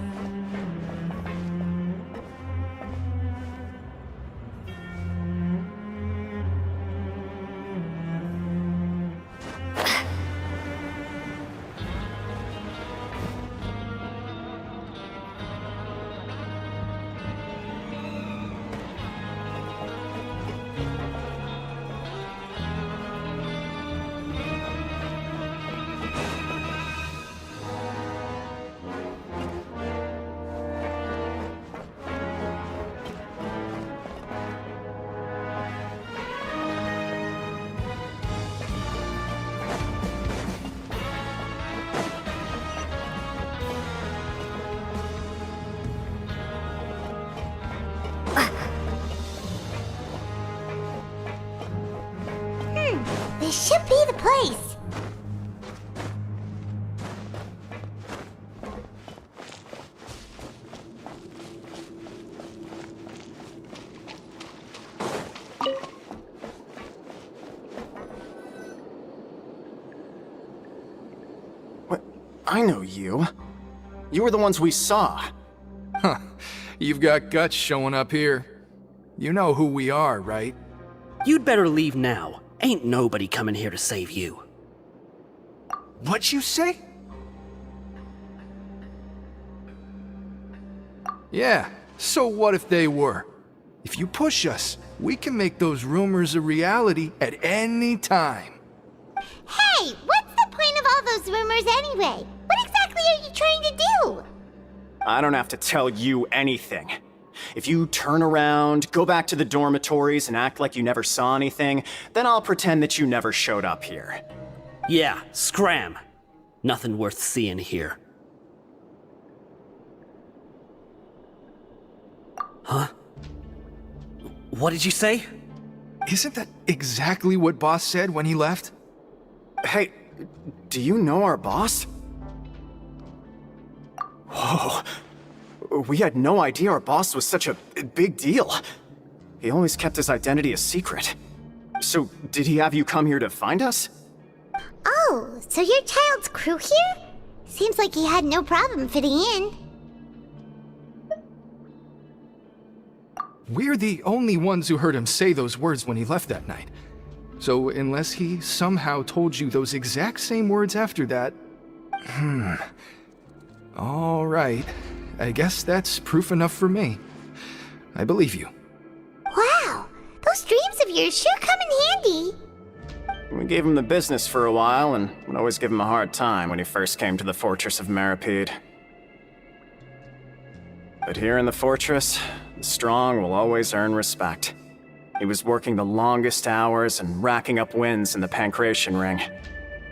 This should be the place. What? I know you. You were the ones we saw. Huh. You've got guts showing up here. You know who we are, right? You'd better leave now. Ain't nobody coming here to save you. What'd you say? Yeah, so what if they were? If you push us, we can make those rumors a reality at any time. Hey, what's the point of all those rumors anyway? What exactly are you trying to do? I don't have to tell you anything. If you turn around, go back to the dormitories, and act like you never saw anything, then I'll pretend that you never showed up here. Yeah, scram. Nothing worth seeing here. Huh? What did you say? Isn't that exactly what Boss said when he left? Hey, do you know our boss? Whoa. We had no idea our boss was such a big deal. He always kept his identity a secret. So, did he have you come here to find us? Oh, so your child's crew here? Seems like he had no problem fitting in. We're the only ones who heard him say those words when he left that night. So unless he somehow told you those exact same words after that... All right. I guess that's proof enough for me. I believe you. Wow, those dreams of yours sure come in handy. We gave him the business for a while and would always give him a hard time when he first came to the Fortress of Meripede. But here in the fortress, the strong will always earn respect. He was working the longest hours and racking up wins in the Pancration Ring.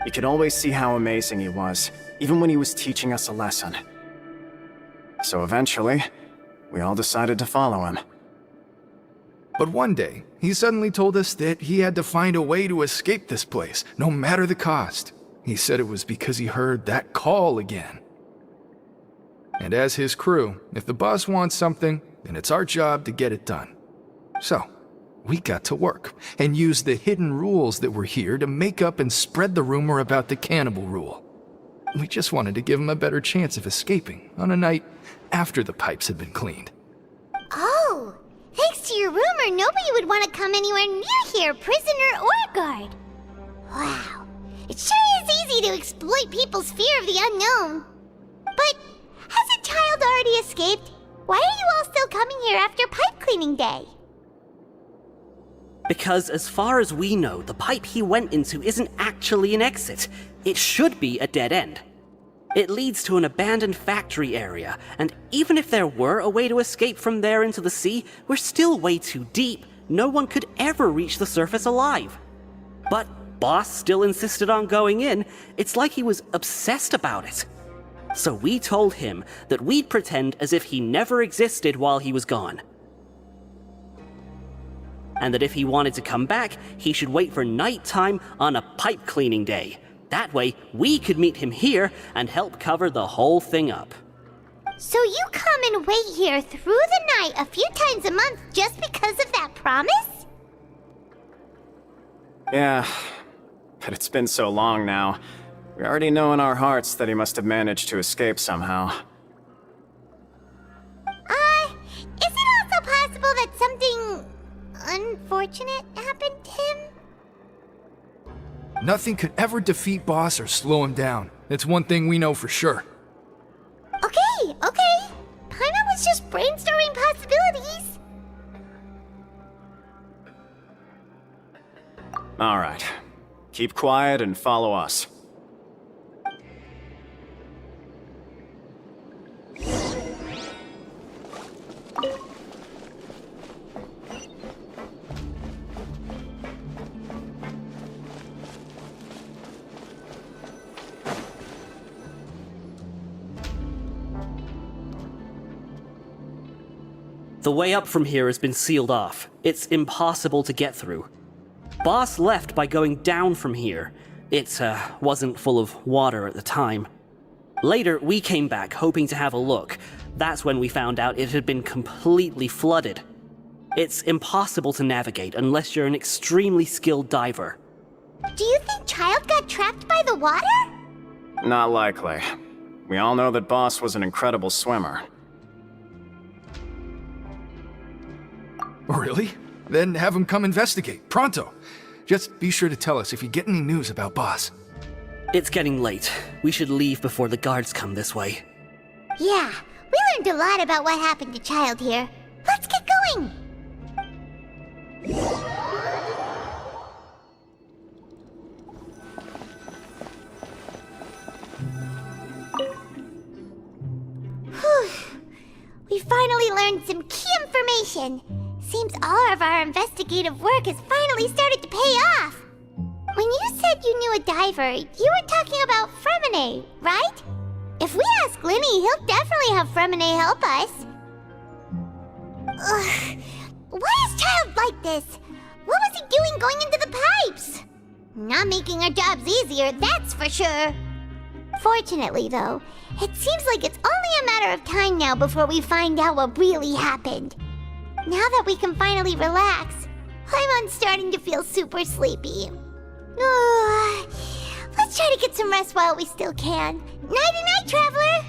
You could always see how amazing he was, even when he was teaching us a lesson. So eventually, we all decided to follow him. But one day, he suddenly told us that he had to find a way to escape this place, no matter the cost. He said it was because he heard that call again. And as his crew, if the boss wants something, then it's our job to get it done. So, we got to work, and used the hidden rules that were here to make up and spread the rumor about the cannibal rule. We just wanted to give him a better chance of escaping on a night after the pipes had been cleaned. Oh, thanks to your rumor, nobody would want to come anywhere near here, prisoner or guard. Wow, it sure is easy to exploit people's fear of the unknown. But has a child already escaped? Why are you all still coming here after pipe cleaning day? Because as far as we know, the pipe he went into isn't actually an exit. It should be a dead end. It leads to an abandoned factory area, and even if there were a way to escape from there into the sea, we're still way too deep. No one could ever reach the surface alive. But Boss still insisted on going in. It's like he was obsessed about it. So we told him that we'd pretend as if he never existed while he was gone. And that if he wanted to come back, he should wait for nighttime on a pipe cleaning day. That way, we could meet him here and help cover the whole thing up. So you come and wait here through the night a few times a month just because of that promise? Yeah, but it's been so long now. We already know in our hearts that he must have managed to escape somehow. Is it also possible that something unfortunate happened to him? Nothing could ever defeat Boss or slow him down. It's one thing we know for sure. Okay. Paimon was just brainstorming possibilities. Alright. Keep quiet and follow us. The way up from here has been sealed off. It's impossible to get through. Boss left by going down from here. It wasn't full of water at the time. Later, we came back hoping to have a look. That's when we found out it had been completely flooded. It's impossible to navigate unless you're an extremely skilled diver. Do you think Child got trapped by the water? Not likely. We all know that Boss was an incredible swimmer. Really? Then have him come investigate, pronto. Just be sure to tell us if you get any news about Boss. It's getting late. We should leave before the guards come this way. Yeah, we learned a lot about what happened to Child here. Let's get going! Whew. We finally learned some key revelation. Seems all of our investigative work has finally started to pay off. When you said you knew a diver, you were talking about Fremine, right? If we ask Linny, he'll definitely have Fremine help us. Ugh. Why is Child like this? What was he doing going into the pipes? Not making our jobs easier, that's for sure. Fortunately, though, it seems like it's only a matter of time now before we find out what really happened. Now that we can finally relax, I'm starting to feel super sleepy. Let's try to get some rest while we still can. Nighty-night, traveler!